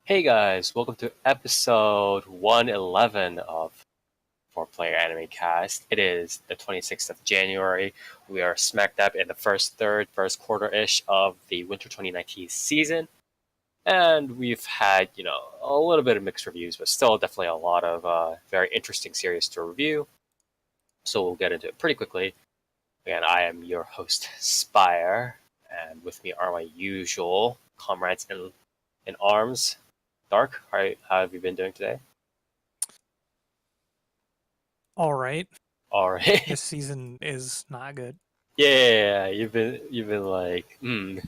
Hey guys, welcome to episode 111 of 4PlayerAnimecast. It is the 26th of January. We are smack dab in the first quarter-ish of the winter 2019 season. And we've had, a little bit of mixed reviews, but still definitely a lot of very interesting series to review. So we'll get into it pretty quickly. Again, I am your host, Spire, and with me are my usual comrades in arms. Dark, how have you been doing today? All right. All right. This season is not good. Yeah, you've been like, Been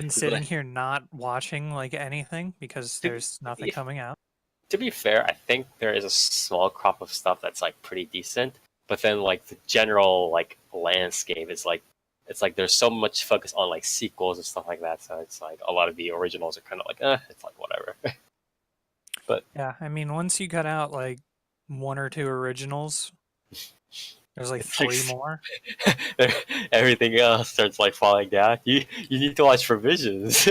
sitting here not watching like anything because there's nothing coming out. To be fair, I think there is a small crop of stuff that's like pretty decent, but then like the general like landscape is like it's like there's so much focus on like sequels and stuff like that, so it's like a lot of the originals are kind of like, it's like whatever. But Yeah, I mean, once you cut out like one or two originals, there's like three more. everything else starts like falling down. You need to watch Revisions,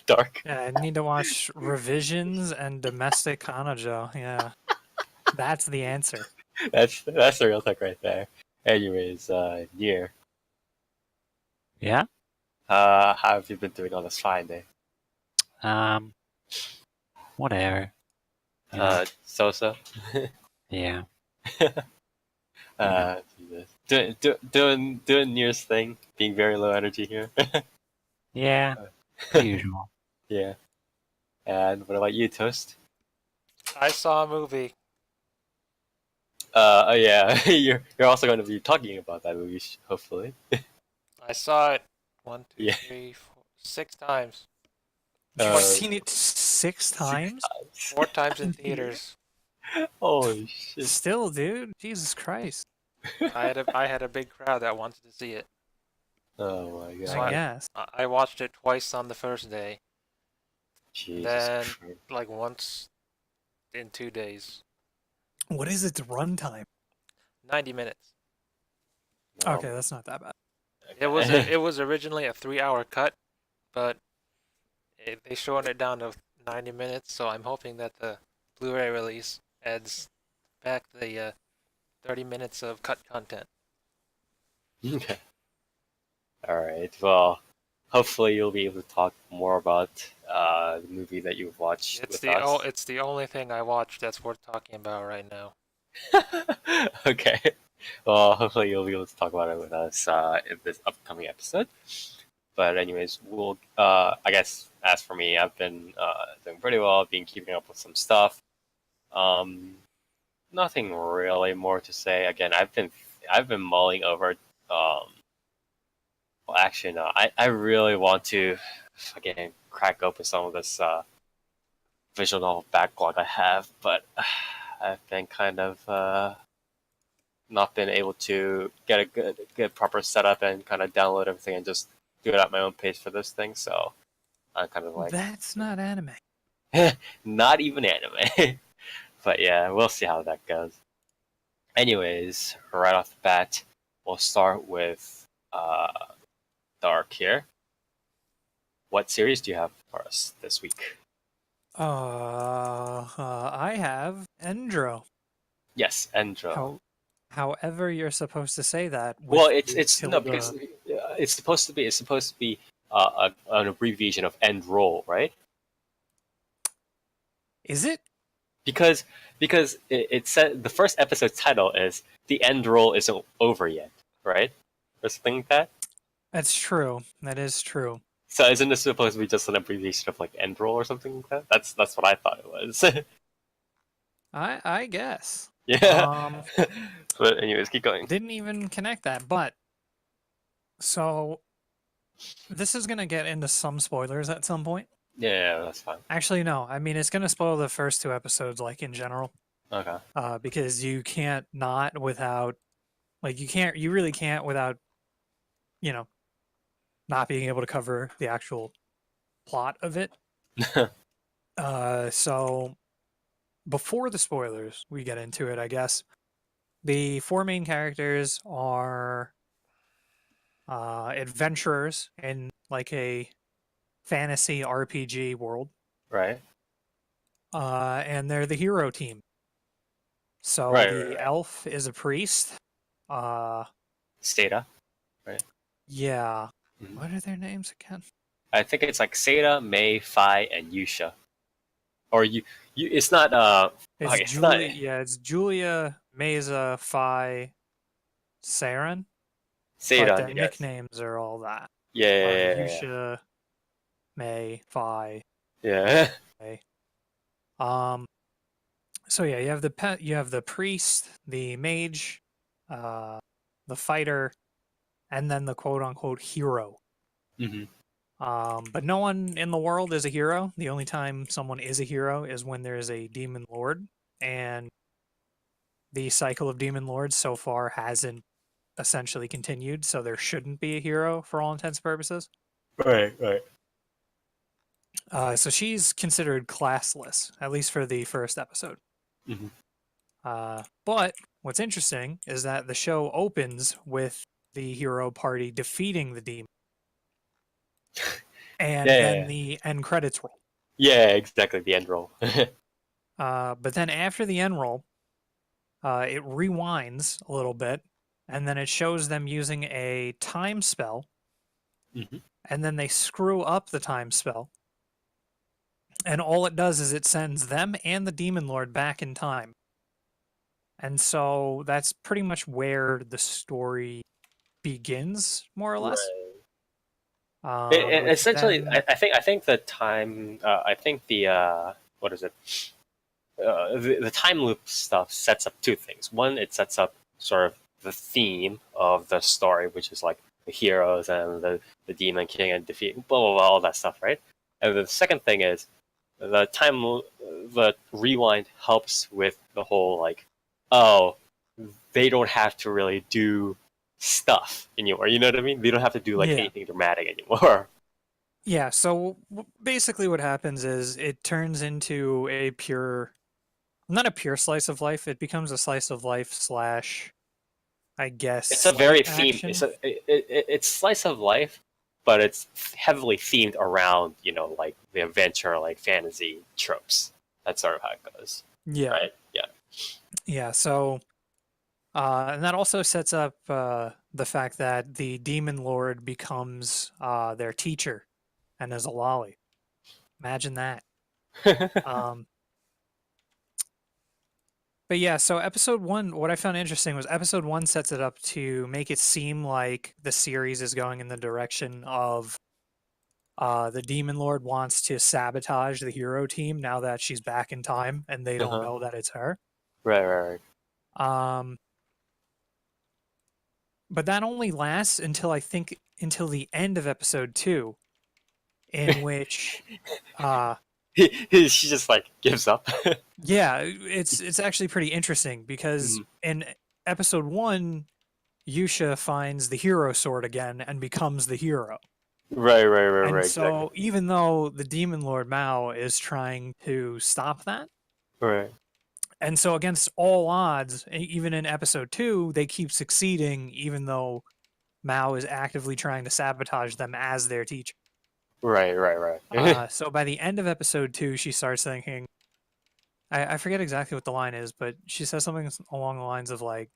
Dark. Yeah, I need to watch Revisions and Domestic Kanojo. Yeah, that's the answer. That's the real talk right there. Anyways, Nier, Yeah. how have you been doing on this fine day? Whatever. You know? So. Yeah. Jesus. Doing Nier's thing, being very low energy here. Yeah. The usual. Yeah. And what about you, Toast? I saw a movie. Oh yeah, you're also going to be talking about that movie, hopefully. I saw it 1, 2, Yeah. 3, 4, 6 times. You've seen it six times? 4 times in theaters. Holy shit! Still, dude. Jesus Christ. I had a big crowd that wanted to see it. Oh my god! So I guess. I watched it twice on the first day, Jesus then Christ. like once in 2 days. What is its runtime? 90 minutes. Okay, that's not that bad. It was originally a 3-hour cut, but they shortened it down to 90 minutes. So I'm hoping that the Blu-ray release adds back the 30 minutes of cut content. Okay. All right. Well, hopefully you'll be able to talk more about the movie that you've watched It's with us. It's the only thing I watched that's worth talking about right now. Okay. Well, hopefully you'll be able to talk about it with us in this upcoming episode. But anyways, we'll. I guess as for me, I've been doing pretty well. I've been keeping up with some stuff. Nothing really more to say. Again, I've been mulling over. Well, actually, no. I really want to fucking crack open some of this visual novel backlog I have, but I've been kind of not been able to get a good proper setup and kind of download everything and just do it at my own pace for this thing. So I'm kind of like, That's not anime. not even anime. But yeah, we'll see how that goes. Anyways, right off the bat, we'll start with Dark here. What series do you have for us this week? I have Endro. Yes, Endro. However, you're supposed to say that. Well, with it's the no, tilde. because it's supposed to be an abbreviation of end roll, right? Is it? Because it said the first episode title is "The End Roll Isn't Over Yet," right? Or something like that. That's true. That is true. So isn't this supposed to be just an abbreviation of like end roll or something like that? That's what I thought it was. I guess. Yeah. But anyways, keep going. Didn't even connect that, but so this is gonna get into some spoilers at some point. Yeah, that's fine. Actually, no. I mean, it's gonna spoil the first 2 episodes, like in general. Okay. Because you can't not without, like, you really can't without, not being able to cover the actual plot of it. So before the spoilers, we get into it, I guess. The 4 main characters are adventurers in like a fantasy RPG world. Right. and they're the hero team. So Right, the right. elf is a priest. Seda. Yeah. Mhm. What are their names again? I think it's like Seda, Mei, Phi, and Yusha. Or you it's not It's okay, it's not Julia. Yeah, it's Julia, Mesa, Phi, Saren. But Seda, their yes. nicknames are all that. Yeah. Yusha, May, Phi, Yeah. May. So yeah, you have the priest, the mage, the fighter, and then the quote unquote hero. hmm But no one in the world is a hero. The only time someone is a hero is when there is a demon lord, and the cycle of demon lords so far hasn't essentially continued, so there shouldn't be a hero for all intents and purposes. Right. So she's considered classless, at least for the first episode. hmm But what's interesting is that the show opens with the hero party defeating the demon, and then Yeah. the end credits roll. Yeah, exactly, the end roll. But then after the end roll, it rewinds a little bit, and then it shows them using a time spell, hmm and then they screw up the time spell. And all it does is it sends them and the demon lord back in time. And so that's pretty much where the story begins, more or less. Which Essentially, then, I think the time. I think the what is it? The time loop stuff sets up two things. One, it sets up sort of the theme of the story, which is like the heroes and the demon king and defeat, blah blah blah, all that stuff, right? And the second thing is the rewind helps with the whole like, oh, they don't have to really do stuff anymore. You know what I mean? They don't have to do like yeah. anything dramatic anymore. Yeah, so basically what happens is it turns into a not a pure slice of life, it becomes a slice of life slash, I It's a guess, very theme. action. It's slice of life, but it's heavily themed around like the adventure, like fantasy tropes. That's sort of how it goes, Yeah. right? Yeah. Yeah, so and that also sets up the fact that the demon lord becomes their teacher and is a lolly. Imagine that. Um, but yeah, so episode one, what I found interesting was episode one sets it up to make it seem like the series is going in the direction of the demon lord wants to sabotage the hero team now that she's back in time and they don't uh-huh. know that it's her. Right. Um, but that only lasts until I think until the end of episode two, in which She just like gives up. yeah, it's actually pretty interesting because Mhm. in episode one, Yusha finds the hero sword again and becomes the hero. Right. And Exactly. so even though the demon lord Mao is trying to stop that, Right. and so against all odds, even in episode two, they keep succeeding even though Mao is actively trying to sabotage them as their teacher. Right. So by the end of episode two, she starts thinking, I forget exactly what the line is, but she says something along the lines of like,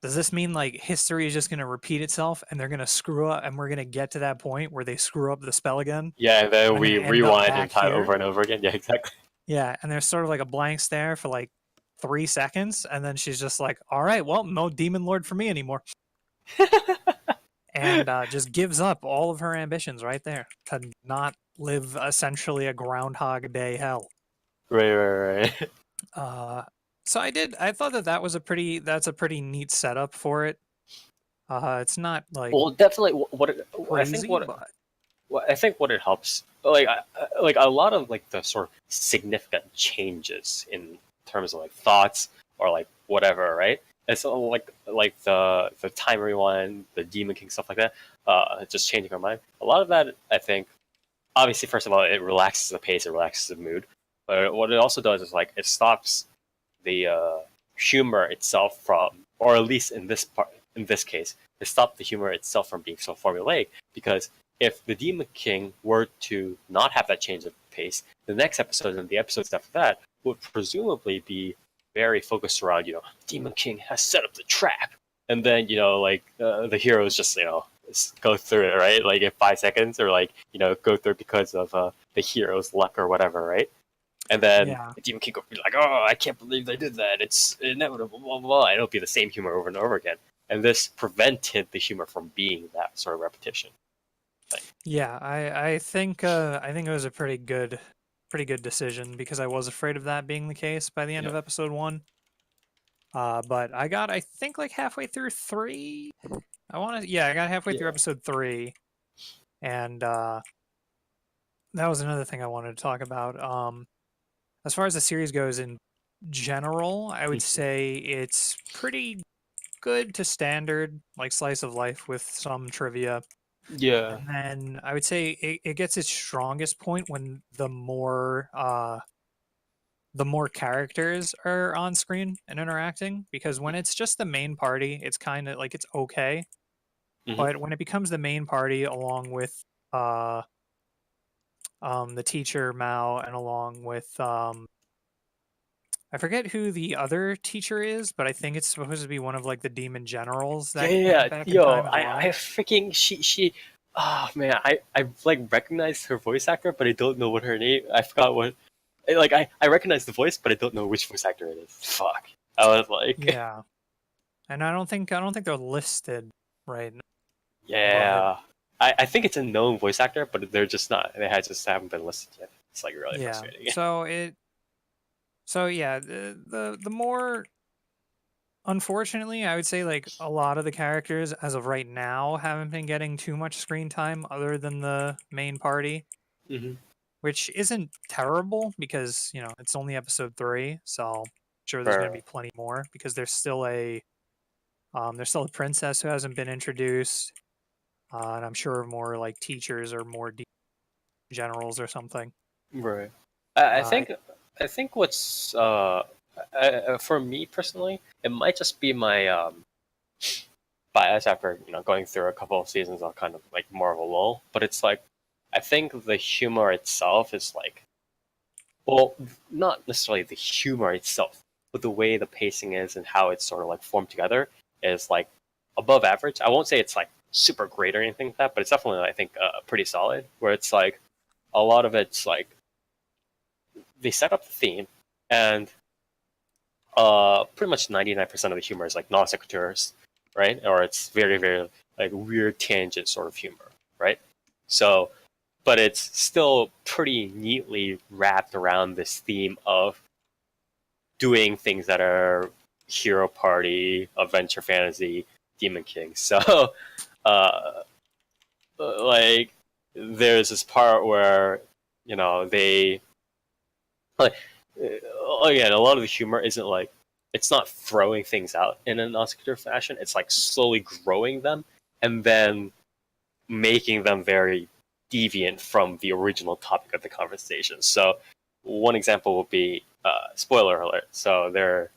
does this mean like history is just going to repeat itself and they're going to screw up and we're going to get to that point where they screw up the spell again? Yeah, and then And we then end up rewind in back time here? over and over again. Yeah, exactly. Yeah, and there's sort of like a blank stare for like 3 seconds, and then she's just like, all right, well, no demon lord for me anymore. And just gives up all of her ambitions right there to not live essentially a Groundhog Day hell. Right. So I thought that's a pretty neat setup for it. It's not like Well, definitely. crazy, but I think what it helps, like a lot of like the sort of significant changes in terms of like thoughts or like whatever, right? And so like the time rewind, the Demon King stuff like that, just changing our mind. A lot of that, I think, obviously, first of all, it relaxes the pace, it relaxes the mood. But what it also does is like it stops the humor itself from, or at least in this case, it stopped the humor itself from being so formulaic because if the Demon King were to not have that change of pace, the next episode and the episodes after that would presumably be very focused around, Demon King has set up the trap, and then the heroes just go through it, right? Like in 5 seconds, or go through it because of the hero's luck or whatever, right? And then Yeah. the Demon King will be like, "Oh, I can't believe they did that. It's inevitable." Blah blah blah. And it'll be the same humor over and over again. And this prevented the humor from being that sort of repetition. Yeah, I think it was a pretty good decision, because I was afraid of that being the case by the end of episode 1. But I got, I think, like halfway through 3. I got halfway through episode 3, and that was another thing I wanted to talk about. As far as the series goes in general, I would say it's pretty good to standard, like slice of life with some trivia. Yeah. And then I would say it gets its strongest point when the more characters are on screen and interacting, because when it's just the main party, it's kind of like, it's okay. Mhm. But when it becomes the main party along with the teacher Mao, and along with I forget who the other teacher is, but I think it's supposed to be one of like the demon generals that went back in Yo, time as well. I freaking she. Oh man, I like recognize her voice actor, but I don't know what her name. I forgot what. I recognize the voice, but I don't know which voice actor it is. Fuck. I was like, Yeah, and I don't think they're listed right now. yeah. I think it's a known voice actor, but they're just not. Just haven't been listed yet. It's like really frustrating. So yeah, the more, unfortunately, I would say, like, a lot of the characters as of right now haven't been getting too much screen time other than the main party, Mm-hmm. which isn't terrible, because it's only episode 3, so I'm sure there's going to be plenty more, because there's still a princess who hasn't been introduced, and I'm sure more like teachers or more generals or something. Right. I think what's for me personally, it might just be my bias after going through a couple of seasons of kind of like more of a lull. But it's like I think the humor itself is like, well, not necessarily the humor itself, but the way the pacing is and how it's sort of like formed together is like above average. I won't say it's like super great or anything like that, but it's definitely, I think, pretty solid. Where it's like a lot of it's like they set up the theme, and pretty much 99% of the humor is like non sequiturs, right? Or it's very, very like weird tangent sort of humor, right? So, but it's still pretty neatly wrapped around this theme of doing things that are hero party, adventure fantasy, Demon King. So, like, there's this part where they like again, a lot of the humor isn't like, it's not throwing things out in an Oscar fashion. It's like slowly growing them and then making them very deviant from the original topic of the conversation. So one example would be spoiler alert. So they're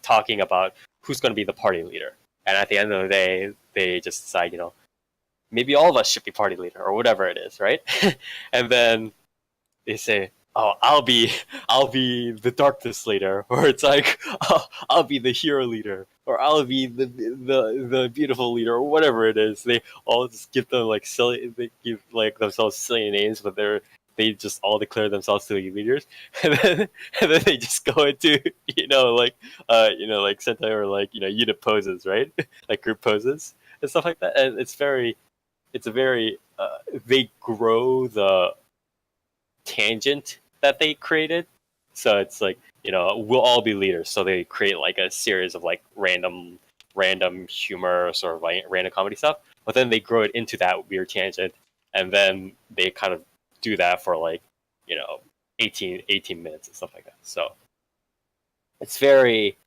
talking about who's going to be the party leader, and at the end of the day, they just decide, maybe all of us should be party leader or whatever it is, right? And then they say, "Oh, I'll be the darkness leader," or it's like, "Oh, I'll be the hero leader," or "I'll be the beautiful leader," or whatever it is. They all just give them like silly, they give like themselves silly names, but they just all declare themselves to be leaders, and then they just go into like Sentai or like unit poses, right? Like group poses and stuff like that, and it's a very they grow the tangent that they created. So it's like, we'll all be leaders. So they create like a series of like random humor, sort of like random comedy stuff. But then they grow it into that weird tangent, and then they kind of do that for like, 18 minutes and stuff like that. So it's very,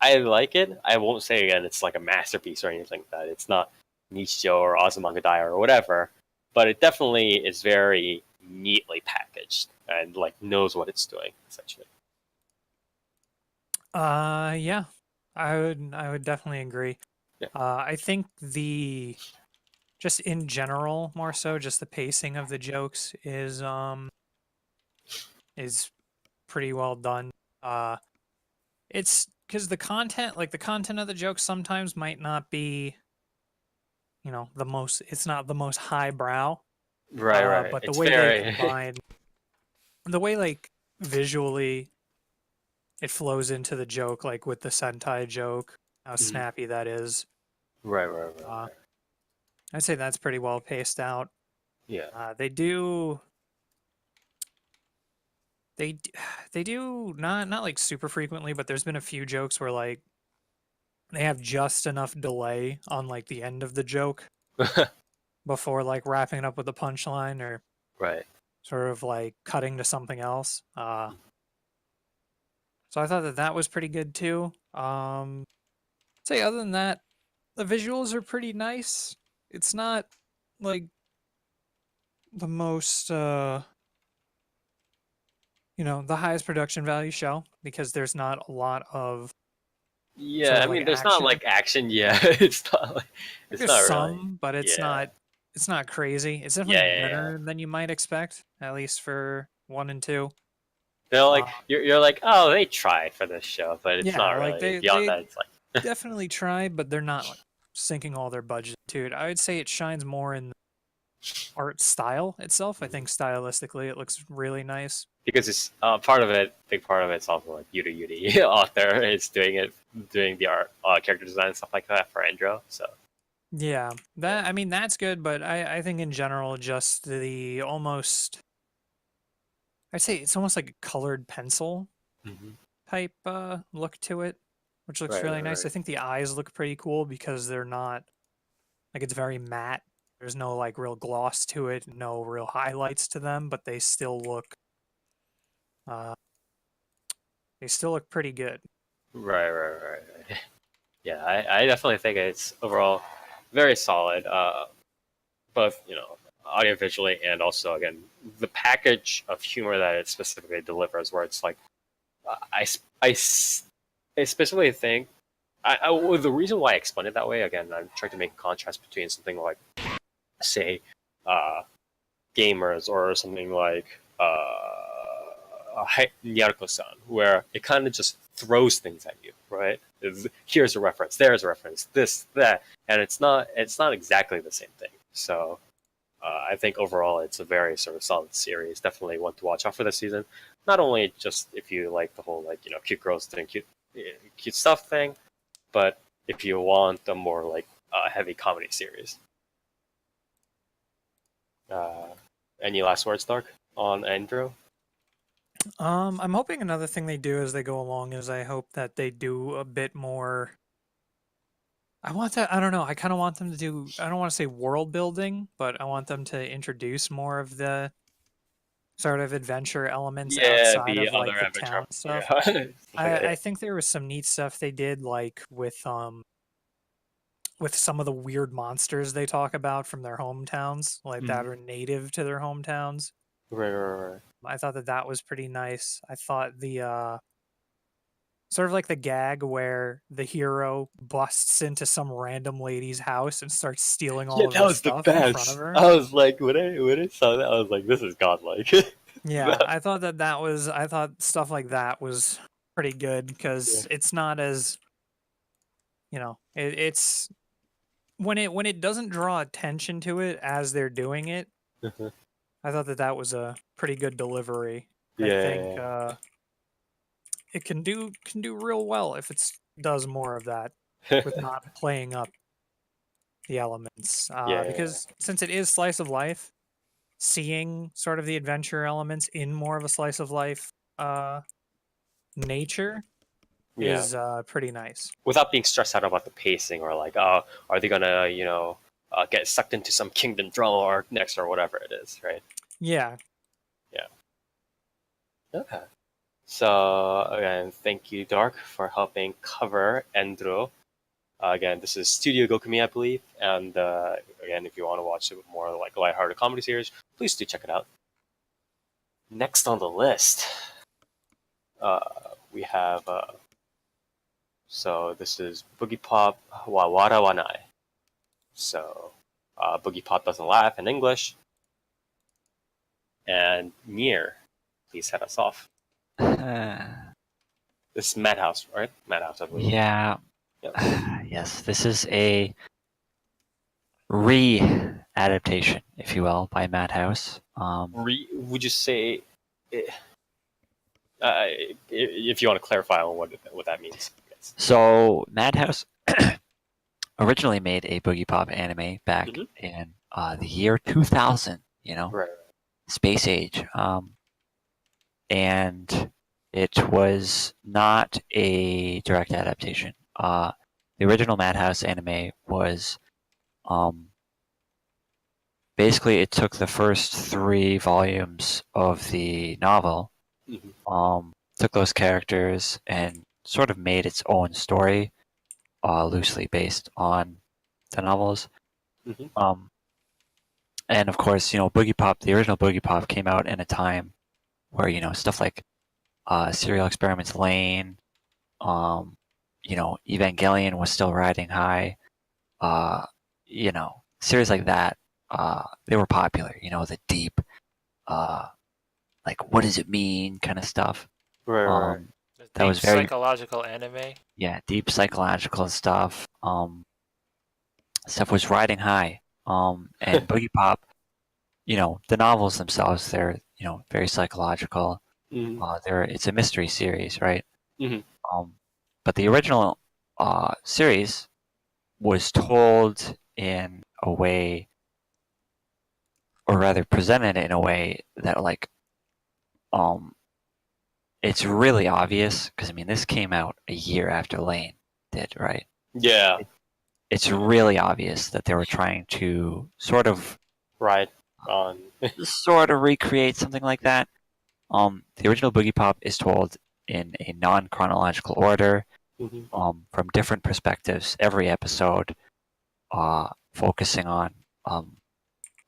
I like it. I won't say again it's like a masterpiece or anything like that. It's not Nichijou or Azumanga or whatever, but it definitely is very neatly packaged and like knows what it's doing, essentially. Yeah, I would definitely agree. Yeah. I think the just in general, more so, just the pacing of the jokes is pretty well done. It's because the content, like the content of the jokes, sometimes might not be, the most. It's not the most highbrow, Right. but the It's way they very combine, the way like visually it flows into the joke, like with the Sentai joke, how Mhm. snappy that is. right. I'd say that's pretty well paced out. Yeah. They do. They do not like super frequently, but there's been a few jokes where like they have just enough delay on like the end of the joke before like wrapping it up with the punchline or right. sort of like cutting to something else. So I thought that that was pretty good too. Say other than that, the visuals are pretty nice. It's not like the most the highest production value show because there's not a lot of Yeah, sort I of like mean, there's not action. like action. Yeah, it's not like Like it's there's not really. some, but Yeah. it's not crazy. It's definitely Yeah. better than you might expect, at least for 1 and 2. They're Uh, like you're like, oh, they tried for this show, but it's yeah, not like really they beyond they that. It's like definitely try, but they're not like sinking all their budget to it. I would say it shines more in the art style itself. I think stylistically it looks really nice. because it's part of it. Big part of it's also like Yuri author is doing the art, character design and stuff like that for Endro. So Yeah, I mean that's good, but I think in general just the almost I'd say it's almost like a colored pencil Mhm. type look to it, which looks right, really right, nice. I right. think the eyes look pretty cool because they're not like it's very matte. There's no like real gloss to it, no real highlights to them, but uh they still look pretty good. Right. Yeah, I definitely think it's overall very solid. Both audio visually and also again the package of humor that it specifically delivers, where it's like I, s- I s- I specifically think well, the reason why I explain it that way, again, I'm trying to make a contrast between something like, say, uh, gamers or something like Nyaruko-san, where it kind of just throws things at you, right? Here's a reference, there's a reference, this, that, and it's not exactly the same thing. So I think overall it's a very sort of solid series. Definitely one to watch out for this season. Not only just if you like the whole like cute girls doing cute stuff thing, but if you want a more like heavy comedy series. Uh, any last words, Dark, on Andrew? I'm hoping another thing they do as they go along is I hope that they do a bit more. I don't know. I kind of want them to do, I don't want to say world building, but I want them to introduce more of the sort of adventure elements Yeah, outside the of other like the adventure. town stuff. Yeah. Stuff like that, I think there was some neat stuff they did like with some of the weird monsters they talk about from their hometowns, like yeah. that are native to their hometowns. Right. I thought that that was pretty nice. I thought the sort of like the gag where the hero busts into some random lady's house and starts stealing Yeah, all of that her was the stuff in front of best. her. I was like, when I saw that, I was like, this is godlike. Yeah, I thought I thought stuff like that was pretty good Yeah. because it's not as, it's when it doesn't draw attention to it as they're doing it. I thought that that was a pretty good delivery. I think Yeah. it can do real well if it does more of that with not playing up the elements. Yeah. Because since it is slice of life, seeing sort of the adventure elements in more of a slice of life uh, nature Yeah. is pretty nice. Without being stressed out about the pacing or like, oh, are they gonna, get sucked into some kingdom drama arc next or whatever it is, right? Yeah. Yeah. Okay. So again, thank you, Dark, for helping cover Endro. Again, this is Studio Gokumi, I believe, and again, if you want to watch a more like lighthearted comedy series, please do check it out. Next on the list, uh, we have so this is Boogiepop wa Warawanai. So Boogiepop Doesn't Laugh in English. And Nier, please head us off. This is Madhouse, right? Madhouse, I believe. Yeah. Yep. Yes, this is a re-adaptation, if you will, by Madhouse. Would you say, if you want to clarify on what that means? Yes. So Madhouse originally made a Boogiepop anime back Mhm. in the year 2000. Right. Space Age, and it was not a direct adaptation. The original Madhouse anime was basically it took the first 3 volumes of the novel, took those characters and sort of made its own story, loosely based on the novels. And of course, Boogiepop, the original Boogiepop came out in a time where, stuff like Serial Experiments Lane, Evangelion was still riding high. Series like that, they were popular. The deep, like what does it mean kind of stuff. Right. That was very psychological anime. Yeah, deep psychological stuff. Stuff was riding high. And Boogiepop, the novels themselves, they're very psychological. It's a mystery series, right? But the original series was told in a way, or rather presented in a way that it's really obvious, because this came out a year after Lane did, right? Yeah. It's really obvious that they were trying to sort of recreate something like that. The original Boogiepop is told in a non-chronological order, from different perspectives, every episode focusing on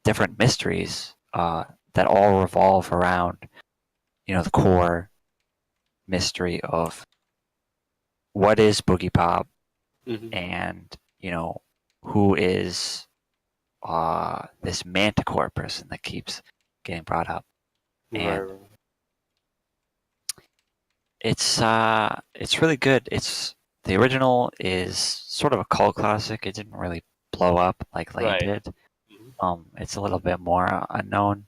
different mysteries that all revolve around, the core mystery of what is Boogiepop, and who is this Manticore person that keeps getting brought up. And it's really good. The original is sort of a cult classic. It didn't really blow up like Lane did. It's a little bit more unknown.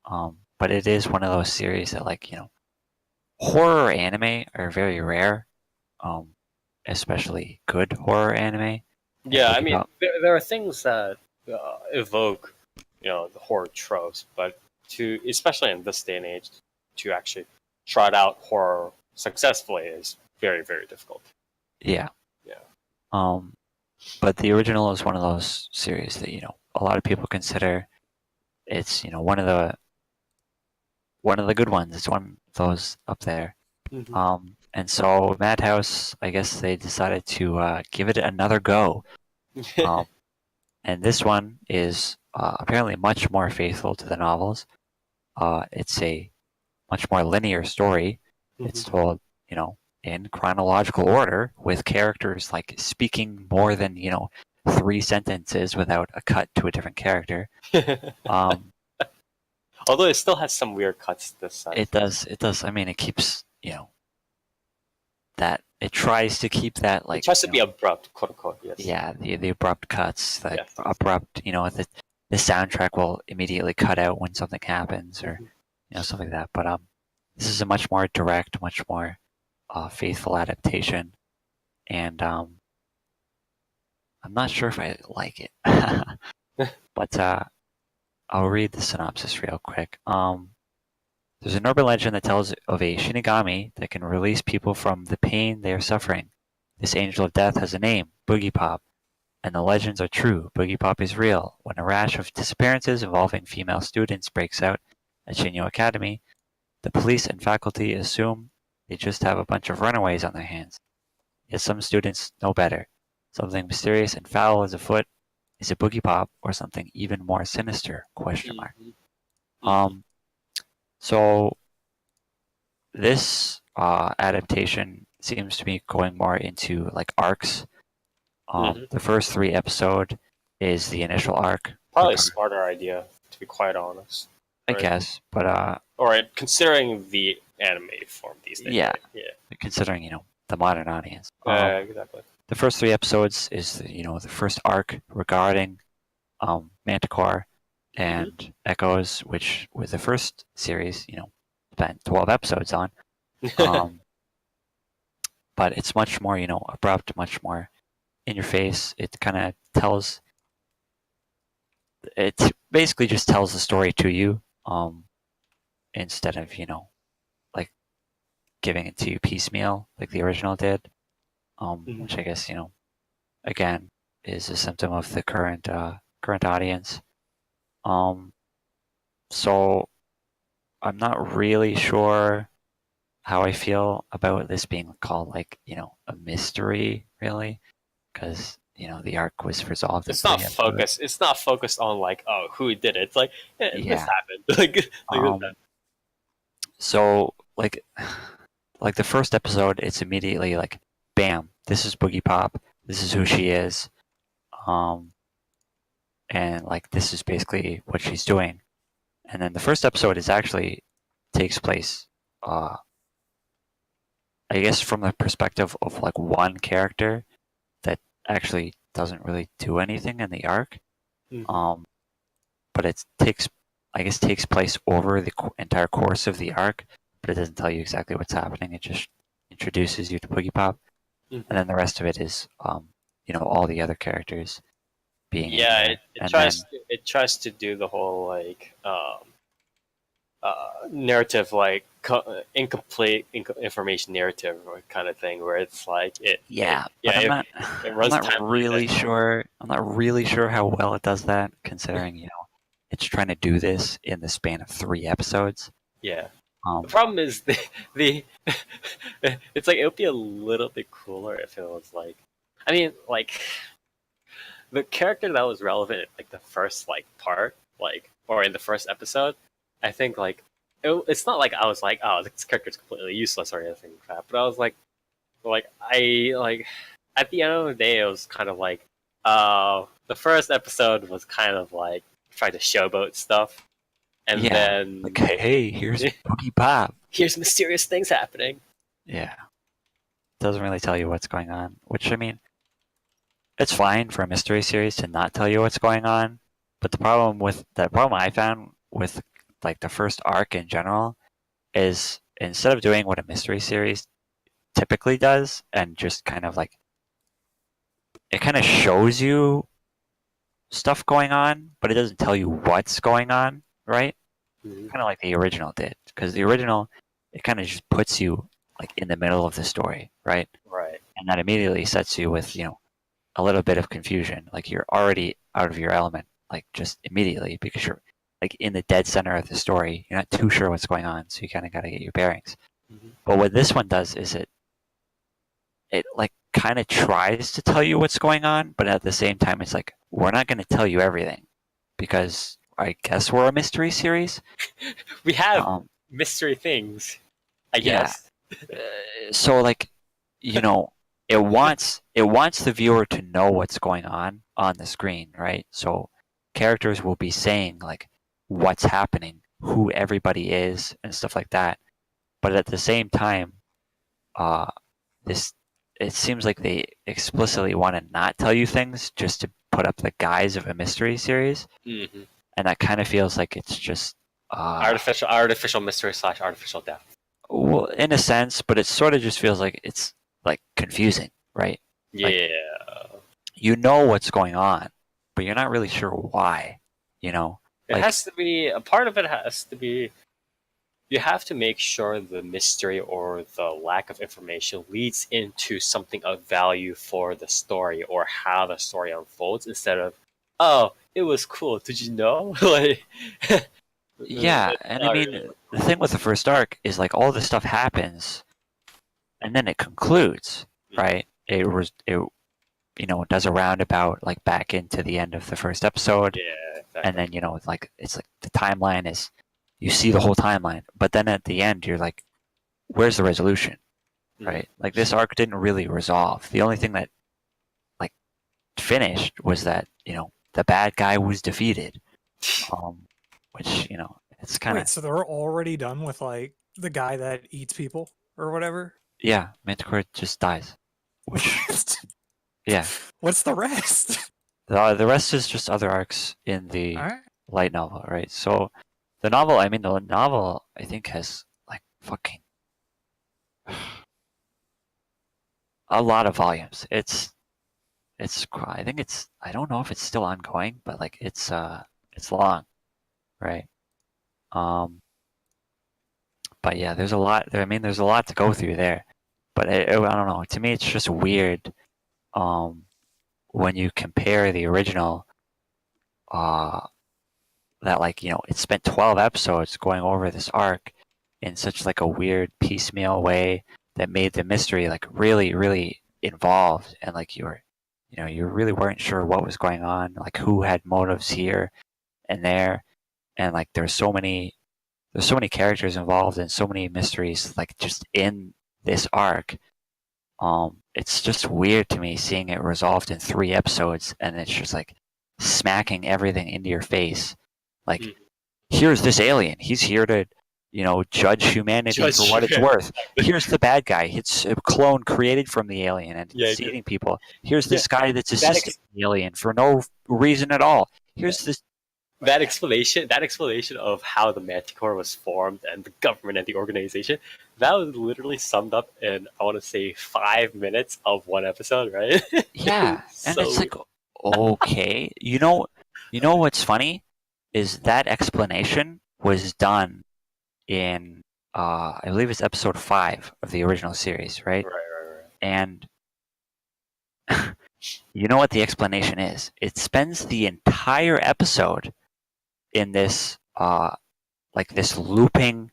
But it is one of those series that, horror anime are very rare, especially good horror anime. Yeah, I mean, there are things that evoke, the horror tropes, but especially in this day and age, to actually trot out horror successfully is very, very difficult. Yeah. Yeah. But the original is one of those series that a lot of people consider it's one of the good ones. It's one of those up there. And so Madhouse, I guess they decided to give it another go. And this one is apparently much more faithful to the novels. It's a much more linear story. It's told, in chronological order, with characters speaking more than 3 sentences without a cut to a different character. Although it still has some weird cuts this side. It does. I mean, it keeps that it tries to keep that it tries to be abrupt, quote unquote. Yes. Yeah, the abrupt cuts, abrupt. The soundtrack will immediately cut out when something happens, or stuff like that. But this is a much more direct, much more faithful adaptation, and I'm not sure if I like it, but I'll read the synopsis real quick. There's an urban legend that tells of a Shinigami that can release people from the pain they are suffering. This angel of death has a name, Boogiepop, and the legends are true. Boogiepop is real. When a rash of disappearances involving female students breaks out at Shinyo Academy, the police and faculty assume they just have a bunch of runaways on their hands. Yet some students know better. Something mysterious and foul is afoot. Is it Boogiepop or something even more sinister? ? So this adaptation seems to be going more into arcs. The first 3 episodes is the initial arc. Probably a smarter idea, to be quite honest. I Right. guess, but Or considering the anime form these days. Yeah. Right? Yeah. considering the modern audience. Exactly. The first 3 episodes is the first arc regarding Manticore and Echoes, which was the first series, spent 12 episodes on. But it's much more, abrupt, much more in your face. It kind of tells. It basically just tells the story to you, instead of like giving it to you piecemeal like the original did. Which I guess again is a symptom of the current audience. So I'm not really sure how I feel about this being called a mystery, really, because the arc was resolved. It's not focused. It's not focused on who did it. It's like this happened. So the first episode, it's immediately like, bam, this is Boogiepop. This is who she is. And this is basically what she's doing. And then the first episode takes place, I guess, from the perspective of one character that actually doesn't really do anything in the arc. But it takes place over the entire course of the arc, but it doesn't tell you exactly what's happening. It just introduces you to Boogiepop, and then the rest of it is all the other characters being it tries to do the whole narrative, incomplete information narrative kind of thing, where it's I'm not really sure how well it does that, considering it's trying to do this in the span of 3 episodes. Yeah. The problem is the it's it would be a little bit cooler if it was the character that was relevant in the first part, or in the first episode. I think it's not I was oh, this character's completely useless or anything like that, but I was at the end of the day, it was kind of the first episode was kind of trying to showboat stuff, and then hey, here's Boogiepop. Here's mysterious things happening. Yeah, doesn't really tell you what's going on, which I mean, it's fine for a mystery series to not tell you what's going on, but the problem I found with the first arc in general is, instead of doing what a mystery series typically does and just kind of it kind of shows you stuff going on, but it doesn't tell you what's going on, right? Mm-hmm. Kind of like the original did, because the original, it kind of just puts you in the middle of the story, right? Right. And that immediately sets you with a little bit of confusion, you're already out of your element, just immediately, because you're in the dead center of the story. You're not too sure what's going on, so you kind of got to get your bearings. Mm-hmm. But what this one does is it kind of tries to tell you what's going on, but at the same time, it's we're not going to tell you everything, because I guess we're a mystery series. We have mystery things, I guess. So it wants the viewer to know what's going on the screen, right? So characters will be saying what's happening, who everybody is, and stuff like that. But at the same time, it seems like they explicitly want to not tell you things just to put up the guise of a mystery series. Mm-hmm. And that kind of feels like it's just artificial mystery / artificial depth. Well, in a sense, but it sort of just feels like it's confusing, right? Yeah. You know what's going on, but you're not really sure why. It has to be, a part of it has to be, you have to make sure the mystery or the lack of information leads into something of value for the story or how the story unfolds, instead of, oh, it was cool, did you know? Yeah, and I mean, the thing with the first arc is all this stuff happens, and then it concludes, right? It does a roundabout back into the end of the first episode. Yeah, exactly. And then it's the timeline is, you see the whole timeline, but then at the end you're where's the resolution, right? This arc didn't really resolve. The only thing that finished was that the bad guy was defeated. Which, you know, it's kind Wait, of... so they're already done with like the guy that eats people or whatever? Yeah, Manticore just dies. Which, yeah. What's the rest? The rest is just other arcs in the All right. light novel, right? So the novel, I think has like fucking a lot of volumes. I don't know if it's still ongoing, but like it's long, right? But yeah, there's a lot. There's a lot to go through there. But I don't know. To me, it's just weird. When you compare the original, that like, you know, it spent 12 episodes going over this arc in such like a weird piecemeal way that made the mystery like really, really involved, and like you really weren't sure what was going on, like who had motives here and there, and like there's so many characters involved and so many mysteries like just in this arc. It's just weird to me seeing it resolved in 3 episodes, and it's just like smacking everything into your face. Like, here's this alien. He's here to, you know, judge humanity for what it's worth. Here's the bad guy. It's a clone created from the alien and it's eating people. Here's this guy that's assisting the alien for no reason at all. Here's this... That explanation of how the Manticore was formed and the government and the organization, that was literally summed up in, I want to say, 5 minutes of one episode, right? Yeah, and it's like, okay, you know what's funny is that explanation was done in I believe it's episode 5 of the original series, right? Right. And you know what the explanation is? It spends the entire episode in this like this looping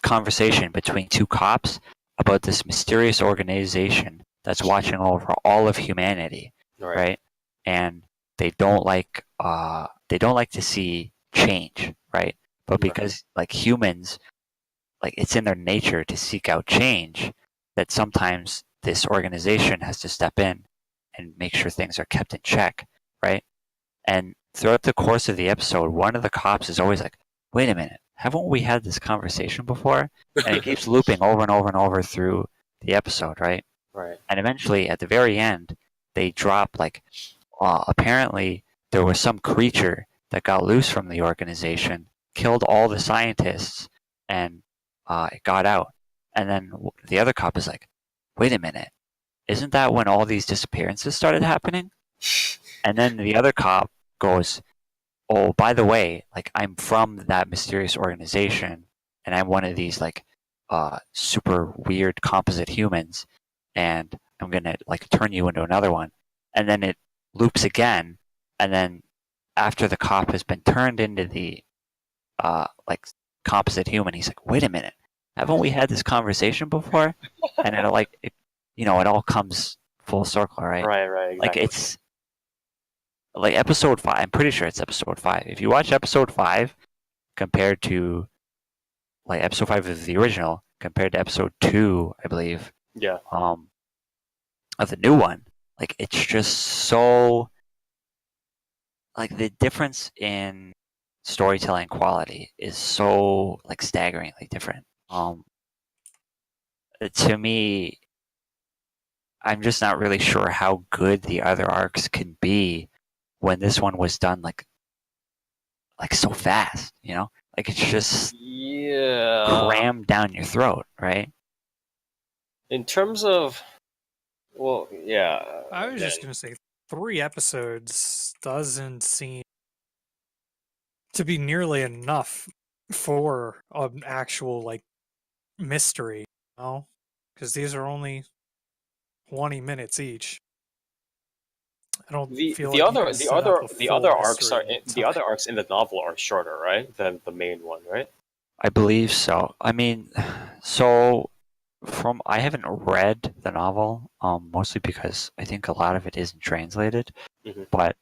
conversation between 2 cops about this mysterious organization that's watching over all of humanity, right? And they don't like to see change, right? But because like humans, like it's in their nature to seek out change, that sometimes this organization has to step in and make sure things are kept in check, right? And throughout the course of the episode, one of the cops is always like, wait a minute, haven't we had this conversation before? And it keeps looping over and over and over through the episode, right? Right. And eventually, at the very end, they drop like, apparently there was some creature that got loose from the organization, killed all the scientists, and it got out. And then the other cop is like, wait a minute, isn't that when all these disappearances started happening? And then the other cop goes, oh, by the way, like I'm from that mysterious organization, and I'm one of these like super weird composite humans, and I'm gonna like turn you into another one. And then it loops again, and then after the cop has been turned into the like composite human, he's like, wait a minute, haven't we had this conversation before? And it like it all comes full circle, right? Right, exactly. Like it's like episode 5. I'm pretty sure it's episode 5. If you watch episode 5 compared to like episode 5 of the original compared to episode 2, I believe. Yeah. Of the new one, like it's just so like the difference in storytelling quality is so like staggeringly different. To me, I'm just not really sure how good the other arcs can be when this one was done like so fast, you know? Like it's just crammed down your throat, right? In terms of, well, yeah. I was just going to say 3 episodes doesn't seem to be nearly enough for an actual like mystery, you know? Because these are only 20 minutes each. I don't feel the like other arcs in the novel are shorter, right, than the main one, right? I believe so. I mean, so I haven't read the novel, mostly because I think a lot of it isn't translated. Mm-hmm. But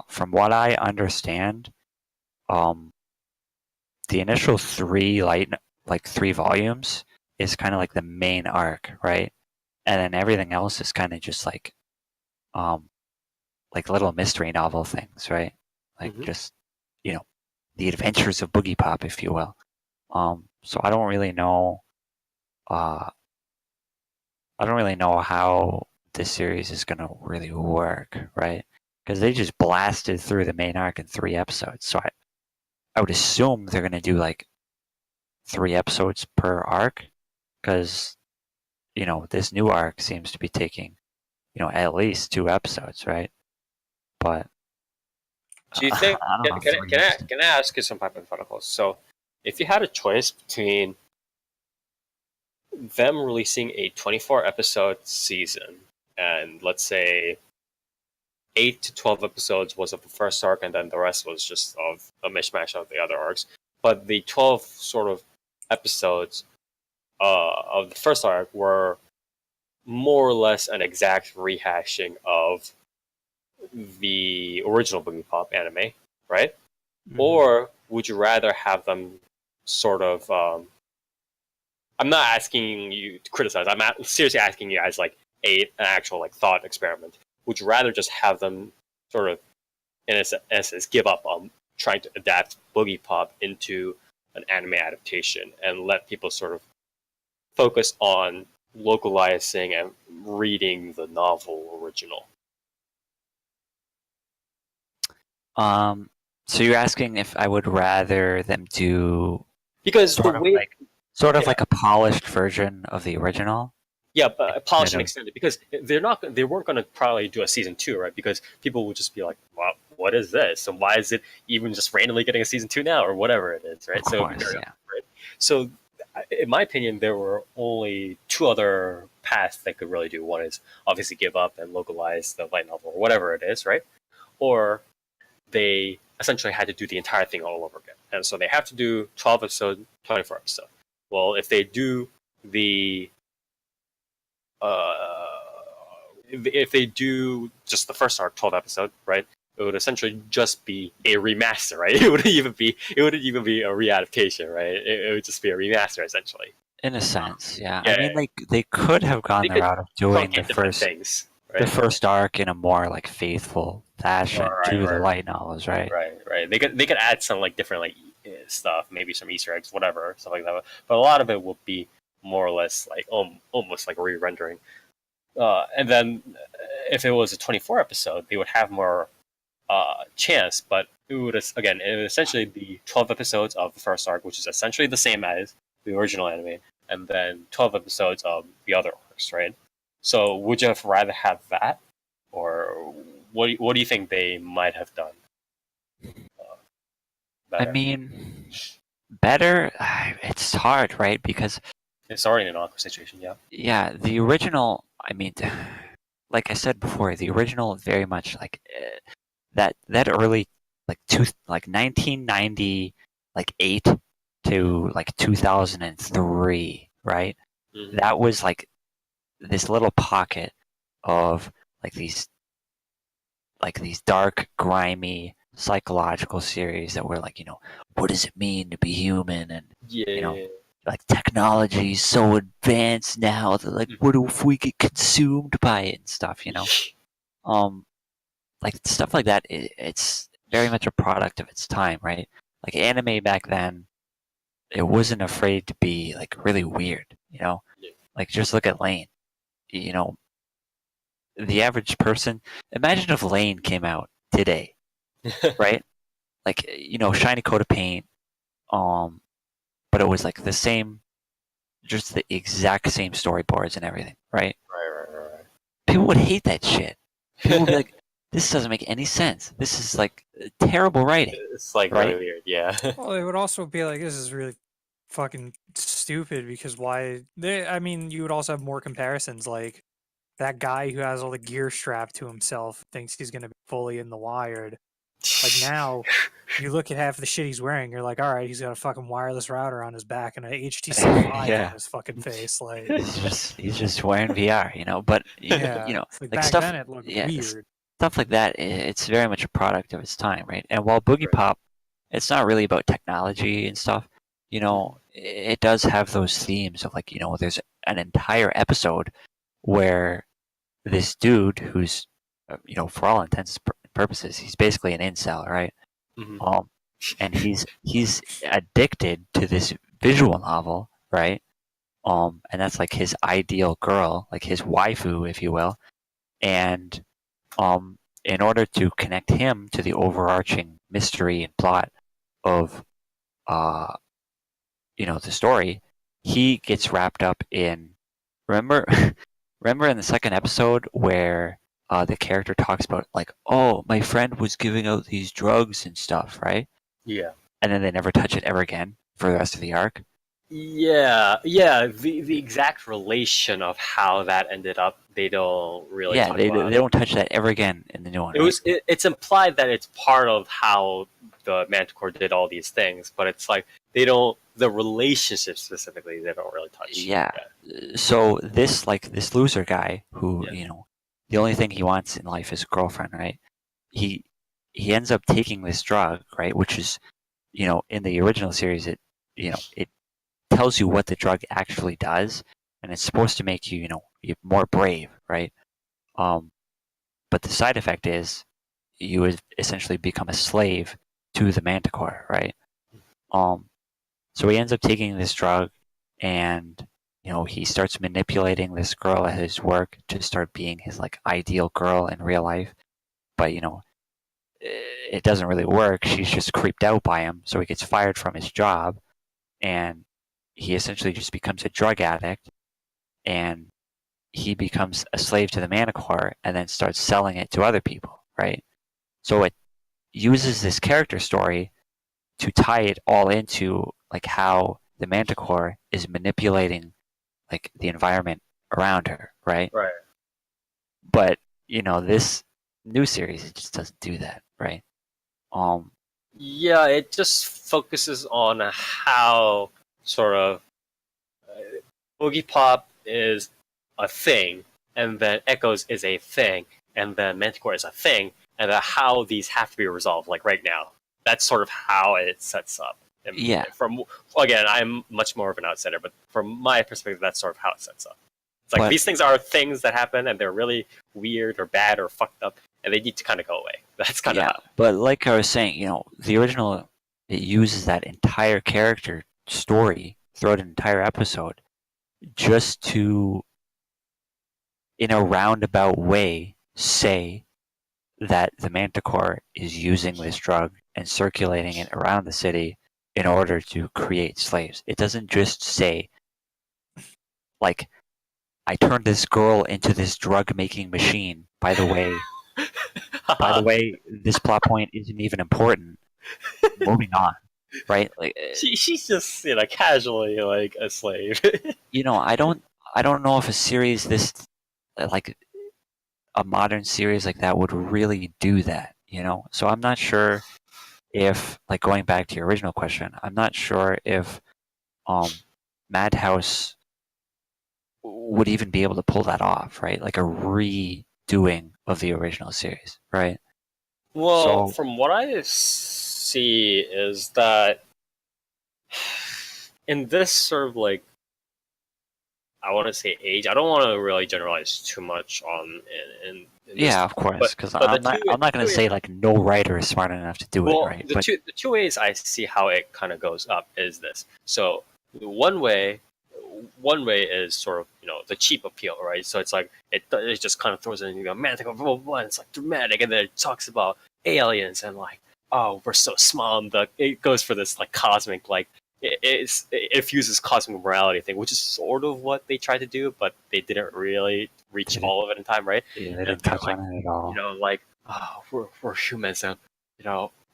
from what I understand, the initial 3 3 volumes is kind of like the main arc, right? And then everything else is kind of just like like little mystery novel things, right? Like Mhm. just the adventures of Boogiepop, if you will. So I don't really know. I don't really know how this series is going to really work, right? Because they just blasted through the main arc in 3 episodes. So I would assume they're going to do like 3 episodes per arc, because this new arc seems to be taking at least 2 episodes, right? But Do you think? I don't know, 3 episodes. Can I ask you some hypotheticals? So, if you had a choice between them releasing a 24 episode season and let's say 8 to 12 episodes was of the first arc and then the rest was just of a mishmash of the other arcs, but the 12 sort of episodes of the first arc were more or less an exact rehashing of the original Boogiepop anime, right? Mhm. Or would you rather have them sort of I'm not asking you to criticize. I'm seriously asking you as like an actual like thought experiment. Would you rather just have them sort of, in essence, give up on trying to adapt Boogiepop into an anime adaptation and let people sort of focus on localizing and reading the novel original? So you're asking if I would rather them do Because the sort of way, like a polished version of the original? yeah, but polish and Instead of- extended, because they weren't going to probably do a season 2, right? Because people would just be like, "Well, what is this? And why is it even just randomly getting a season 2 now, or whatever it is, right?" Of So, course, yeah. right? So, in my opinion, there were only two other paths they could really do. One is obviously give up and localize the light novel, or whatever it is, right? Or they essentially had to do the entire thing all over again, and so they have to do 12 episode, 24 episode. Well, if they do the uh, if they do just the first arc, 12 episode, right? It would essentially just be a remaster, right? It wouldn't even be a readaptation, right? It would just be a remaster essentially. In a sense, yeah. Yeah, I mean, they could have gone they the could route of doing truncate different things, the right? first arc in a more like faithful fashion Right, to the right, light novels, right? right. They could add some like different like stuff, maybe some Easter eggs, whatever, stuff like that. But a lot of it will be more or less like almost like re-rendering. And then if it was a 24 episode, they would have more chance, but it would essentially be 12 episodes of the first arc, which is essentially the same as the original anime, and then 12 episodes of the other arcs, right? So would you have rather have that, or what do you think they might have done I better? mean, better. It's hard, right? Because It's already an awkward situation, yeah. yeah, the original. I mean, like I said before, the original very much like that early like 1990 like 8 to like 2003, right? Mm-hmm. That was like this little pocket of like these dark, grimy psychological series that were like, what does it mean to be human? And Yeah. like technology is so advanced now that like what if we get consumed by it and stuff. Like stuff like that, it's very much a product of its time, right? Like anime back then, it wasn't afraid to be like really weird. Yeah. Like just look at Lane. You know, the average person. Imagine if Lane came out today, right? Like shiny coat of paint, but it was like the same, just the exact same storyboards and everything, right? Right. People would hate that shit. People would be like, this doesn't make any sense. This is like terrible writing. It's like right? really weird, yeah. Well, it would also be like, this is really fucking stupid because why? I mean, you would also have more comparisons. Like that guy who has all the gear strapped to himself thinks he's gonna be fully in the wired. Like now, you look at half the shit he's wearing, you're like, all right, he's got a fucking wireless router on his back and an HTC Vive Yeah. on his fucking face. Like, he's just wearing VR. But yeah, it's like back stuff. then it looked Yeah, weird. stuff like that. It's very much a product of its time, right? And while Boogiepop, it's not really about technology and stuff. It does have those themes of like, there's an entire episode where this dude who's for all intents and purposes, he's basically an incel, right? Mhm. And he's addicted to this visual novel, right? And that's like his ideal girl, like his waifu, if you will. And in order to connect him to the overarching mystery and plot of the story, he gets wrapped up in remember remember in the second episode where the character talks about like, oh, my friend was giving out these drugs and stuff, right? Yeah. And then they never touch it ever again for the rest of the arc. Yeah. The exact relation of how that ended up, they don't really Yeah, talk they about. don't touch that ever again in the new one. It's implied that it's part of how the Manticore did all these things, but it's like the relationship specifically they don't really touch. Yeah. So this loser guy who the only thing he wants in life is a girlfriend, right? He ends up taking this drug, right? Which is in the original series it tells you what the drug actually does, and it's supposed to make you more brave, right? But the side effect is you would essentially become a slave to the Manticore, right? So he ends up taking this drug, and he starts manipulating this girl at his work to start being his like ideal girl in real life. But it doesn't really work. She's just creeped out by him, so he gets fired from his job, and he essentially just becomes a drug addict, and he becomes a slave to the Manticore, and then starts selling it to other people, right? So it uses this character story to tie it all into like how the Manticore is manipulating like the environment around her, right? Right. But this new series, it just doesn't do that, right? Yeah, it just focuses on how sort of Boogiepop is a thing, and then Echoes is a thing, and then Manticore is a thing, and then how these have to be resolved, like right now. That's sort of how it sets up. And Yeah. Again, I'm much more of an outsider, but from my perspective, that's sort of how it sets up. It's like But- these things are things that happen, and they're really weird or bad or fucked up, and they need to kind of go away. That's kind of Yeah, but like I was saying, the original, it uses that entire character story throughout an entire episode just to, in a roundabout way, say that the Manticore is using this drug and circulating it around the city in order to create slaves. It doesn't just say, like, I turned this girl into this drug-making machine. By the way, this plot point isn't even important. Moving on, right? Like, she's just casually like a slave. I don't know if a series this like a modern series like that would really do that. So I'm not sure if, like, going back to your original question, I'm not sure if Madhouse would even be able to pull that off, right? Like a redoing of the original series, right? Well, So- from what I see is that in this sort of like, I want to say age. I don't want to really generalize too much on in this. Yeah, of course, because but I'm not going to say like no writer is smart enough to do well, it, right? the two ways I see how it kind of goes up is this. So one way is sort of the cheap appeal, right? So it's like it just kind of throws in Manticore, blah, blah, blah, and it's like dramatic, and then it talks about aliens and like, oh, we're so small, and it goes for this like cosmic like. It fuses cosmic morality thing, which is sort of what they tried to do, but they didn't really reach all of it in time, right? Yeah, they didn't touch on it at all. Like, oh, we're humans, and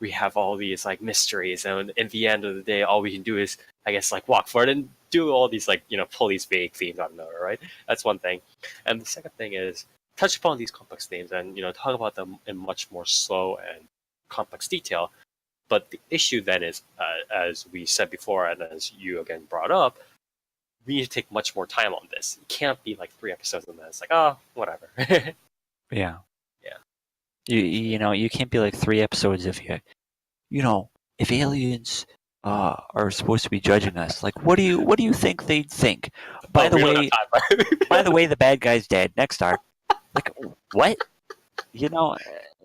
we have all these like mysteries, and in the end of the day, all we can do is, I guess, like walk forward and do all these like pull these vague themes out of nowhere, right? That's one thing, and the second thing is touch upon these complex themes and talk about them in much more slow and complex detail. But the issue then is, as we said before, and as you again brought up, we need to take much more time on this. It can't be like 3 episodes and then it's like, oh, whatever. Yeah. Yeah. You can't be like 3 episodes if if aliens are supposed to be judging us. Like, what do you think they'd think? By the way, the bad guy's dead. Next arc. Like, what? You know,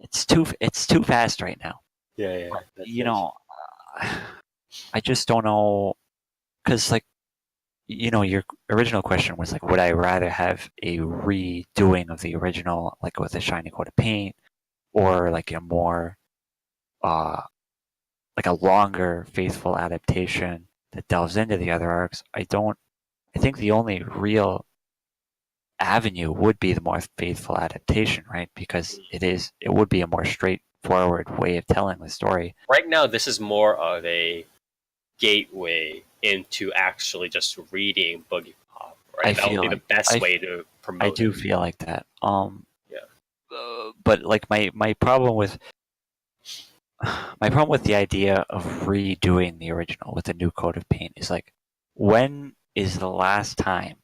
it's too fast right now. Yeah. You know, I just don't know because like your original question was like, would I rather have a redoing of the original, like with a shiny coat of paint, or like a more uh like a longer faithful adaptation that delves into the other arcs? I think the only real avenue would be the more faithful adaptation, right? Because it would be a more straightforward way of telling the story. Right now, this is more of a gateway into actually just reading Boogiepop, right? That would be the best way to promote I do it. feel like that. Yeah. But like my problem with the idea of redoing the original with a new coat of paint is like, when is the last time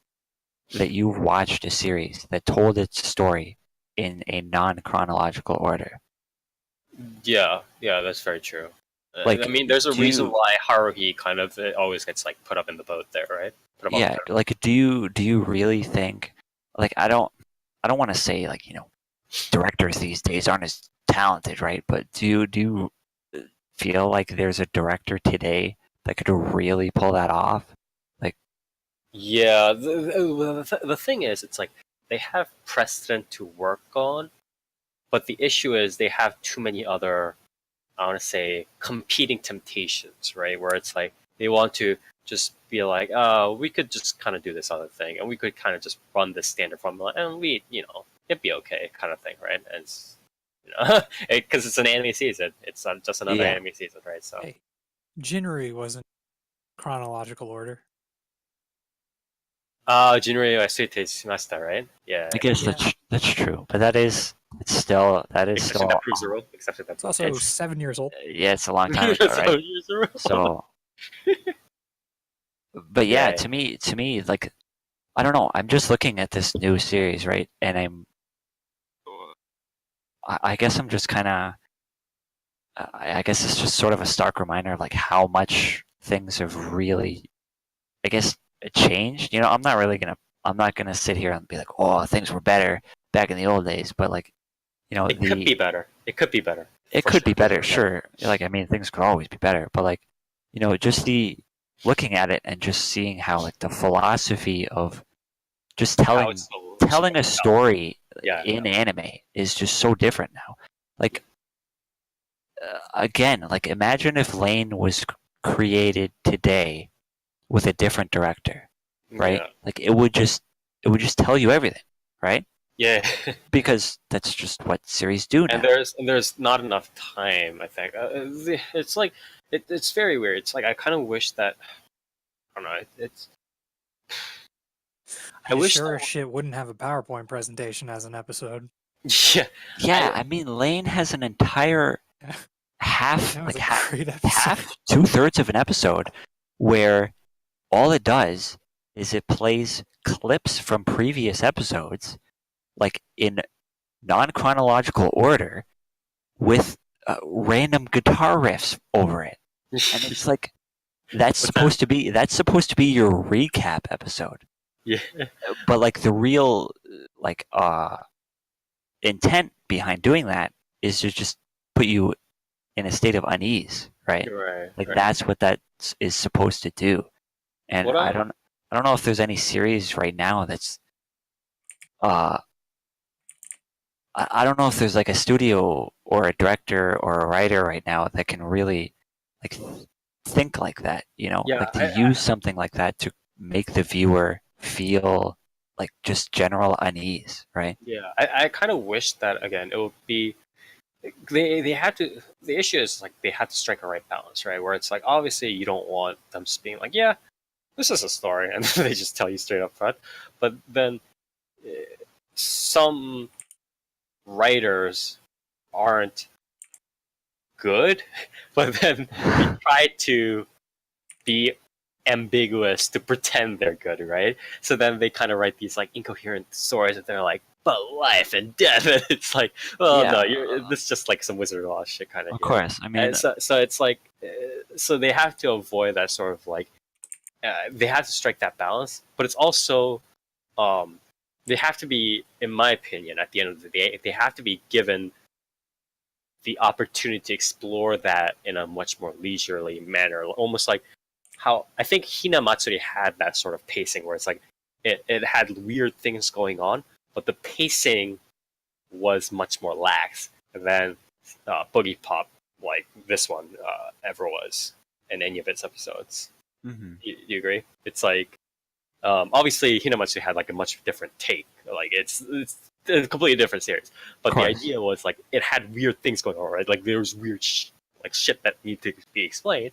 that you've watched a series that told its story in a non-chronological order? Yeah, that's very true. Like, I mean, there's a reason why Haruhi kind of always gets like put up in the boat there, right? Put up on the yeah, pedestal. like do you really think, like, I don't want to say like, directors these days aren't as talented, right? But do you feel like there's a director today that could really pull that off? Like, Yeah, the thing is, it's like they have precedent to work on, but the issue is they have too many other, I want to say, competing temptations, right? Where it's like they want to just be like, oh, we could just kind of do this other thing, and we could kind of just run this standard formula, and it'd be okay, kind of thing, right? And it's, because it's an anime season, it's not just another anime season, right? So, Hey, Jinri wasn't chronological order. Jinrei Yasuite Shimashita, right? Yeah. I guess that's true, but it's still Exception that proves the rule. Exception that It's also 7 years old. Yeah, it's a long time ago, right? So, but yeah, to me, like, I don't know. I'm just looking at this new series, right? And I guess I'm just kind of, I guess it's just sort of a stark reminder of like how much things have really, I guess, changed. I'm not gonna sit here and be like, oh, things were better back in the old days, but like, it could be better. It could be better. It could be better, sure. Like, I mean, things could always be better, but like, just looking at it and just seeing how like the philosophy of just telling a story in anime is just so different now. Like, again, like, imagine if Lane was created today with a different director, right? Yeah. Like, it would just tell you everything, right? Yeah. Because that's just what series do now. And there's not enough time, I think. It's like it's very weird. It's like I kind of wish that, I don't know. I wish sure shit wouldn't have a PowerPoint presentation as an episode. Yeah. Yeah, I mean, Lane has an entire half 2/3 of an episode where all it does is it plays clips from previous episodes, like in non-chronological order, with random guitar riffs over it, and it's like that's supposed to be your recap episode. Yeah. But like the real like intent behind doing that is to just put you in a state of unease, right? Like that's what that is supposed to do. And I don't know if there's any series right now that's I don't know if there's like a studio or a director or a writer right now that can really like think like that, like to use something like that to make the viewer feel like just general unease, right? Yeah, I kind of wish that again it would be they had to. The issue is like they had to strike a right balance, right? Where it's like obviously you don't want them just being like, yeah, this is a story, and they just tell you straight up front. But then some writers aren't good, but then they try to be ambiguous to pretend they're good, right? So then they kind of write these like incoherent stories that they're like, but life and death, and it's like, well, no, this is just like some Wizard of Oz shit kind of. Of course, I mean, so it's like, so they have to avoid that sort of like, they have to strike that balance, but it's also, they have to be, in my opinion, at the end of the day, they have to be given the opportunity to explore that in a much more leisurely manner, almost like how I think Hina Matsuri had that sort of pacing where it's like it had weird things going on, but the pacing was much more lax than Boogiepop, like this one ever was in any of its episodes. Mm-hmm. You agree? It's like obviously Hinamatsuri had like a much different take. Like it's a completely different series, but the idea was like it had weird things going on, right? Like there was weird like shit that needed to be explained,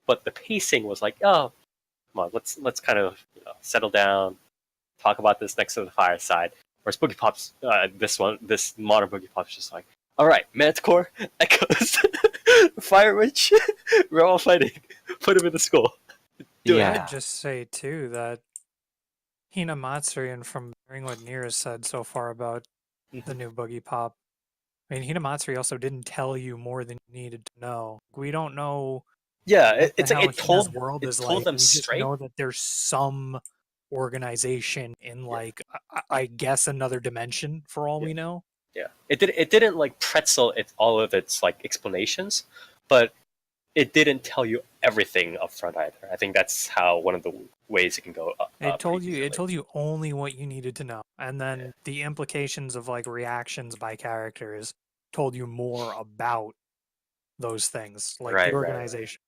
but the pacing was like, oh, come on, let's kind of settle down, talk about this next to the fireside. Whereas Boogiepop's this modern Boogiepop is just like, all right, Manticore, Echoes, Fire Witch, we're all fighting. Put him in the school. I'd just say too that Hina Matsuri, and from hearing what Nira said so far about the new Boogiepop, I mean, Hina Matsuri also didn't tell you more than you needed to know. We don't know. Yeah, it's like it told them we just know that there's some organization in like I guess another dimension for all we know. Yeah, it didn't like pretzel all of its like explanations, but it didn't tell you everything up front either. I think that's how one of the ways it can go. It told you only what you needed to know, and then the implications of like reactions by characters told you more about those things, like the organization.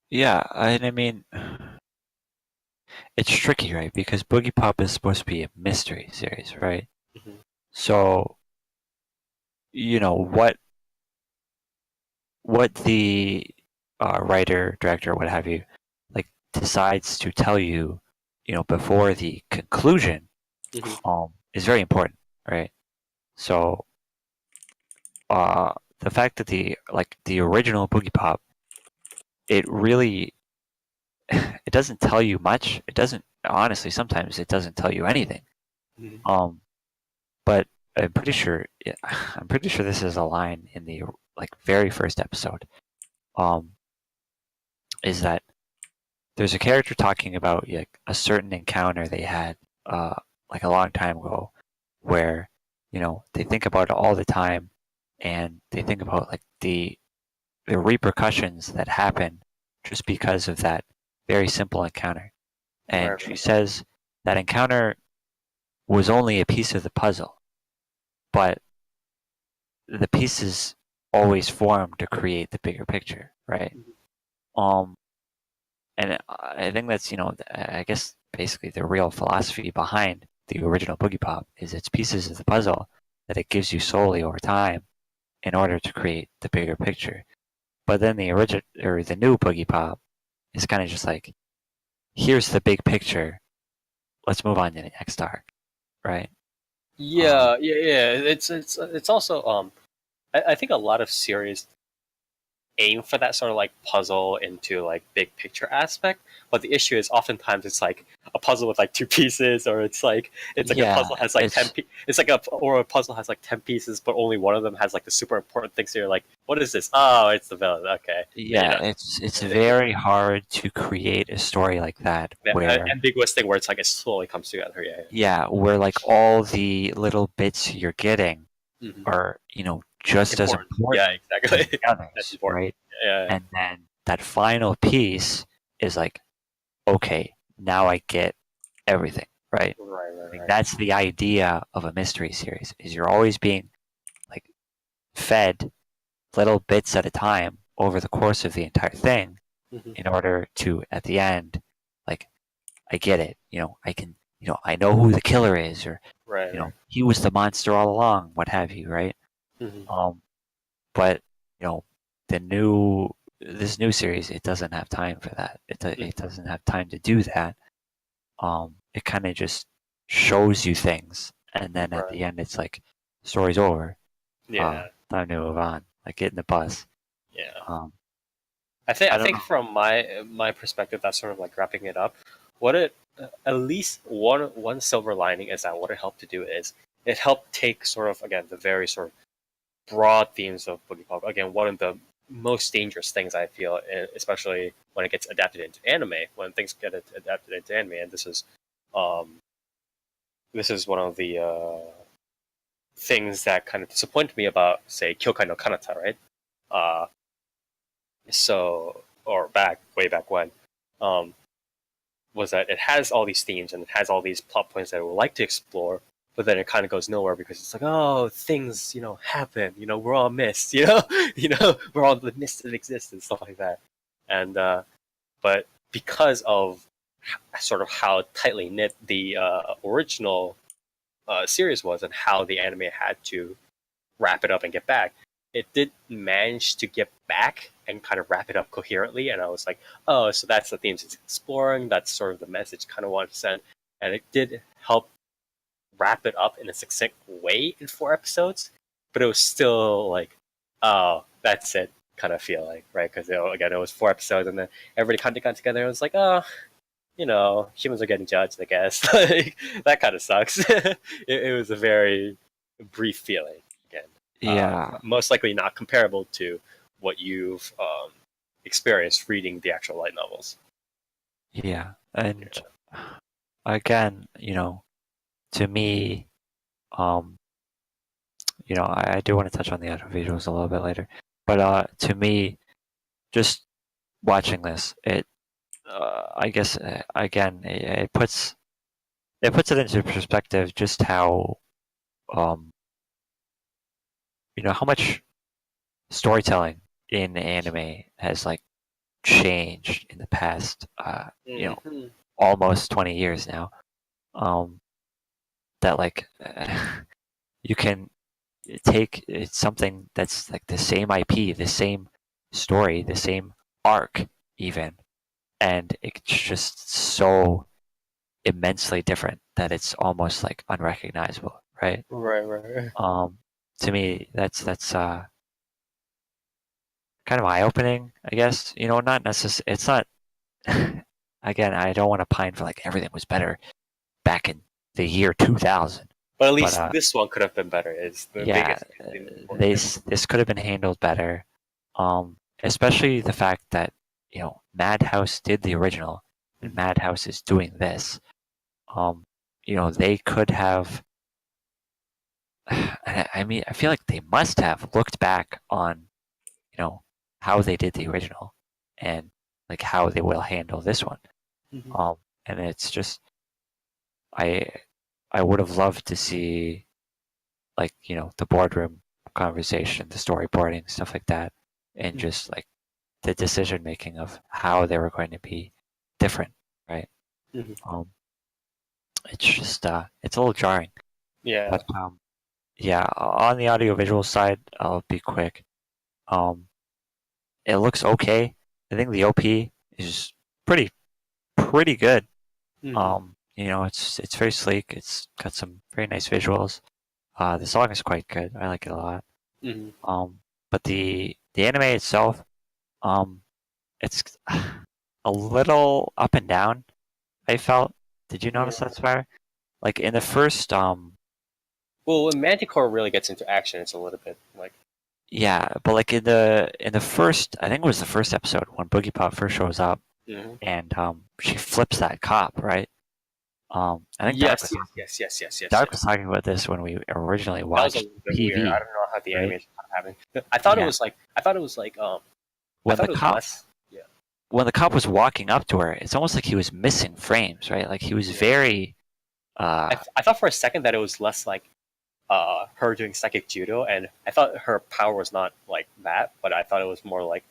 Yeah, and I mean, it's tricky, right? Because Boogiepop is supposed to be a mystery series, right? Mm-hmm. So, what the writer, director, what have you, like decides to tell you, before the conclusion, is very important, right? So, the fact that the original Boogiepop, it really it doesn't tell you much. It doesn't, honestly, sometimes it doesn't tell you anything. Mm-hmm. But I'm pretty sure this is a line in the very first episode. Is that there's a character talking about a certain encounter they had a long time ago, where they think about it all the time, and they think about the repercussions that happen just because of that very simple encounter. And she says that encounter was only a piece of the puzzle, but the pieces always form to create the bigger picture, right? And I think that's I guess basically the real philosophy behind the original Boogiepop is it's pieces of the puzzle that it gives you slowly over time in order to create the bigger picture. But then the new Boogiepop is kind of just like, here's the big picture, let's move on to the next arc, right? Yeah. It's also I think a lot of series aim for that sort of like puzzle into like big picture aspect, but the issue is oftentimes it's like a puzzle with like two pieces, or it's like a puzzle has like a puzzle has like 10 pieces, but only one of them has like the super important thing. So you're like, what is this? Oh, it's the villain. Okay. Yeah, it's very hard to create a story like that, where ambiguous thing where it's like it slowly comes together. Yeah, where all the little bits you're getting are just as important. Yeah, exactly. As the others, right? Yeah. And then that final piece is like, okay, now I get everything, right? Right. That's the idea of a mystery series, is you're always being fed little bits at a time over the course of the entire thing, in order to, at the end, I get it. I can, I know who the killer is, or he was the monster all along, what have you, right? But this new series, it doesn't have time for that. It doesn't have time to do that. It kind of just shows you things, and then at the end, it's like, story's over. Yeah. Time to move on. Get in the bus. Yeah. I think from my perspective, that's sort of like wrapping it up. What it at least one silver lining is that what it helped to do is it helped take sort of, again, the very sort of broad themes of Boogiepop. Again, one of the most dangerous things I feel, especially when it gets adapted into anime, when things get adapted into anime, and this is this is one of the things that kind of disappointed me about, say, Kyokai no Kanata, right? Or way back when, was that it has all these themes and it has all these plot points that I would like to explore, but then it kind of goes nowhere because it's like, oh, things, happen, we're all mist, we're all the mist that exists and stuff like that. And, but because of sort of how tightly knit the original series was and how the anime had to wrap it up and get back, it did manage to get back and kind of wrap it up coherently. And I was like, oh, so that's the themes it's exploring. That's sort of the message kind of wanted to send. And it did help wrap it up in a succinct way in 4 episodes. But it was still like, oh, that's it kind of feeling, right? Because, again, it was 4 episodes and then everybody kind of got together and was like, oh, humans are getting judged, I guess. Like, that kind of sucks. It was a very brief feeling. Yeah. Most likely not comparable to what you've experienced reading the actual light novels. Yeah. And again, to me, I do want to touch on the other visuals a little bit later. But to me, just watching this, I guess again, it puts it into perspective just how how much storytelling in anime has like changed in the past almost 20 years now. That like you can take something that's like the same IP, the same story, the same arc even, and it's just so immensely different that it's almost like unrecognizable, right? Right. To me, that's kind of eye-opening, I guess. Not necessarily. It's not. Again, I don't want to pine for like everything was better back in the year 2000. But at least this one could have been better. Is the biggest. This could have been handled better. Especially the fact that Madhouse did the original, and Madhouse is doing this. They could have. I mean, I feel like they must have looked back on, how they did the original, and like how they will handle this one. Mm-hmm. And it's just, I would have loved to see, like the boardroom conversation, the storyboarding, stuff like that, and just like the decision making of how they were going to be different, right? Mm-hmm. It's just it's a little jarring. Yeah. But yeah, on the audiovisual side, I'll be quick. It looks okay. I think the OP is pretty good. Mm-hmm. It's very sleek. It's got some very nice visuals. The song is quite good. I like it a lot. Mm-hmm. But the anime itself, it's a little up and down. I felt. Did you notice that, Spire? Like in the first Well, when Manticore really gets into action, it's a little bit like. Yeah, but like in the first, I think it was the first episode when Boogiepop first shows up, and she flips that cop, right? I think yes. Dark was talking about this when we originally watched that was a little bit TV. weird. I don't know how the animation happened. I thought it was like when the cop was walking up to her, it's almost like he was missing frames, right? Like he was very. I thought for a second that it was less like her doing psychic judo, and I thought her power was not like that, but I thought it was more like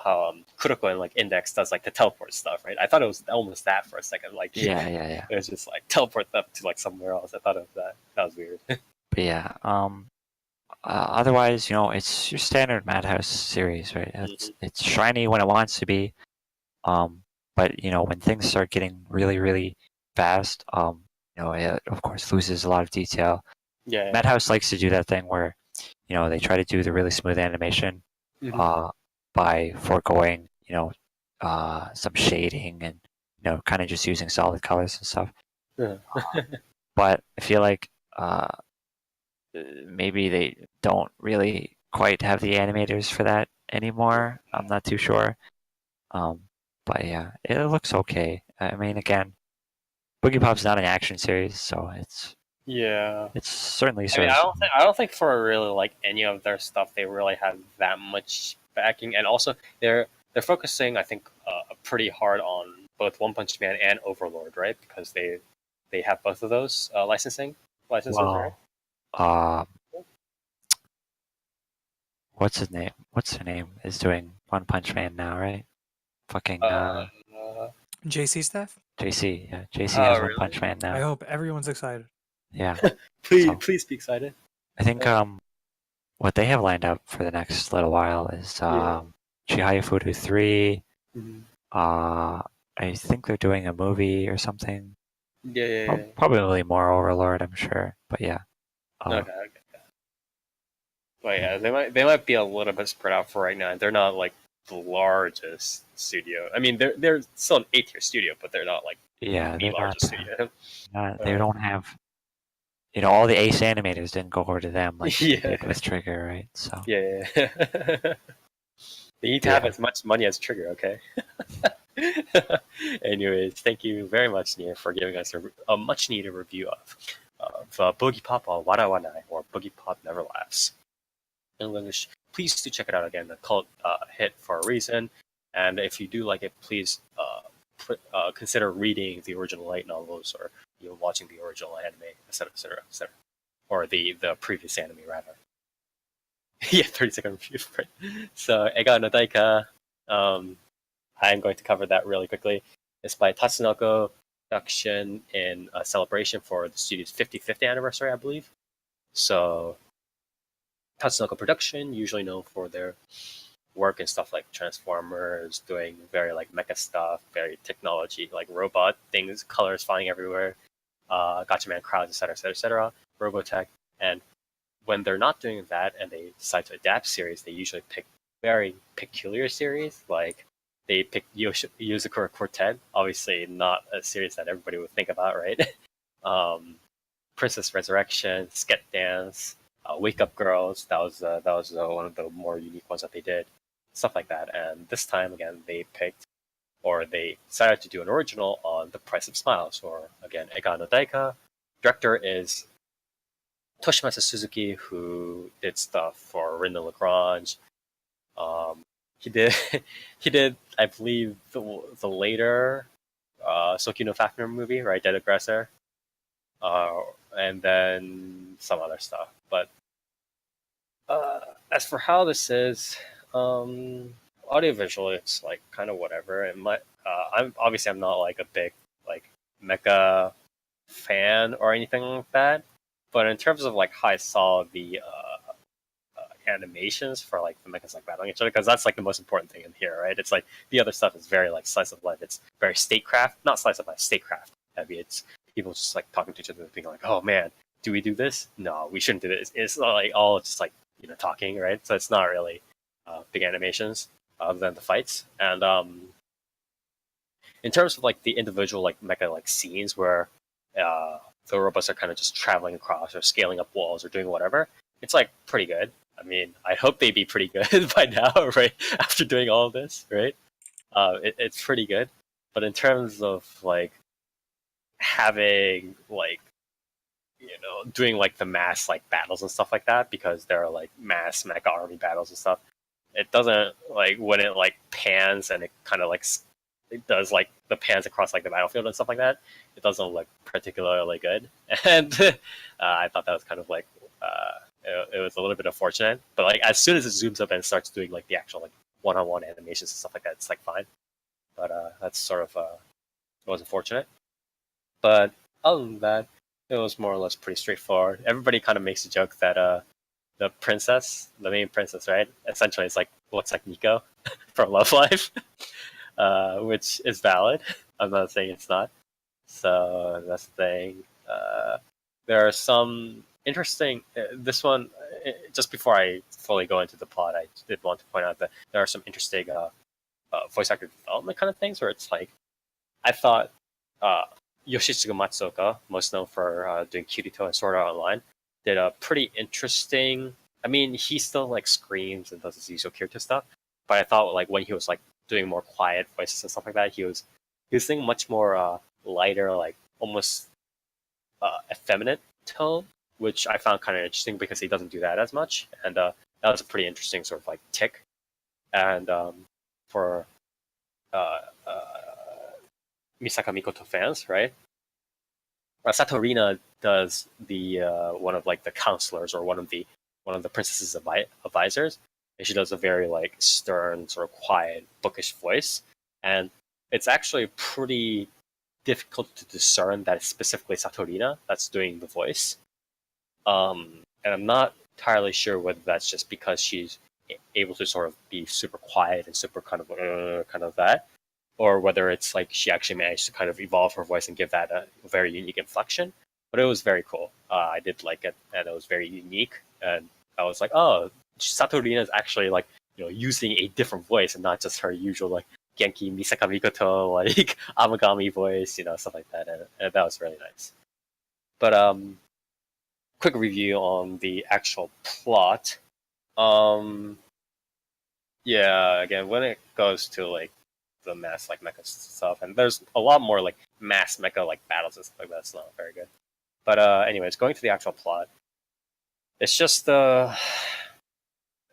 how Kuroko and like Index does like the teleport stuff, right? I thought it was almost that for a second, like yeah. It was just like teleport up to like somewhere else. I thought of that. That was weird. But yeah, otherwise, it's your standard Madhouse series, right? It's shiny when it wants to be, but when things start getting really, really fast, it of course loses a lot of detail. Yeah. Madhouse likes to do that thing where, they try to do the really smooth animation, by foregoing, some shading and, kind of just using solid colors and stuff. Yeah. But I feel like maybe they don't really quite have the animators for that anymore. I'm not too sure. But yeah, it looks okay. I mean, again, Boogiepop's not an action series, so Yeah. it's certainly I mean, serves. I don't think for really like any of their stuff they really have that much backing, and also they're focusing, I think, pretty hard on both One Punch Man and Overlord, right? Because they have both of those licenses, right? Well, uh, what's his name? What's her name? Is doing One Punch Man now, right? Fucking JC staff. JC. Yeah, JC has One really? Punch Man I now. hope everyone's excited. Yeah. Please, So- please be excited. I think what they have lined up for the next little while is Yeah. Chihaya Furu 3. Mhm. I think they're doing a movie or something. Yeah. Probably more Overlord, I'm sure. But yeah. Okay. But yeah, they might be a little bit spread out for right now. They're not like the largest studio. I mean, they're still an 8-tier studio, but they're not like Yeah, the they're largest studio. they don't have, all the ace animators didn't go over to them like they Yeah. did with Trigger, right? So Yeah. They need to have as much money as Trigger, okay? Anyways, thank you very much, Nia, for giving us a much needed review of Boogiepop Warawanai, or Boogiepop Never Laughs. In English, please do check it out again. The cult hit for a reason, and if you do like it, please consider reading the original light novels, or watching the original anime, etc., etc., etc., or the previous anime rather. Yeah, 30-second review. Right. So, Egao no Daika, I'm going to cover that really quickly. It's by Tatsunoko Production in a celebration for the studio's 55th anniversary, I believe. So, Tatsunoko Production, usually known for their work and stuff like Transformers, doing very like mecha stuff, very technology, like robot things, colors flying everywhere, Gotchaman crowds, etc., etc., etc., Robotech. And when they're not doing that and they decide to adapt series, they usually pick very peculiar series. Like they pick Yozakura Quartet, obviously not a series that everybody would think about, right? Princess Resurrection, Sket Dance, Wake Up Girls. That was one of the more unique ones that they did, stuff like that. And this time again, they decided to do an original on The Price of Smiles, or again, Egao no Daika. Director is Toshimasa Suzuki, who did stuff for Rinna Lagrange. He did, I believe, the later Sokino Fafner movie, right, Dead Aggressor, and then some other stuff. But as for how this is, audiovisually, it's like kind of whatever. And I'm not like a big like mecha fan or anything like that. But in terms of like how I saw the animations for like the mechas like battling each other, because that's like the most important thing in here, right? It's like the other stuff is very like slice of life. It's very statecraft, not slice of life, statecraft heavy. It's people just like talking to each other, being like, "Oh man, do we do this? No, we shouldn't do this." It's not like all just like talking, right? So it's not really big animations other than the fights. And in terms of like the individual like mecha like scenes where the robots are kind of just traveling across or scaling up walls or doing whatever, it's like pretty good. I mean, I hope they be pretty good by now, right? After doing all of this, right? It's pretty good. But in terms of like having like doing like the mass like battles and stuff like that, because there are like mass mecha army battles and stuff, it doesn't like when it like pans and it kind of like it does like the pans across like the battlefield and stuff like that. It doesn't look particularly good, and I thought that was kind of like it was a little bit unfortunate. But like as soon as it zooms up and starts doing like the actual like one-on-one animations and stuff like that, it's like fine. But that's sort of it was unfortunate. But other than that, it was more or less pretty straightforward. Everybody kind of makes a joke that the princess, the main princess, right? Essentially, it's like looks like Nico from Love Live, which is valid. I'm not saying it's not. So that's the thing. There are some interesting. This one, just before I fully go into the plot, I did want to point out that there are some interesting voice actor development kind of things where it's like I thought Yoshitsugu Matsuoka, most known for doing Kirito and Sword Art Online, did a pretty interesting. I mean, he still like screams and does his usual Kirito stuff, but I thought like when he was like doing more quiet voices and stuff like that, he was doing much more lighter, like almost effeminate tone, which I found kind of interesting because he doesn't do that as much, and that was a pretty interesting sort of like tick. And for Misaka Mikoto fans, right? Satorina does the one of like the counselors or one of the princess's advisors, and she does a very like stern, sort of quiet, bookish voice, and it's actually pretty difficult to discern that it's specifically Satorina that's doing the voice. And I'm not entirely sure whether that's just because she's able to sort of be super quiet and super kind of that, or whether it's like she actually managed to kind of evolve her voice and give that a very unique inflection. But it was very cool. I did like it, and it was very unique. And I was like, oh, Satorina is actually like using a different voice and not just her usual like Genki Misaka Mikoto like Amagami voice, stuff like that, and that was really nice. But quick review on the actual plot. Yeah, again, when it goes to like the mass like mecha stuff, and there's a lot more like mass mecha like battles and stuff like that. It's not very good. But anyways, going to the actual plot, it's just there's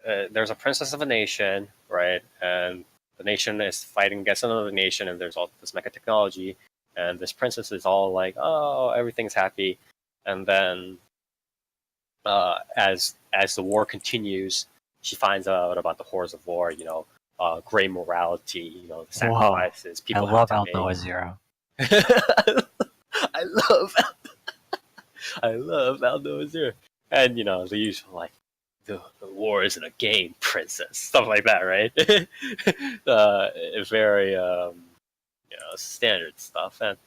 a princess of a nation, right? And the nation is fighting against another nation, and there's all this mecha technology, and this princess is all like, oh, everything's happy, and then as the war continues, she finds out about the horrors of war, gray morality, the sacrifices people have to make. I love Alnoa Zero. I love Alnoa Zero. And, the usual, like, the war isn't a game, princess. Stuff like that, right? Very, standard stuff. And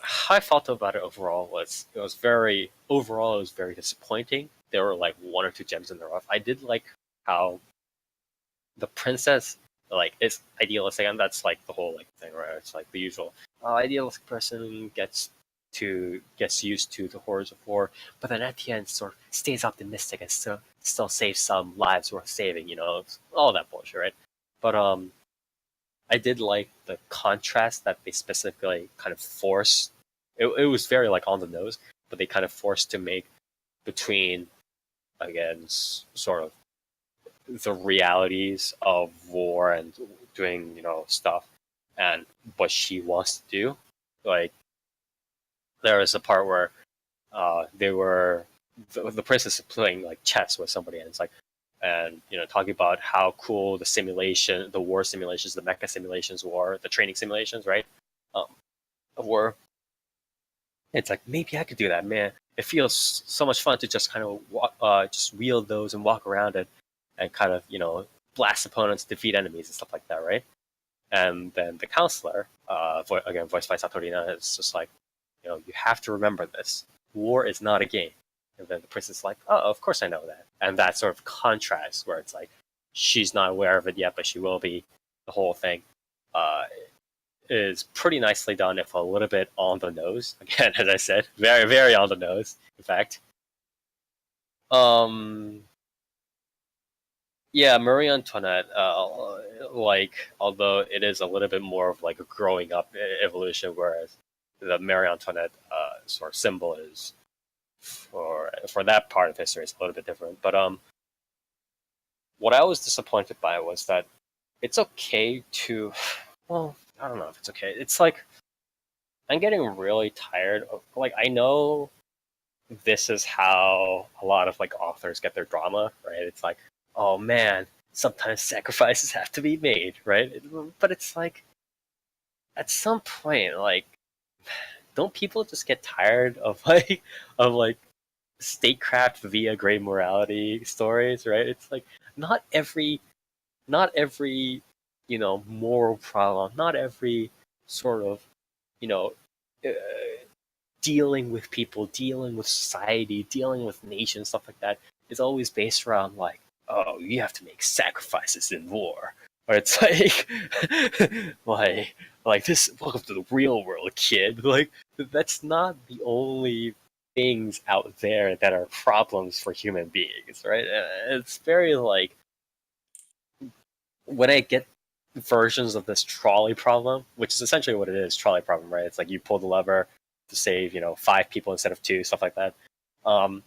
how I felt about it overall was it was very disappointing. There were like one or two gems in the rough. I did like how the princess like is idealistic, and that's like the whole like thing, right? It's like the usual idealistic person gets used to the horrors of war, but then at the end sort of stays optimistic and still saves some lives worth saving, all that bullshit, right? But I did like the contrast that they specifically kind of forced. It was very like on the nose, but they kind of forced to make between, again, sort of the realities of war and doing stuff and what she wants to do. Like there was a part where the princess is playing like chess with somebody, and it's like, and talking about how cool the war simulations, the mecha simulations were, the training simulations, right? Were. It's like, maybe I could do that, man. It feels so much fun to just kind of just wield those and walk around it and kind of blast opponents, defeat enemies and stuff like that, right? And then the counselor, again voiced by Satorina, is just like, you have to remember this. War is not a game. And then the princess is like, oh, of course I know that. And that sort of contrast where it's like, she's not aware of it yet, but she will be, the whole thing, is pretty nicely done, if a little bit on the nose. Again, as I said, very, very on the nose, in fact. Yeah, Marie Antoinette, like, although it is a little bit more of like a growing up evolution, whereas the Marie Antoinette sort of symbol is, for that part of history, it's a little bit different. But what I was disappointed by was that it's okay to, well, I don't know if it's okay. It's like, I'm getting really tired of, like, I know this is how a lot of like authors get their drama, right? It's like, oh man, sometimes sacrifices have to be made, right? But it's like, at some point, like, don't people just get tired of like statecraft via gray morality stories, right? It's like, not every moral problem, not every sort of uh, dealing with people, dealing with society, dealing with nations, stuff like that, is always based around like, oh, you have to make sacrifices in war. Or it's like like this, welcome to the real world, kid. Like, that's not the only things out there that are problems for human beings, right? It's very like, when I get versions of this trolley problem, which is essentially what it is, trolley problem, right? It's like you pull the lever to save, 5 people instead of 2, stuff like that. When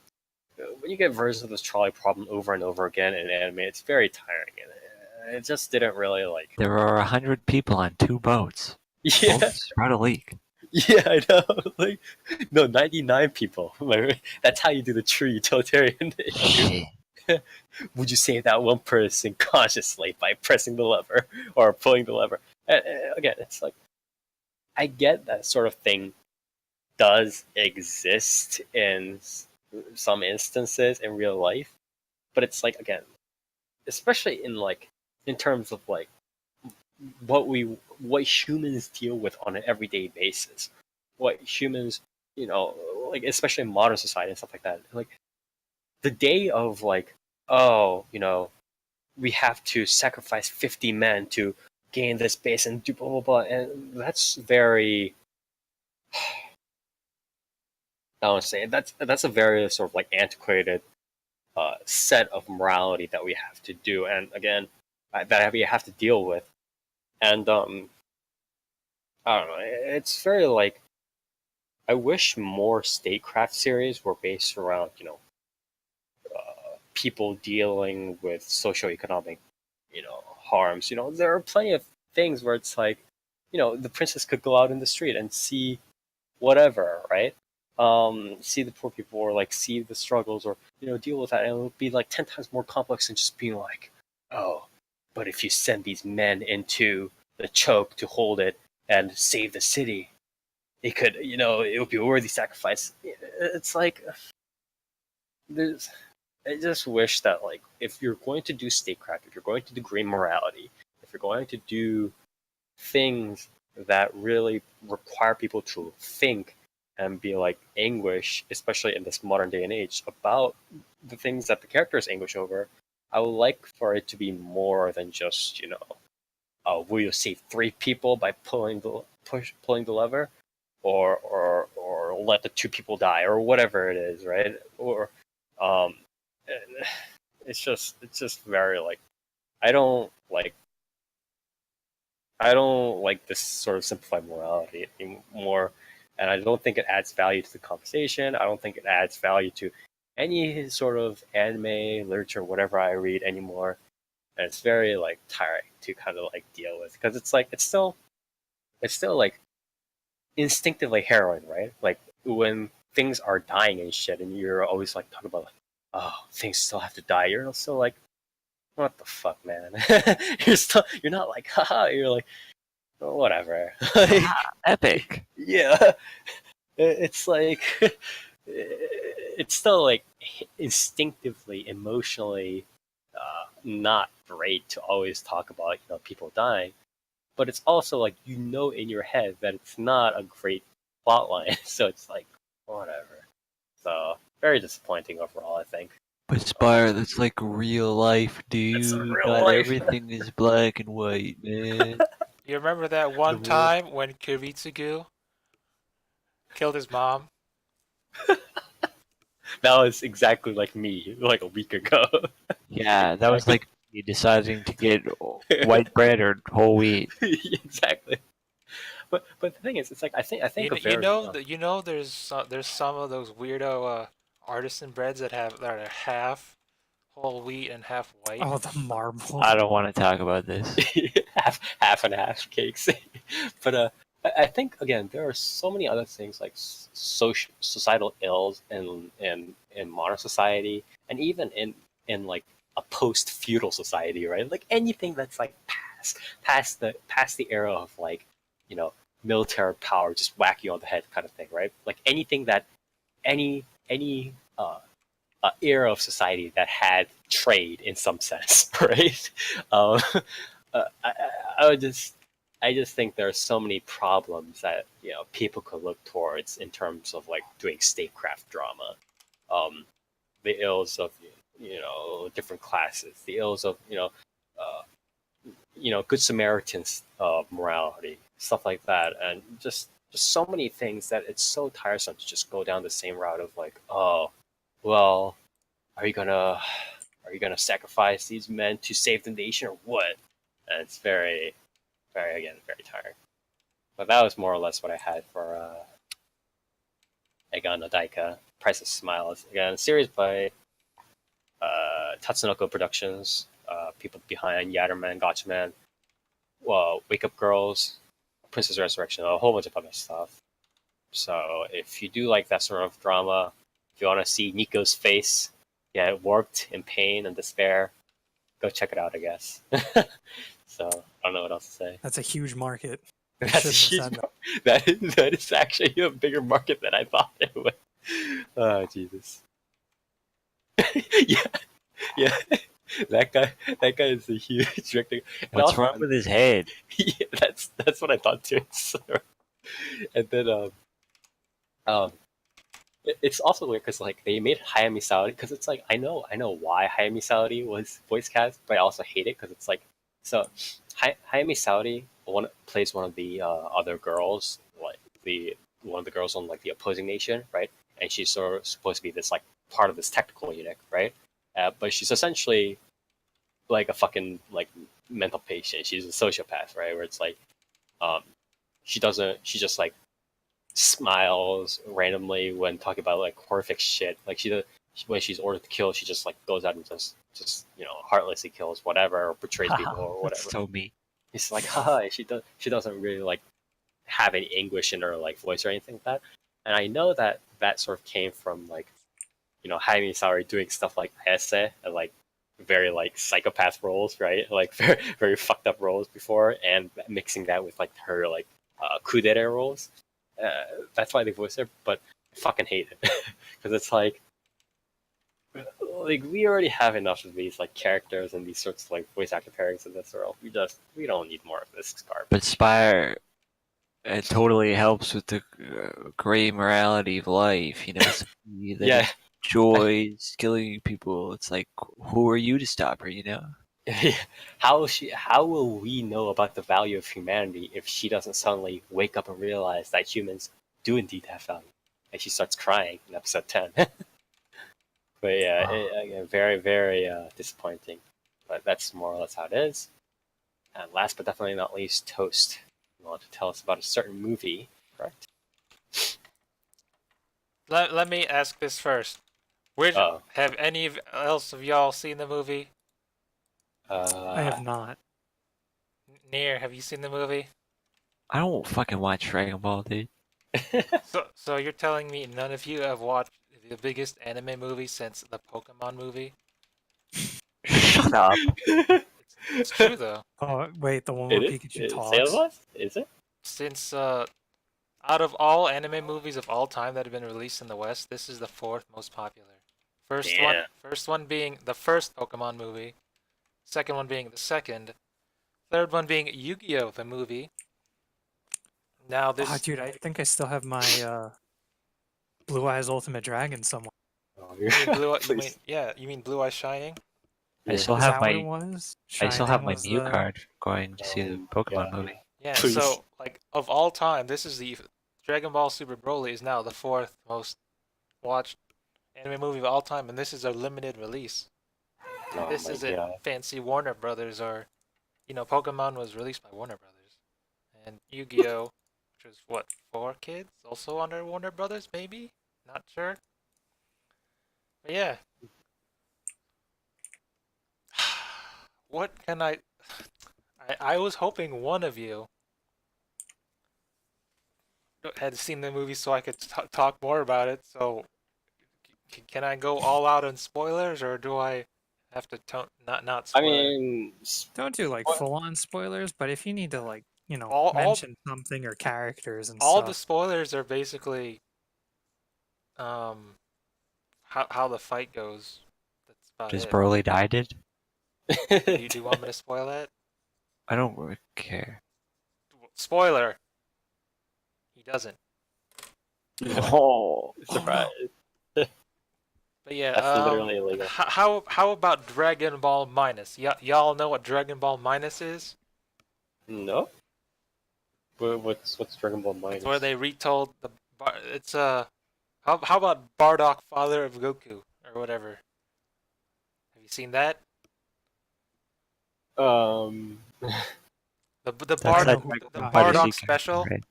you get versions of this trolley problem over and over again in anime, it's very tiring. And it just didn't really like. There are 100 people on 2 boats. Yeah, Boats sprout a leak. yeah, I know. Like, no, 99 people. That's how you do the true utilitarian issue. Shit. Would you save that one person consciously by pressing the lever or pulling the lever? Again, it's like, I get that sort of thing does exist in some instances in real life, but it's like, again, especially in terms of like what humans deal with on an everyday basis, what humans, like especially in modern society and stuff like that, like the day of like, oh, we have to sacrifice 50 men to gain this base and do blah blah blah, and that's very I want to say that's a very sort of like antiquated set of morality that we have to do, and again, that we have to deal with, and I don't know. It's very like, I wish more statecraft series were based around people dealing with socioeconomic harms. There are plenty of things where it's like, the princess could go out in the street and see whatever, right? See the poor people, or like see the struggles, or deal with that, and it would be like 10 times more complex than just being like, oh, but if you send these men into the choke to hold it and save the city, it could, it would be a worthy sacrifice. It's like, I just wish that, like, if you're going to do statecraft, if you're going to do green morality, if you're going to do things that really require people to think and be like anguish, especially in this modern day and age, about the things that the characters anguish over, I would like for it to be more than just, will you save 3 people by pulling the lever, or let the 2 people die, or whatever it is, right? Or it's just very like, I don't like this sort of simplified morality anymore, and I don't think it adds value to the conversation. I don't think it adds value to any sort of anime literature, whatever I read anymore, and it's very like tiring to kind of like deal with, because it's like it's still like instinctively harrowing, right? Like when things are dying and shit, and you're always like talking about like, oh, things still have to die. You're still like, what the fuck, man? You're not like, haha. You're like, oh, whatever. Epic. Yeah, it's like it's still like instinctively, emotionally, not great to always talk about people dying, but it's also like in your head that it's not a great plot line, so it's like whatever. So very disappointing overall, I think. But Spire, that's like real life, dude. It's real Not life. everything is black and white, man. You remember that one time when Kiritsugu killed his mom? That was exactly like me, like a week ago. Yeah, that was like you deciding to get white bread or whole wheat. Exactly. But the thing is, it's like I think there's some of those weirdo artisan breads that are half whole wheat and half white. Oh, the marble. I don't want to talk about this. half and half cakes. But I think again there are so many other things like societal ills in modern society, and even in like a post feudal society, right? Like anything that's like past the era of like military power just whack you on the head kind of thing, right? Like anything that any era of society that had trade in some sense, right? Um, I just think there are so many problems that people could look towards in terms of like doing statecraft drama. The ills of different classes, the ills of good Samaritans morality, stuff like that, and just so many things that it's so tiresome to just go down the same route of like, oh, well, are you gonna sacrifice these men to save the nation or what? and it's very, very tiring. But that was more or less what I had for Egao no Daika, Price of Smiles. Again, series by Tatsunoko Productions, people behind Yatterman, Gotchaman, Wake Up Girls, Princess Resurrection, a whole bunch of other stuff. So if you do like that sort of drama, if you want to see Nico's face, warped in pain and despair, go check it out, I guess. So I don't know what else to say. That's a huge market. That's a huge that is actually a bigger market than I thought it would. Oh Jesus. yeah. That guy is a huge director. What's wrong with his head? Yeah, that's what I thought too. And then it's also weird because like they made Hayami Saori because it's like I know why Hayami Saori was voice cast, but I also hate it because it's like so Hayami Saori plays one of the other girls, like one of the girls on like the opposing nation, right? And she's sort of supposed to be this like part of this technical unit, right? But she's essentially like a fucking like mental patient. She's a sociopath, right? Where it's like she just like smiles randomly when talking about like horrific shit. Like when she's ordered to kill, she just like goes out and just heartlessly kills whatever or betrays people or whatever. So mean. It's like haha, she doesn't really like have any anguish in her like voice or anything like that. And I know that sort of came from like Hayami Saori doing stuff like Ayase and like very like psychopath roles, right? Like very very fucked up roles before, and mixing that with like her like kudere roles. That's why they voiced her, but I fucking hate it because it's like we already have enough of these like characters and these sorts of like voice actor pairings in this world. We don't need more of this garbage. But Spire, it totally helps with the gray morality of life. That enjoys killing people. It's like, who are you to stop her? How will we know about the value of humanity if she doesn't suddenly wake up and realize that humans do indeed have value? And she starts crying in episode 10. But yeah, again, very, very disappointing. But that's more or less how it is. And last but definitely not least, Toast. You want to tell us about a certain movie, correct? Let me ask this first. Have any else of y'all seen the movie? I have not. Nier, have you seen the movie? I don't fucking watch Dragon Ball, dude. So you're telling me none of you have watched the biggest anime movie since the Pokemon movie? Shut up. It's true though. Oh wait, the one where Pikachu talks. Is it? Since out of all anime movies of all time that have been released in the West, this is the fourth most popular. First one being the first Pokemon movie, second one being the second, third one being Yu-Gi-Oh! The movie. Now this. Oh, dude, I think I still have my Blue Eyes Ultimate Dragon somewhere. Oh, you mean Blue Eyes Shining? I still Is have that my what it was? I still have my Shining Mew card going to see the Pokemon movie. Yeah, Please. so like of all time, this is the Dragon Ball Super Broly is now the fourth most watched anime movie of all time, and this is a limited release. Oh This my isn't God. fancy Warner Brothers or, Pokemon was released by Warner Brothers, and Yu-Gi-Oh, which was what 4Kids, also under Warner Brothers, maybe, not sure. But yeah, what can I was hoping one of you had seen the movie so I could talk more about it. So, can I go all out on spoilers, or do I have to not spoil? I mean, Don't do like full-on spoilers, but if you need to like mention something or characters and all stuff. the spoilers are basically how the fight goes. That's about Does it. Broly die, did? Do you want me to spoil that? I don't really care. Spoiler. He doesn't. Oh, surprise! But yeah, That's literally illegal. how about Dragon Ball Minus? Y'all know what Dragon Ball Minus is? No. What's Dragon Ball Minus? It's where they retold the. It's how about Bardock, father of Goku, or whatever? Have you seen that? The That's Bardock that the Body Bardock Seeker, special right?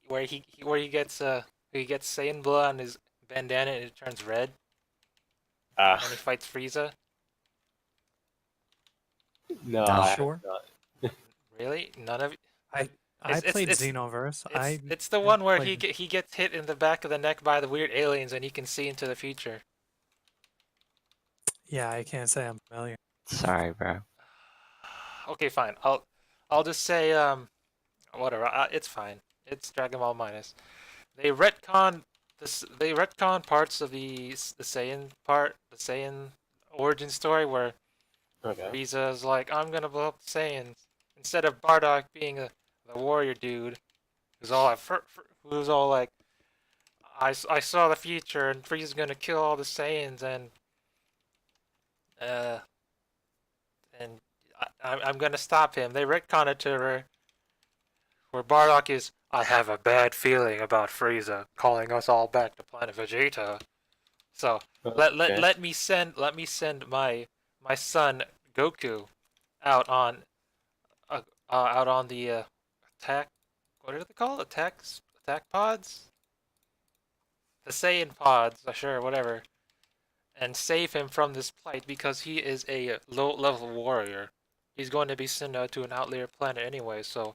where he gets Saiyan blood on his bandana and it turns red and he fights Frieza. No, No. I have Sure. not. Really? None of I It's- played it's- Xenoverse. it's the one where he gets hit in the back of the neck by the weird aliens and he can see into the future. Yeah, I can't say I'm familiar. Sorry, bro. Okay, fine. I'll just say whatever. It's fine. It's Dragon Ball minus. They retcon They retcon parts of the Saiyan part, the Saiyan origin story where Okay. Frieza's like, I'm gonna blow up the Saiyans instead of Bardock being the warrior dude who's all like, I saw the future and Frieza's gonna kill all the Saiyans uh and I'm gonna stop him. They retcon it to where Bardock is, I have a bad feeling about Frieza calling us all back to planet Vegeta. So Okay. let me send my son Goku out on the attack. What are they called? Attack pods? The Saiyan pods, sure, whatever, and save him from this plight because he is a low-level warrior. He's going to be sent out to an outlier planet anyway, so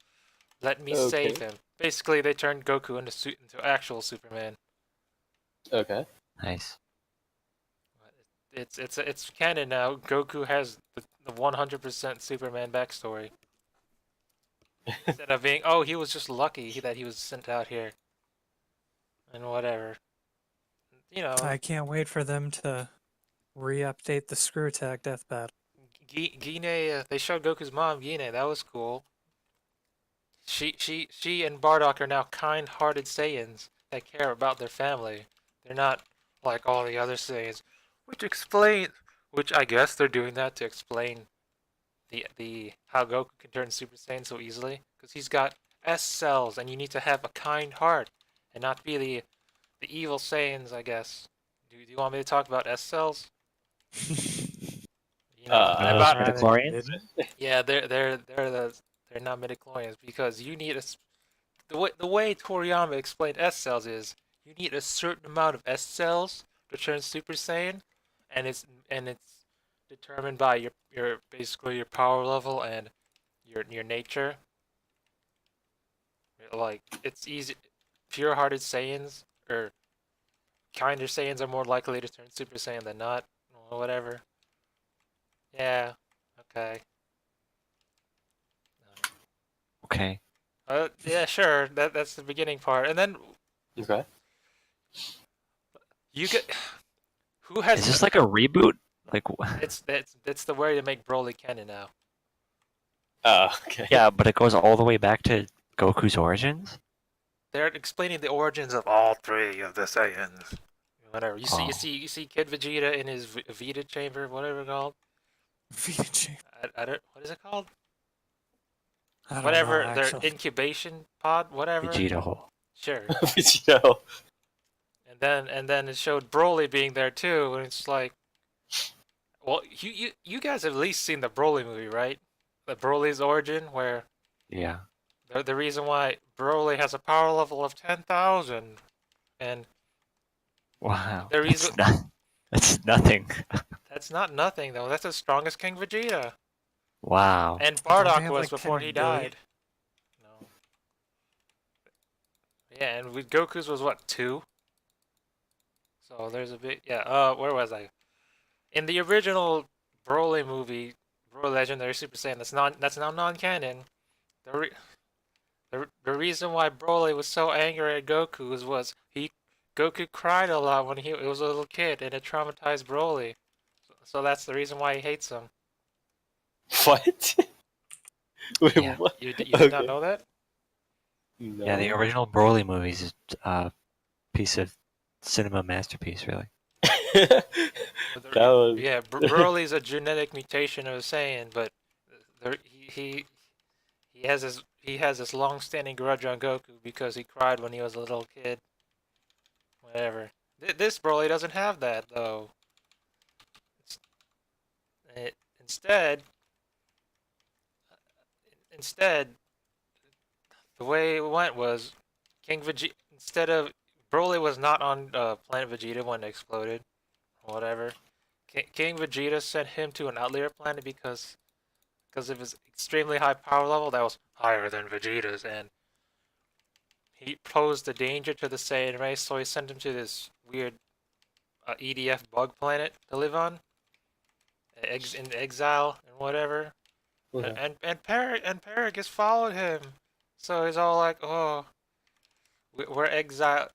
let me save him. Basically, they turned Goku into actual Superman. Okay. Nice. It's canon now. Goku has the 100% Superman backstory. Instead of being, oh, he was just lucky that he was sent out here. And whatever. You know, I can't wait for them to re-update the Screw Attack Death Battle. Gine, they showed Goku's mom, Gine. That was cool. She and Bardock are now kind-hearted Saiyans that care about their family. They're not like all the other Saiyans, which I guess they're doing that to explain the how Goku can turn Super Saiyan so easily, because he's got S cells, and you need to have a kind heart and not be the evil Saiyans, I guess. Do you want me to talk about S cells? You know, about Rather midichlorians? didn't. yeah, they're not midichlorians because you need the way Toriyama explained S cells is you need a certain amount of S cells to turn Super Saiyan, and it's determined by your basically your power level and your nature. Like it's easy, pure-hearted Saiyans or kinder Saiyans are more likely to turn Super Saiyan than not, or whatever. Yeah, okay. Okay. Yeah, sure. That's the beginning part, and then Okay. you get who has Is this like a reboot? Like, it's the way to make Broly canon now. Okay. yeah, but it goes all the way back to Goku's origins. They're explaining the origins of all three of the Saiyans. Whatever you see, Oh. you see Kid Vegeta in his Vita chamber, whatever it's called. Vita Chamber. I don't. What is it called? I don't Whatever know, their actually. incubation pod, whatever. Vegeta hole. Sure. Vegeta. And then it showed Broly being there too, and it's like, well, you guys have at least seen the Broly movie, right? The Broly's origin, where Yeah. the reason why Broly has a power level of 10,000, and Wow. the reason That's nothing. that's not nothing though. That's as strong as King Vegeta, Wow. and Don't they Bardock have, was like, before 10 he billion? died. No. Yeah, and with Goku's was what 2? So there's a bit. Yeah. Where was I? In the original Broly movie, Broly Legendary Super Saiyan, that's now non-canon. The re- the reason why Broly was so angry at Goku was Goku cried a lot when he was a little kid, and it traumatized Broly. So that's the reason why he hates him. What? Wait, Yeah. what? You did not know that? No. Yeah, the original Broly movies is a piece of cinema masterpiece, really. That was. Yeah, Broly's a genetic mutation of a Saiyan, but he has this long-standing grudge on Goku because he cried when he was a little kid. Whatever. This Broly doesn't have that though. Instead, instead, the way it went was King Vegeta. Instead of Broly was not on planet Vegeta when it exploded, or whatever. King Vegeta sent him to an outlier planet because of his extremely high power level that was higher than Vegeta's, and he posed a danger to the Saiyan race, so he sent him to this weird EDF bug planet to live on, in exile and whatever. And Paragus followed him, so he's all like, "Oh, we're exiled.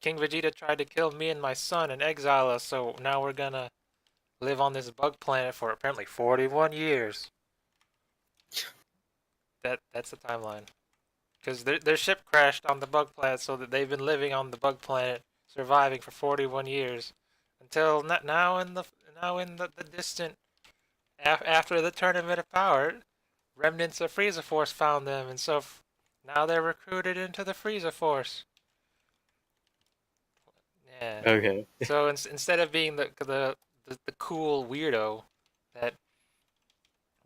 King Vegeta tried to kill me and my son and exile us, so now we're gonna live on this bug planet for apparently 41 years." That's the timeline. Because their ship crashed on the bug planet, so that they've been living on the bug planet, surviving for 41 years, until now in the distant after the Tournament of Power, remnants of Frieza Force found them, and so now they're recruited into the Frieza Force. Yeah. Okay. So instead of being the cool weirdo that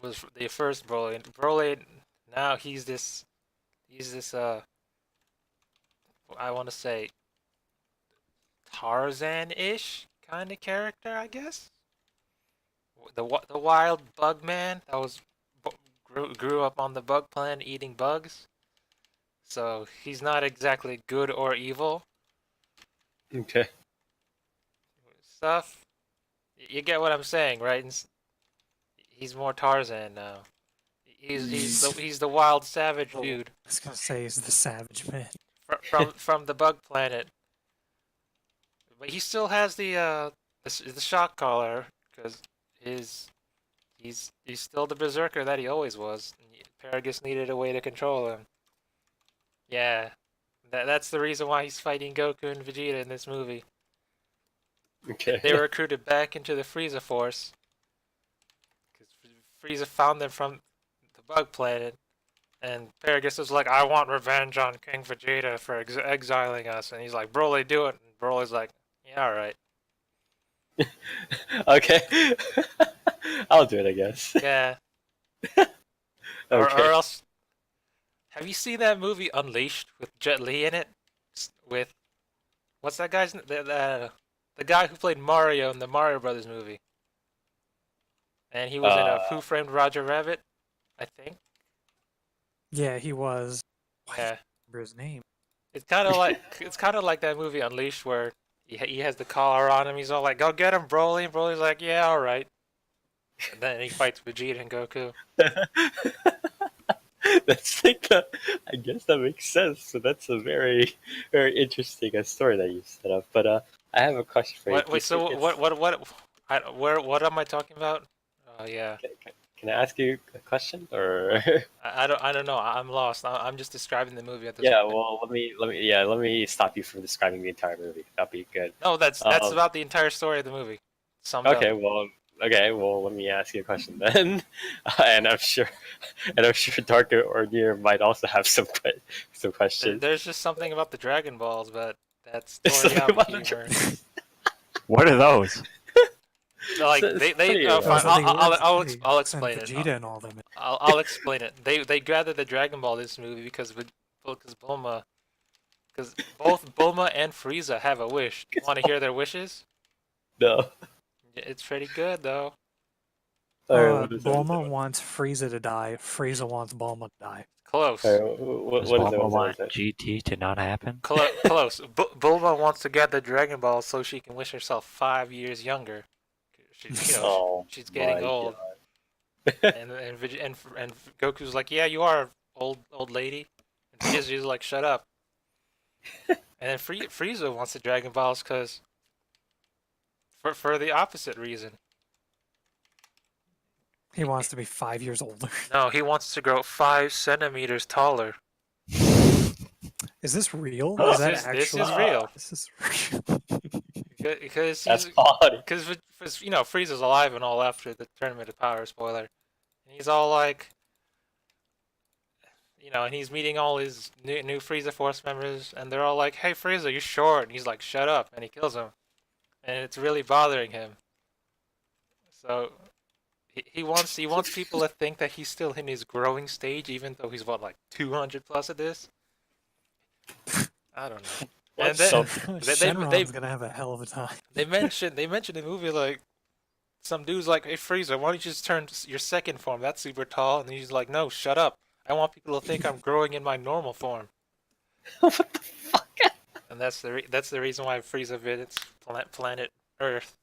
was the first Broly, now he's this I want to say Tarzan-ish kind of character, I guess. The wild bug man that was grew up on the bug planet eating bugs. So he's not exactly good or evil. Okay. Stuff. You get what I'm saying, right? He's more Tarzan now. He's the wild savage dude. I was gonna say he's the savage man. From the bug planet. But he still has the shock collar because he's still the berserker that he always was. Paragus needed a way to control him. Yeah, that's the reason why he's fighting Goku and Vegeta in this movie. Okay. They were recruited back into the Frieza Force because Frieza found them from the bug planet, and Paragus was like, "I want revenge on King Vegeta for exiling us," and he's like, "Broly, do it." And Broly's like, "Yeah, all right." Okay. I'll do it, I guess. Yeah. Okay. Or else, have you seen that movie Unleashed with Jet Li in it? With what's that guy's the guy who played Mario in the Mario Brothers movie, and he was in Who Framed Roger Rabbit, I think. Yeah, he was. Why Yeah. can't I remember his name? It's kind of like that movie Unleashed where he has the collar on him. He's all like, "Go get him, Broly," and Broly's like, "Yeah, all right." And then he fights Vegeta and Goku. That's like I guess that makes sense. So that's a very, very interesting story that you set up. But I have a question for you. Wait, so what am I talking about? Yeah. Can I ask you a question, or? I don't know. I'm lost. I'm just describing the movie at this Yeah. point. Well, let me stop you from describing the entire movie. That'd be good. No, that's about the entire story of the movie. Summed Okay. up. Well, let me ask you a question then, and I'm sure Darker or Near might also have some questions. There's just something about the Dragon Balls, but that's Something about the humor. What are those? So, like It's they pretty, fine, I'll They explain sent it. Vegeta and all them. I'll explain it. They gathered the Dragon Ball this movie because Bulma, because both Bulma and Frieza have a wish. Do you want to hear their wishes? No. It's pretty good though. What is that? Bulma wants Frieza to die. Frieza wants Bulma to die. Close. What Does is Bulma that? want GT to not happen? Close. Bulma wants to get the Dragon Ball so she can wish herself 5 years younger. She's getting old. and Goku's like, "Yeah, you are old lady." And Vegeta's like, "Shut up." And then Frieza wants the Dragon Balls because for the opposite reason. He wants to be 5 years older. No, he wants to grow 5 centimeters taller. Is this real? This Is that This actually? is real. This is real. Because That's odd. Frieza's alive and all after the Tournament of Power, spoiler. And he's all like, and he's meeting all his new Frieza Force members, and they're all like, "Hey Frieza, you're short," and he's like, "Shut up," and he kills him. And it's really bothering him. So He wants people to think that he's still in his growing stage, even though he's what, like 200 plus at this. I don't know. And then Shenron's gonna have a hell of a time. they mentioned in the movie, like, some dude's like, "Hey Frieza, why don't you just turn your second form? That's super tall." And he's like, "No, shut up. I want people to think I'm growing in my normal form." What the fuck? And that's the reason why Frieza visits planet Earth.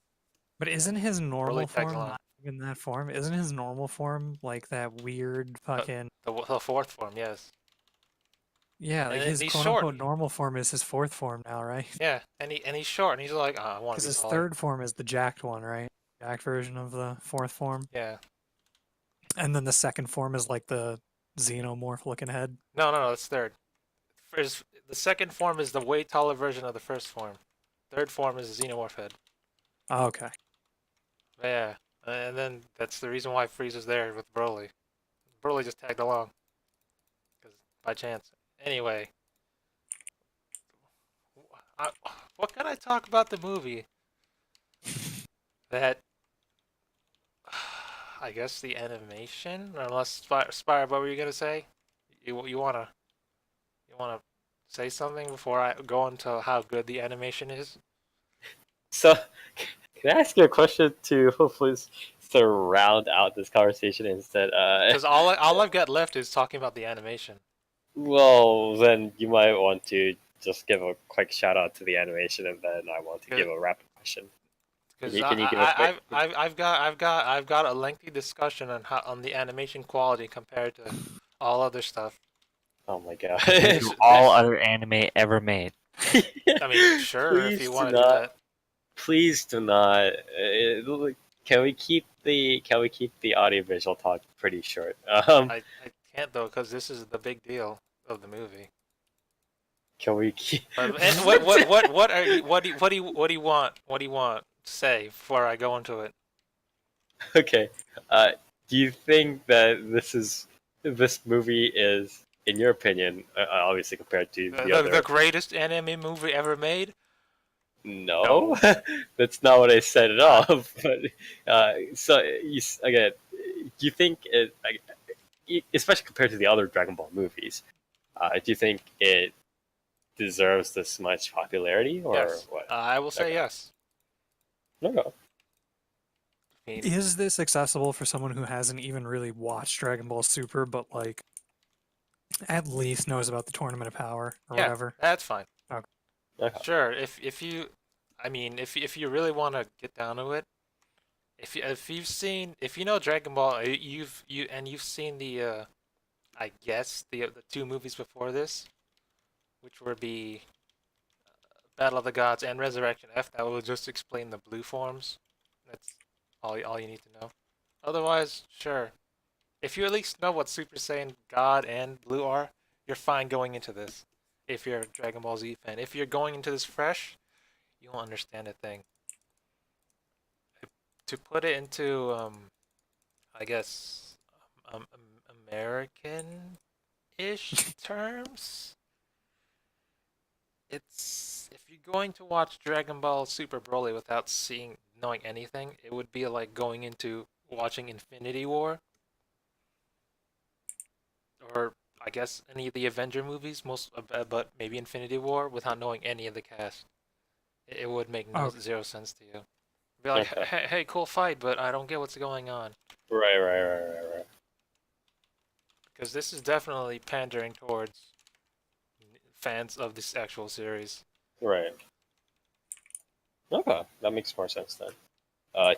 But isn't his normal Really tags form along. not even that form? Isn't his normal form like that weird fucking? The fourth form, yes. Yeah, like And his he's quote short. unquote normal form is his fourth form now, right? Yeah, and he's short, and he's like, "Oh, I want to Because be his taller." third form is the jacked one, right? Jacked version of the fourth form. Yeah. And then the second form is like the xenomorph looking head. No, it's third. The second form is the way taller version of the first form. Third form is the xenomorph head. Oh, okay. Yeah, and then that's the reason why Frieza's there with Broly. Broly just tagged along, cause by chance. Anyway, what can I talk about the movie? That I guess the animation, unless Spire, what were you gonna say? You wanna say something before I go into how good the animation is? So, can I ask you a question to hopefully to round out this conversation instead? Because all I've got left is talking about the animation. Well, then you might want to just give a quick shout out to the animation, and then I want to give a rapid question. Because Can you give a quick? I've got a lengthy discussion on the animation quality compared to all other stuff. Oh my god! To all other anime ever made. I mean, sure, if you want to do that. Please do not. Can we keep the audiovisual talk pretty short? I can't though, because this is the big deal of the movie. Can we keep? And what do you want? What do you want to say before I go into it? Okay. Do you think that this movie is, in your opinion, obviously compared to the other? The greatest anime movie ever made? No, that's not what I said at all. But again, do you think it, especially compared to the other Dragon Ball movies, do you think it deserves this much popularity, or Yes. what? I will say yes. No. I mean, Is this accessible for someone who hasn't even really watched Dragon Ball Super, but like at least knows about the Tournament of Power or yeah, whatever? that's fine. Okay. Sure, if you, I mean, if you really want to get down to it, if you know Dragon Ball, you've seen the I guess the two movies before this, which would be Battle of the Gods and Resurrection F. That will just explain the blue forms. That's all you need to know. Otherwise, sure. If you at least know what Super Saiyan God and Blue are, you're fine going into this. If you're a Dragon Ball Z fan, if you're going into this fresh, you won't understand a thing. To put it into, I guess, American-ish terms, it's if you're going to watch Dragon Ball Super Broly without knowing anything, it would be like going into watching Infinity War, or I guess any of the Avenger movies, but maybe Infinity War without knowing any of the cast. It would make zero sense to you. Be like, hey, cool fight, but I don't get what's going on. Right. Because this is definitely pandering towards fans of this actual series. Right. Okay, that makes more sense then.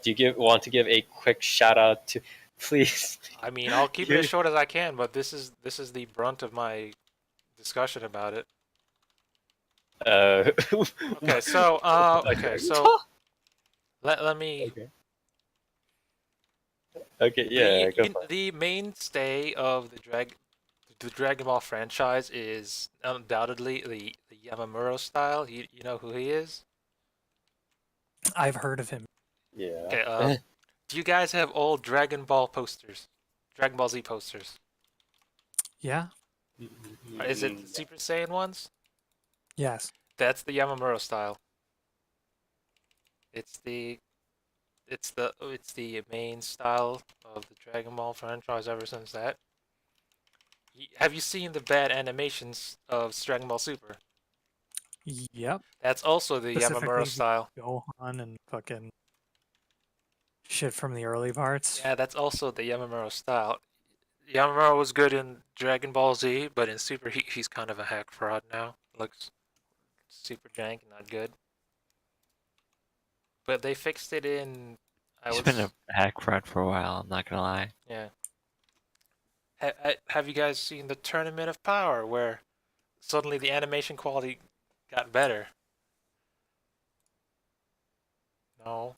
Do you want to give a quick shout out to, please? I mean, I'll keep it as short as I can, but this is the brunt of my discussion about it. Okay, so let me. Okay, yeah. The mainstay of the Dragon Ball franchise is undoubtedly the Yamamuro style. You know who he is? I've heard of him. Yeah. Okay. Do you guys have old Dragon Ball posters? Dragon Ball Z posters? Yeah. Is it the Super Saiyan ones? Yes. That's the Yamamuro style. It's the it's the main style of the Dragon Ball franchise ever since that. Have you seen the bad animations of Dragon Ball Super? Yep. That's also the Yamamuro Specifically style. Gohan and fucking shit from the early parts. Yeah, that's also the Yamamuro style. Yamamuro was good in Dragon Ball Z, but in Super he's kind of a hack fraud now. Looks super jank, not good. But they fixed it in. He's been a hack fraud for a while. I'm not gonna lie. Yeah. Have you guys seen the Tournament of Power where suddenly the animation quality got better? No.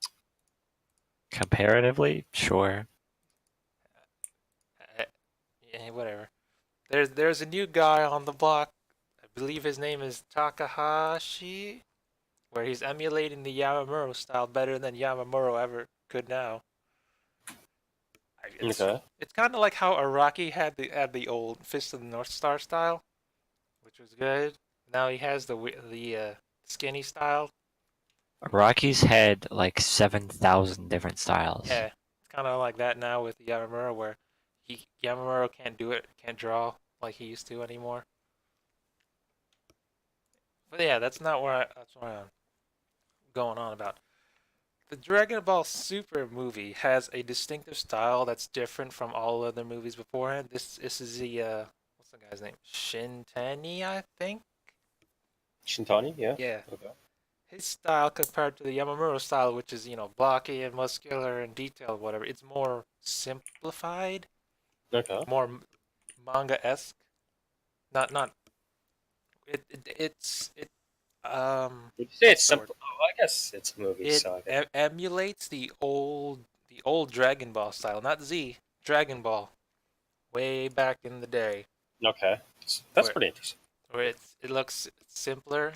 Comparatively, sure. Yeah, whatever. There's a new guy on the block. I believe his name is Takahashi, where he's emulating the Yamamuro style better than Yamamuro ever could now. Okay. It's kind of like how Araki had the old Fist of the North Star style, which was good. Now he has the skinny style. Rocky's had like 7,000 different styles. Yeah, it's kind of like that now with Yamamuro, where Yamamuro can't draw like he used to anymore. But yeah, that's what I'm going on about. The Dragon Ball Super movie has a distinctive style that's different from all other movies beforehand. This is the what's the guy's name? Shintani, I think. Shintani, yeah. Yeah. Okay. His style compared to the Yamamuro style, which is, blocky and muscular and detailed, whatever, it's more simplified, Okay. more manga-esque. Not it's Would you say it's what's the word? simple? Oh, I guess it's a movie, It so I guess. emulates the old Dragon Ball style, not Z, Dragon Ball, way back in the day, Okay. That's where pretty interesting. where it looks simpler.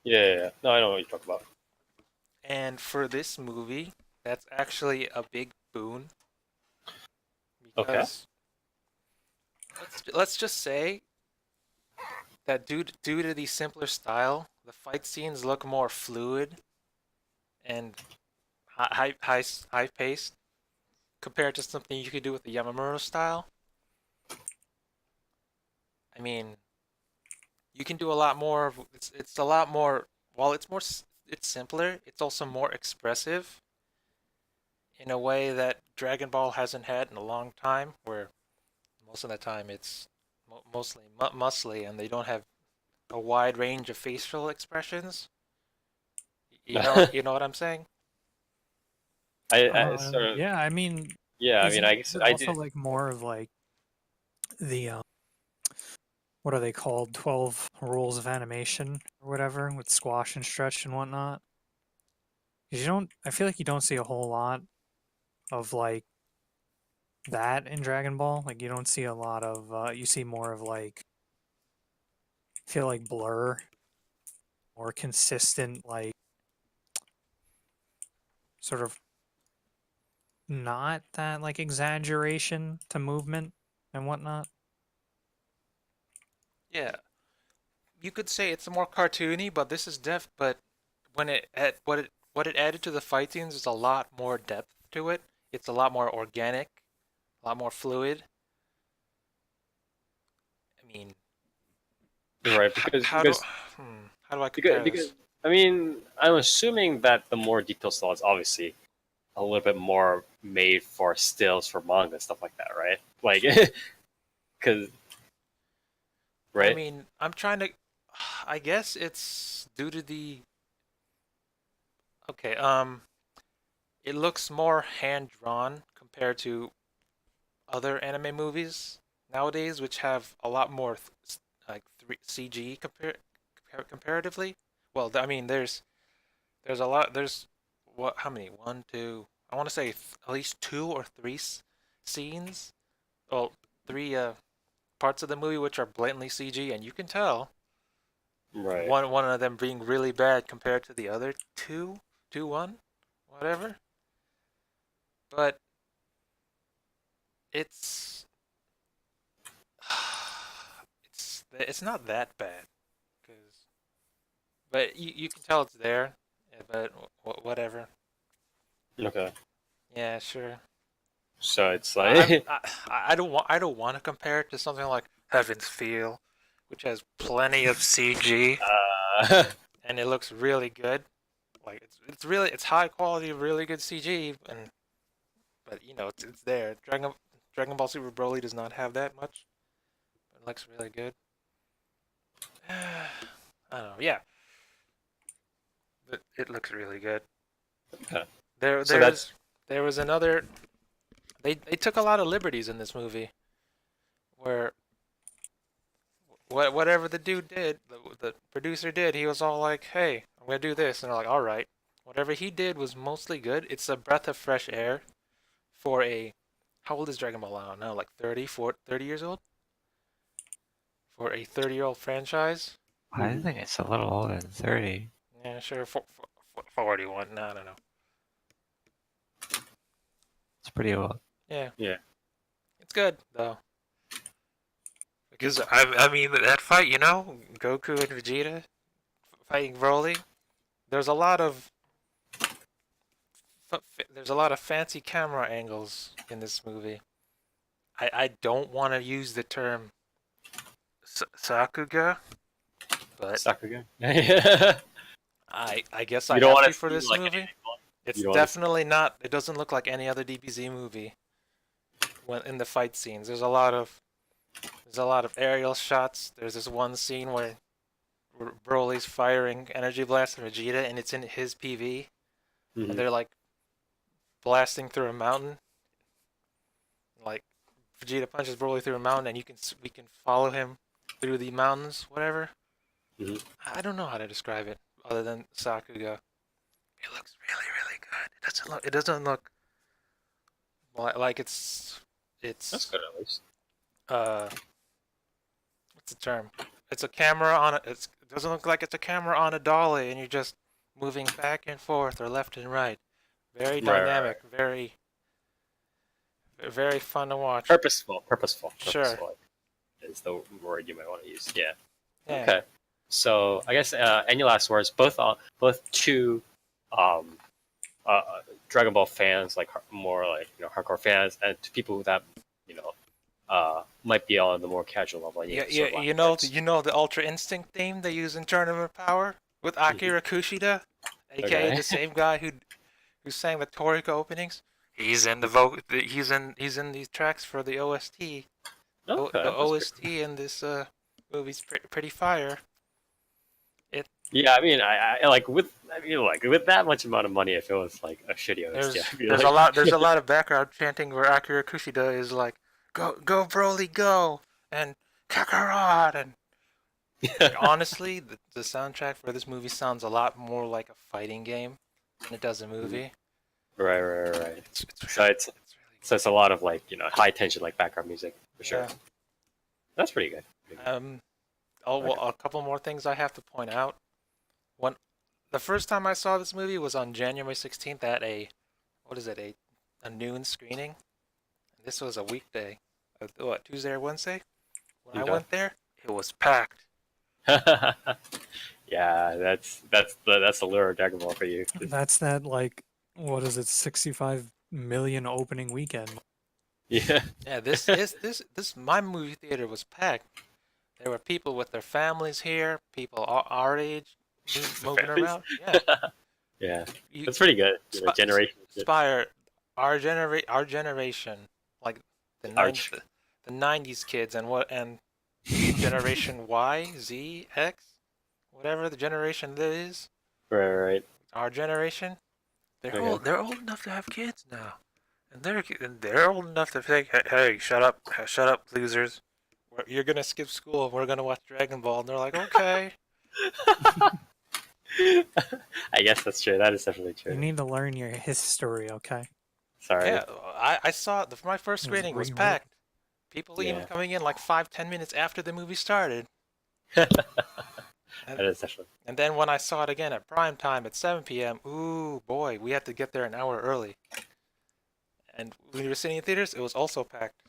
Yeah. No, I know what you're talking about. And for this movie, that's actually a big boon Okay. because let's just say that due to the simpler style, the fight scenes look more fluid and high paced compared to something you could do with the Yamamuro style. I mean, you can do a lot more. It's a lot more. While it's simpler. It's also more expressive in a way that Dragon Ball hasn't had in a long time. Where most of the time it's mostly muscly, and they don't have a wide range of facial expressions. You know what I'm saying? I sort of. Yeah, I mean, Yeah, I mean, I is guess it I also did. like more of like the what are they called? 12 rules of animation or whatever with squash and stretch and whatnot. 'Cause you don't. I feel like you don't see a whole lot of like that in Dragon Ball. Like you don't see a lot of. You see more of like. I feel like blur, more consistent, like sort of not that like exaggeration to movement and whatnot. Yeah, you could say it's more cartoony, but this is but when what it added to the fight scenes is a lot more depth to it. It's a lot more organic, a lot more fluid. I mean, You're right because how do because how do I because compare because this? I mean, I'm assuming that the more detailed style is obviously a little bit more made for stills for manga stuff like that, right? Like, because I right? mean, I'm trying to. I guess it's due to the. Okay, it looks more hand drawn compared to other anime movies nowadays, which have a lot more like CG comparatively. Well, I mean, there's a lot. There's what? How many? One, two. I want to say at least two or three scenes. Well, three parts of the movie which are blatantly CG, and you can tell Right. one of them being really bad compared to the other two, one, whatever. But it's it's not that bad, cause but you can tell it's there. But whatever. Okay. Yeah, sure. So it's I, like I don't want to compare it to something like Heaven's Feel, which has plenty of CG and it looks really good. Like it's high quality, really good CG, but it's there. Dragon Ball Super Broly does not have that much. But it looks really good. I don't know. Yeah, it looks really good. okay. There So there's there was another. They took a lot of liberties in this movie, where whatever the dude did, the producer did, he was all like, "Hey, I'm gonna do this," and they're like, "All right." Whatever he did was mostly good. It's a breath of fresh air for a. How old is Dragon Ball now? Like 30 years old? For a 30-year-old franchise? I think it's a little older than 30. Yeah, sure. 41. No, I don't know. It's pretty old. Yeah. Yeah. It's good, though. Because, I mean, that fight, Goku and Vegeta fighting Broly, there's a lot of fancy camera angles in this movie. I don't want to use the term Sakuga, but Sakuga. I guess You I don't have want to to for seem this like movie. anything. It's You don't wanna definitely not. It doesn't look like any other DBZ movie. When in the fight scenes, there's a lot of aerial shots. There's this one scene where Broly's firing energy blast at Vegeta, and it's in his PV, and Mhm. they're like blasting through a mountain. Like Vegeta punches Broly through a mountain, and we can follow him through the mountains. Whatever. Mhm. I don't know how to describe it other than Sakuga. It looks really, really good. It doesn't look like That's it's good at least. uh what's the term? It's a camera on it doesn't look like it's a camera on a dolly and you're just moving back and forth or left and right. Very Right. dynamic, very fun to watch. Purposeful Sure. is the word you might want to use. Yeah. Yeah. Okay. So I guess any last words? Both two um, Dragon Ball fans, like more like hardcore fans, and to people that might be on the more casual level. Yeah, Sort of last words. the Ultra Instinct theme they use in Tournament Power with Akira Kushida, aka Okay. the same guy who sang the Toriko openings. He's in he's in these tracks for the OST. Okay. The OST in this movie's pretty fire. Yeah, I mean, I like with that much amount of money, if it was like a shitty OST, I'd be There's like, a lot of background chanting where Akira Kushida is like, "Go Broly go," and Kakarot, and like, honestly, the soundtrack for this movie sounds a lot more like a fighting game than it does a movie. right. It's So it's a lot of like high tension like background music for sure. yeah. That's pretty good. A couple more things I have to point out. When the first time I saw this movie was on January 16th at a noon screening. This was a weekday. Tuesday or Wednesday? When I Okay. went there, it was packed. Yeah, that's the lure of Dragon Ball for you. That's that, like, what is it, 65 million opening weekend. Yeah. Yeah, my movie theater was packed. There were people with their families here, people our age moving around. Yeah. Yeah. You, That's pretty good. Generation. Spire, our generation, like the Arch. 90s kids and Generation Y, Z, X, whatever the generation that is. Right. Our generation, they're Okay. they're old enough to have kids now, and they're old enough to think, hey, shut up, losers. You're gonna skip school. We're gonna watch Dragon Ball, and they're like, okay. I guess that's true. That is definitely true. You need to learn your history, okay? Sorry. Yeah, I saw my first screening was packed. People even Yeah. coming in like 5-10 minutes after the movie started. That is definitely. And then when I saw it again at prime time at 7 p.m., ooh boy, we had to get there an hour early. And when we were sitting in theaters, it was also packed.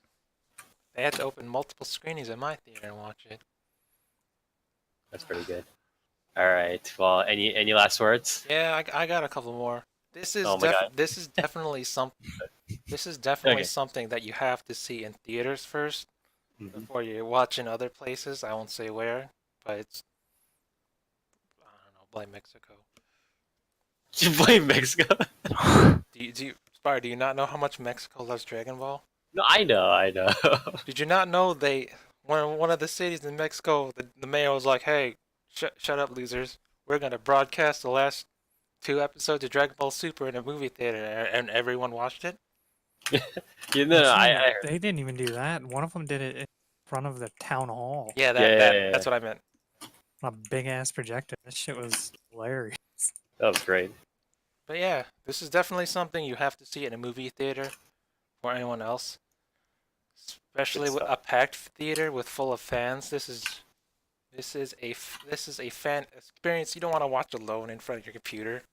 They had to open multiple screenings in my theater and watch it. That's pretty good. All right. Well, any last words? Yeah, I got a couple more. This is Oh my god. this is definitely Okay. something that you have to see in theaters first Mhm. before you watch in other places. I won't say where, but it's I don't know, blame Mexico. You play Mexico? Spire, do you not know how much Mexico loves Dragon Ball? No, I know, I know. Did you not know one of the cities in Mexico, the mayor was like, "Hey, shut up, losers. We're gonna broadcast the last 2 episodes of Dragon Ball Super in a movie theater," and everyone watched it. You know, I heard. They didn't even do that. One of them did it in front of the town hall. Yeah, Yeah. that's what I meant. On a big ass projector. That shit was hilarious. That was great. But yeah, this is definitely something you have to see in a movie theater for anyone else, especially Good with stuff. a packed theater with full of fans. This is a fan experience you don't want to watch alone in front of your computer,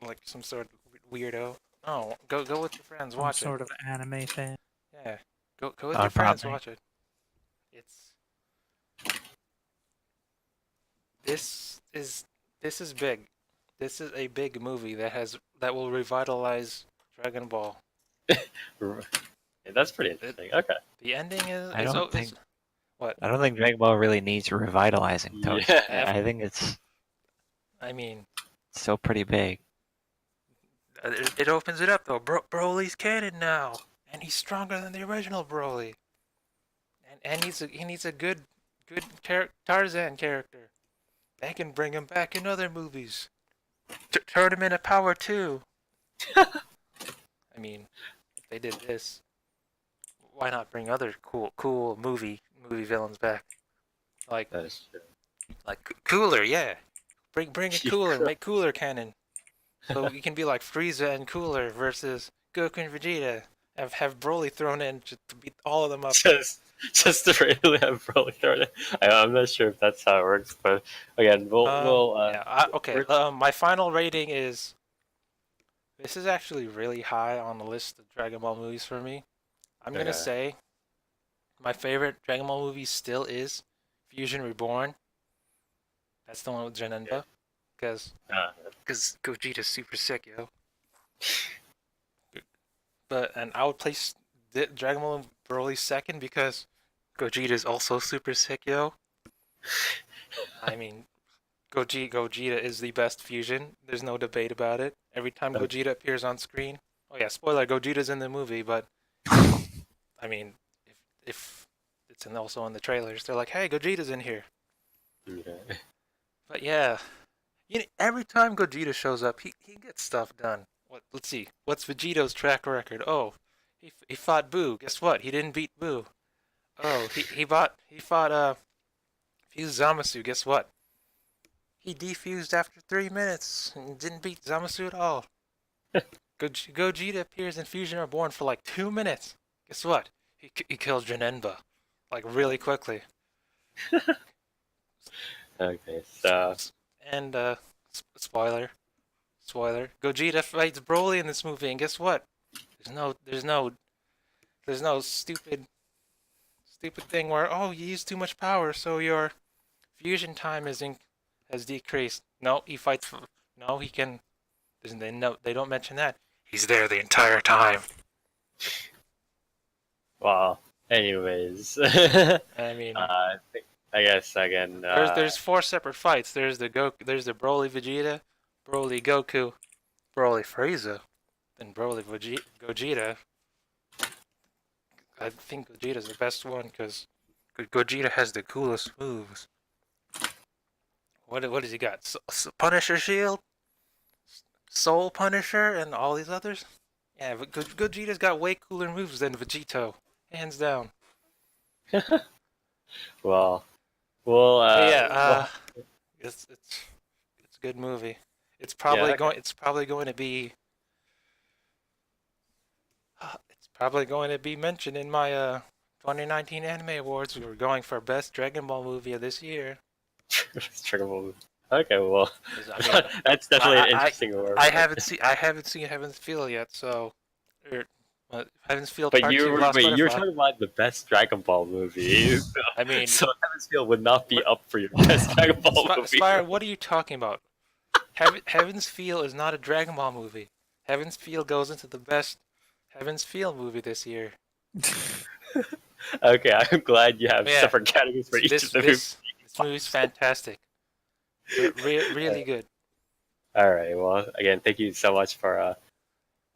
like some sort of weirdo. No, go with your friends, Some watch sort of anime fan. it. Yeah, go with your friends, Probably. watch it. It's this is big. This is a big movie that will revitalize Dragon Ball. Yeah, that's pretty interesting. Okay. The ending is I don't think what? I don't think Dragon Ball really needs revitalizing though. Yeah. I think it's I mean, still pretty big. it opens it up though. Broly's canon now, and he's stronger than the original Broly. And he needs a good Tarzan character. They can bring him back in other movies. Turn him into Power 2. I mean, if they did this, why not bring other cool movie villains back? Like That is true. Cooler, yeah. Bring a Yeah. Cooler, make Cooler canon. So you can be like Frieza and Cooler versus Goku and Vegeta. Have Broly thrown in to beat all of them up. Just to really have Broly thrown it. I'm not sure if that's how it works, but again, Okay. My final rating is. This is actually really high on the list of Dragon Ball movies for me. I'm gonna Okay. say my favorite Dragon Ball movie still is Fusion Reborn. That's the one with Janemba, because Gogeta's super sick, yo. And I would place Dragon Ball Broly second because Gogeta's also super sick, yo. I mean, Gogeta is the best fusion. There's no debate about it. Every time Okay. Gogeta appears on screen, oh yeah, spoiler, Gogeta's in the movie, but I mean, if it's also in the trailers, they're like, hey, Gogeta's in here. Okay. But yeah, every time Gogeta shows up, he gets stuff done. Let's see, what's Vegeto's track record? Oh, he fought Boo. Guess what? He didn't beat Boo. Oh, he fought Fused Zamasu. Guess what? He defused after 3 minutes and didn't beat Zamasu at all. Gogeta appears in Fusion Reborn for like 2 minutes. Guess what? He kills Janemba, like really quickly. Okay, so And spoiler, Gogeta fights Broly in this movie, and guess what? There's no stupid thing where you use too much power, so your fusion time has decreased. No, he fights. No, he can. They don't mention that. He's there the entire time. well. Anyways, I mean, I guess again. there's 4 separate fights. There's the Broly Vegeta, Broly Goku, Broly Frieza, then Broly Gogeta. I think Gogeta's the best one because Gogeta has the coolest moves. What does he got? Punisher Shield, Soul Punisher, and all these others? Yeah, but Gogeta's got way cooler moves than Vegito, hands down. well, it's a good movie. It's probably going to be. It's probably going to be mentioned in my 2019 Anime Awards. We were going for best Dragon Ball movie of this year. Dragon Ball. Okay, well, I mean, that's definitely an interesting award. I haven't seen Heaven's Feel yet, so Heaven's Feel. But you were talking about the best Dragon Ball movie. So, I mean, so Heaven's Feel would not be up for your best Dragon Ball movie. Spire, what are you talking about? Heaven's Feel is not a Dragon Ball movie. Heaven's Feel goes into the best Heaven's Feel movie this year. Okay, I'm glad you have Yeah. separate categories for each This of the movies. this movie's fantastic. Really good. All right. Well, again, thank you so much for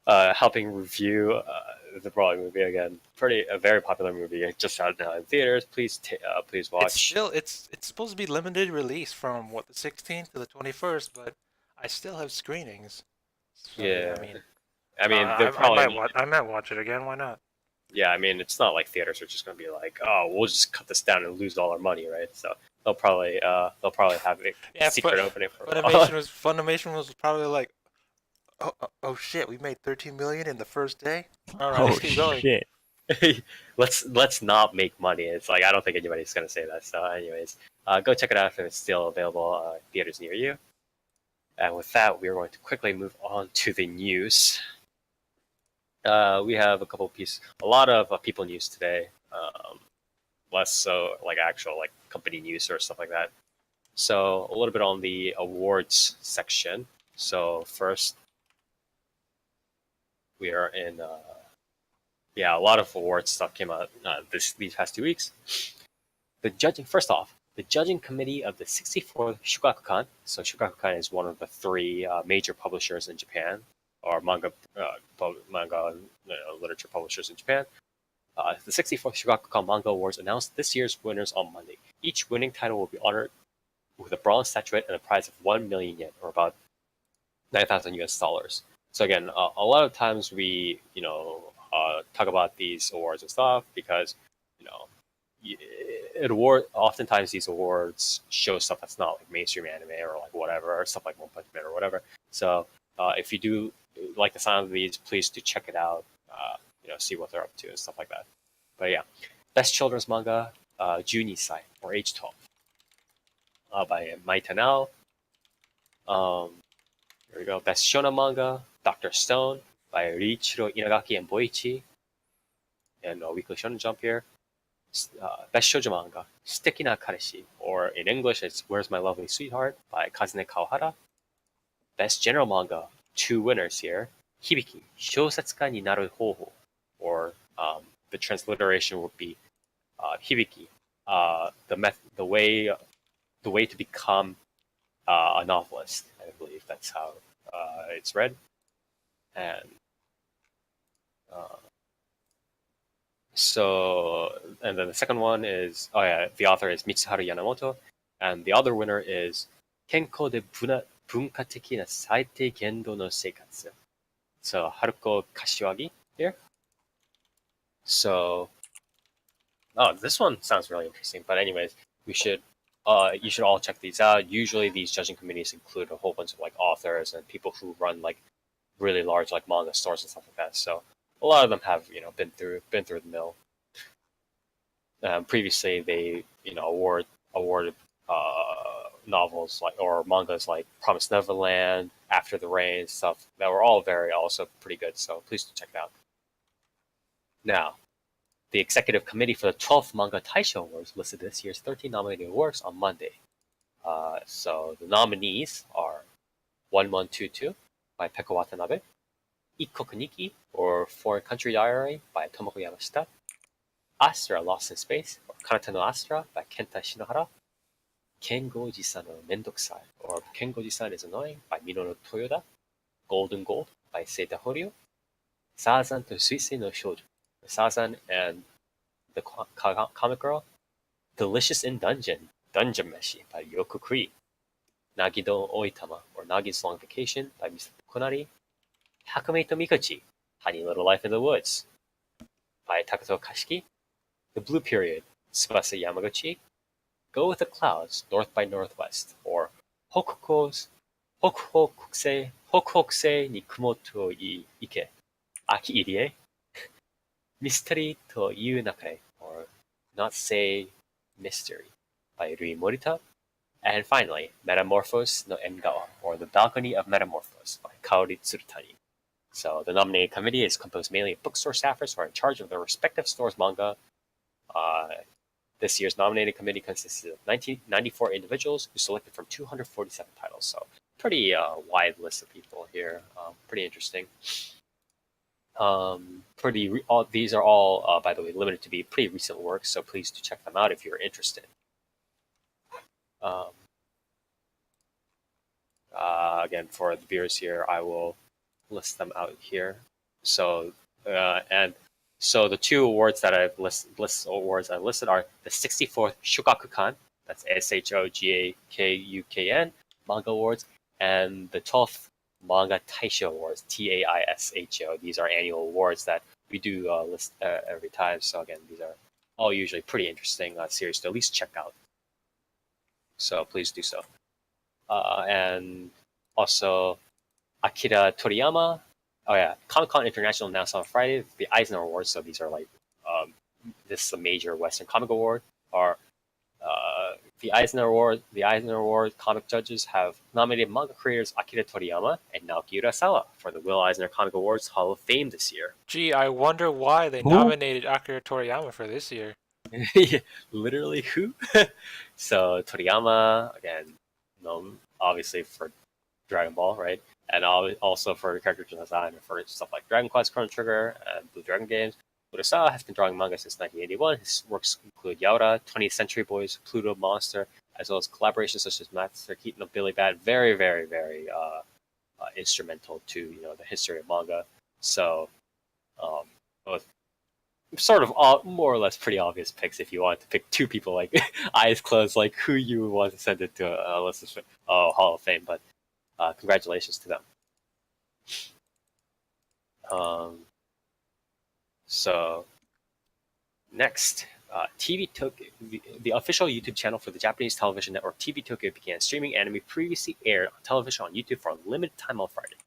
helping review the Brawling movie again. A very popular movie. It just out now in theaters. Please please watch. It's supposed to be limited release from the 16th to the 21st, but I still have screenings. So, Yeah. I mean, I mean, they're probably. I might watch it again. Why not? Yeah, I mean, it's not like theaters are just going to be like, oh, we'll just cut this down and lose all our money, right? So they'll probably have a Yeah, secret opening for Funimation was probably like, oh shit, we made 13 million in the first day. All right, Oh let's keep going. shit! let's not make money. It's like I don't think anybody's going to say that. So, anyways, go check it out if it's still available theaters near you. And with that, we are going to quickly move on to the news. We have a lot of people news today. Less so like actual like company news or stuff like that. So a little bit on the awards section. So first, we are in. A lot of awards stuff came out these past 2 weeks. First off, the judging committee of the 64th Shugakukan. So Shugakukan is one of the three major publishers in Japan, or manga literature publishers in Japan. The 64th Shugakukan Manga Awards announced this year's winners on Monday. Each winning title will be honored with a bronze statuette and a prize of 1 million yen, or about 9,000 US dollars. So again, a lot of times we, talk about these awards and stuff because, oftentimes these awards show stuff that's not like mainstream anime or like whatever, or stuff like One Punch Man or whatever. So if you do like the sound of these, please do check it out. See what they're up to and stuff like that. But yeah, best children's manga, Junisai, or age 12, by Mai Tanao. Here we go. Best shonen manga, Dr. Stone, by Riichiro Inagaki and Boichi. And Weekly Shonen Jump here. Best shoujo manga, Suteki na Kareshi, or in English it's Where's My Lovely Sweetheart, by Kazune Kawahara. Best general manga, 2 winners here. Hibiki, Shousetsuka ni naru houhou, or the transliteration would be Hibiki, the way to become a novelist. I believe that's how it's read. And and then the second one is the author is Mitsuharu Yamamoto, and the other winner is Kenko de Bunkateki na Saitei Gendo no Seikatsu. So Haruko Kashiwagi here. So, this one sounds really interesting. But anyways, you should all check these out. Usually, these judging committees include a whole bunch of like authors and people who run like really large like manga stores and stuff like that. So a lot of them have been through the mill. Previously, they awarded novels like or mangas like Promised Neverland, After the Rain, stuff that were all also pretty good. So please check it out. Now, the executive committee for the 12th Manga Taisho Awards listed this year's 13 nominated works on Monday. So the nominees are 1122 by Peko Watanabe, Ikkoku Nikki, or Foreign Country Diary by Tomoko Yamashita, Astra Lost in Space, or Kanata no Astra by Kenta Shinohara, Kengoji-san no Mendokusai, or Kengoji-san is Annoying by Minoru Toyoda, Golden Gold by Seita Horyu, Sazan to Suisei no Shoujo, Sazan and the Comic Girl, Delicious in Dungeon, Dungeon Meshi by Yoko Kree, Nagi-do Oitama, or Nagi's Long Vacation by Misato Konari, Hakumei to Mikochi, Honey Little Life in the Woods by Takato Kashiki, The Blue Period, Tsubasa Yamaguchi, Go with the Clouds, North by Northwest, or Hokuhokusei ni Kumo to Ike, Aki Irie, Mystery to Yu Nakare, or Not Say Mystery by Rui Morita. And finally, Metamorphose no Engao, or The Balcony of Metamorphose by Kaori Tsurutani. So the nominating committee is composed mainly of bookstore staffers who are in charge of their respective store's manga. This year's nominating committee consisted of 94 individuals who selected from 247 titles. So pretty wide list of people here. Pretty interesting. These are all, by the way, limited to be pretty recent works, so please do check them out if you're interested. Again, for the viewers here, I will list them out here. So, the two awards that I've listed are the 64th Shogakukan, that's SHOGAKUKN Manga Awards, and the 12th Manga Taisho Awards, TAISHO. These are annual awards that we do list every time. So again, these are all usually pretty interesting series to at least check out. So please do so. And also Akira Toriyama. Oh yeah, Comic-Con International announced on Friday the Eisner Awards. So these are like this is a major Western comic award. Are the Eisner Award comic judges have nominated manga creators Akira Toriyama and Naoki Urasawa for the Will Eisner Comic Awards Hall of Fame this year. Gee, I wonder why they nominated Akira Toriyama for this year. Literally who? So Toriyama, again, known obviously for Dragon Ball, right? And also for character design for stuff like Dragon Quest, Chrono Trigger, and Blue Dragon games. Urasawa has been drawing manga since 1981. His works include Yaura, 20th Century Boys, Pluto Monster, as well as collaborations such as Master Keaton of Billy Bat. Very, very, very instrumental to the history of manga. So, both sort of more or less pretty obvious picks if you want to pick two people like eyes closed, like who you would want to send it to a list of Hall of Fame. But congratulations to them. So next, TV Tokyo, the official YouTube channel for the Japanese television network TV Tokyo began streaming anime previously aired on television on YouTube for a limited time on Friday.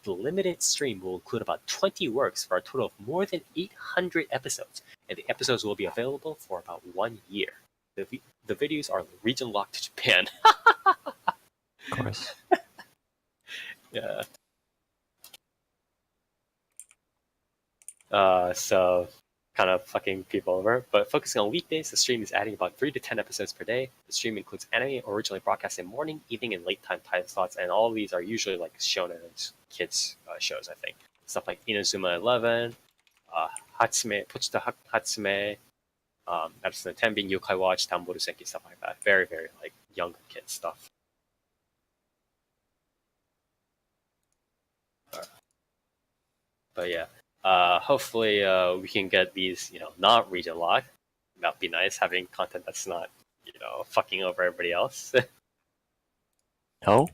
The limited stream will include about 20 works for a total of more than 800 episodes, and the episodes will be available for about 1 year. The videos are region locked to Japan. Of course. Yeah. So kind of fucking people over. But focusing on weekdays, the stream is adding about 3 to 10 episodes per day. The stream includes anime originally broadcast in morning, evening, and late time time slots, and all of these are usually like shonen kids shows, I think. Stuff like Inazuma 11, Hatsume, Pochita Hatsume, that's the Tenbin Yokai Watch, Tamboru Senki, stuff like that. Very, very like younger kid stuff. But yeah. Hopefully we can get these, not region locked. That'd be nice, having content that's not, fucking over everybody else. No?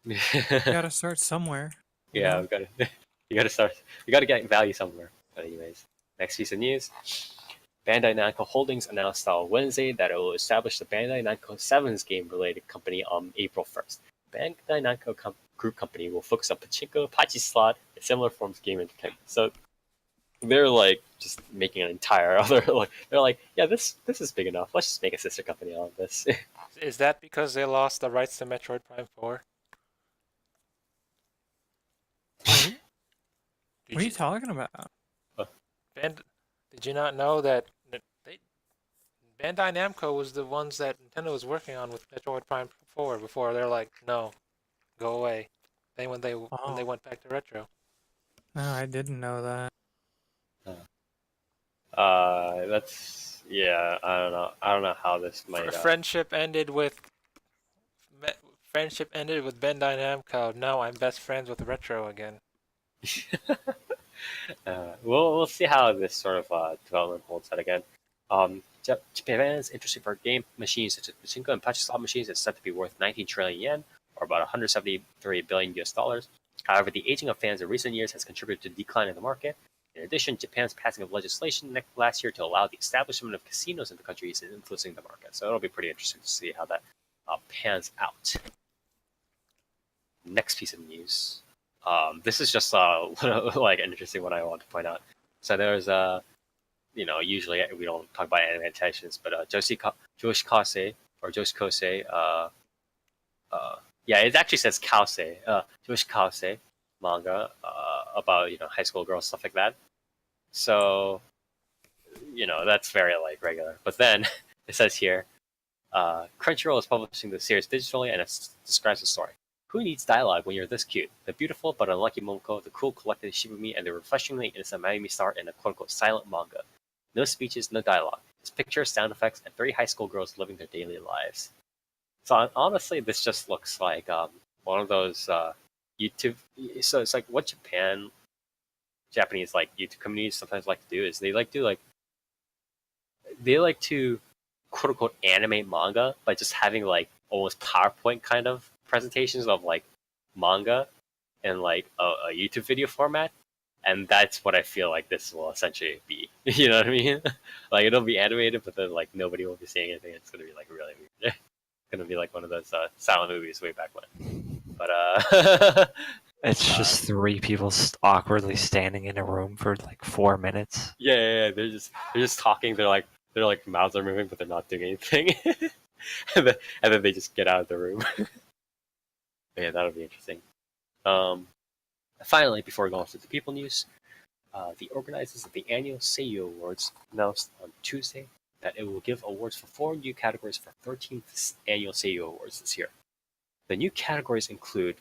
You gotta start somewhere. Yeah, you gotta start. You gotta get value somewhere. But anyways, next piece of news. Bandai Namco Holdings announced on Wednesday that it will establish the Bandai Namco Sevens game-related company on April 1st. Bandai Namco Group Company will focus on pachinko, pachi slot, and similar forms of game entertainment. So they're like just making an entire other. They're like, yeah, this is big enough. Let's just make a sister company on this. Is that because they lost the rights to Metroid Prime 4? What are you talking about? Did you not know that Bandai Namco was the ones that Nintendo was working on with Metroid Prime 4 before they're like, no, go away. Then when they went back to retro. No, I didn't know that. That's I don't know how this might. Friendship ended with Bandai Namco. Now I'm best friends with retro again. We'll see how this sort of development holds out again. Japan's interest for game machines such as pachinko and pachi slot machines is said to be worth 19 trillion yen, or about 173 billion US dollars. However, the aging of fans in recent years has contributed to a decline in the market. In addition, Japan's passing of legislation last year to allow the establishment of casinos in the country is influencing the market. So it'll be pretty interesting to see how that pans out. Next piece of news. This is just like an interesting one I want to point out. So there's usually we don't talk about anime adaptations, but Joshikase or Joshikose, yeah, it actually says Kase, Joshikase manga about high school girls, stuff like that. So that's very like regular. But then it says here, Crunchyroll is publishing the series digitally, and it describes the story. Who needs dialogue when you're this cute? The beautiful but unlucky Momoko, the cool collected Shibumi, and the refreshingly innocent Mayumi star in a quote-unquote silent manga. No speeches, no dialogue. Just pictures, sound effects, and 3 high school girls living their daily lives. So honestly, this just looks like one of those YouTube. So it's like what Japanese like YouTube communities sometimes like to do is they like to quote unquote animate manga by just having like almost PowerPoint kind of presentations of like manga in like a YouTube video format. And that's what I feel like this will essentially be. You know what I mean? Like it'll be animated, but then like nobody will be seeing anything. It's gonna be like really weird. It's gonna be like one of those silent movies way back when. But It's just 3 people awkwardly standing in a room for like 4 minutes. yeah. They're just talking. They're like mouths are moving, but they're not doing anything. and then they just get out of the room. Yeah, that'll be interesting. Finally, before we go on to the people news, the organizers of the annual Seiyu Awards announced on Tuesday that it will give awards for 4 new categories for 13th annual Seiyu Awards this year. The new categories include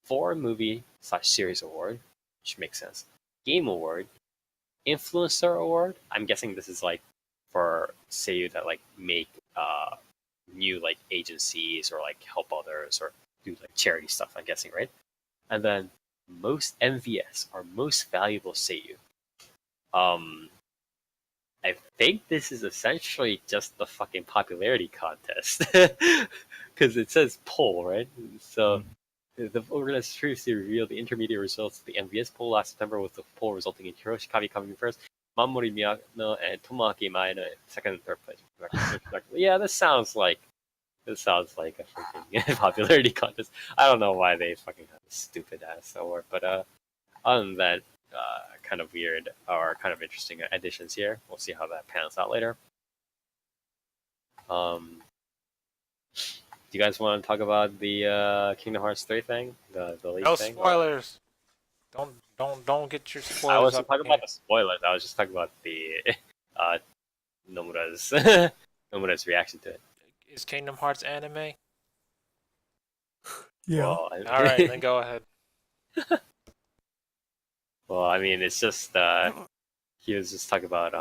Foreign Movie/Series Award, which makes sense, Game Award, Influencer Award. I'm guessing this is like for Seiyu that like make new like agencies or like help others or do like charity stuff. I'm guessing, right? And then most MVS or most valuable Seiyu. I think this is essentially just the fucking popularity contest because it says poll, right? So the organizers previously revealed the intermediate results of the MVS poll last September, with the poll resulting in Hiroshi Kabi coming in first, Mamori Miyano and Tomoaki Mae in second and third place. Yeah, this sounds like a freaking popularity contest. I don't know why they fucking have this stupid ass award, but other than that, kind of weird or kind of interesting additions here. We'll see how that pans out later. Do you guys want to talk about the Kingdom Hearts 3 thing? The leak No thing? spoilers. Don't get your spoilers. I wasn't up talking here. about the spoilers. I was just talking about the Nomura's Nomura's reaction to it. Is Kingdom Hearts anime? Yeah. Well, All right, then go ahead. well, I mean, it's just he was just talking about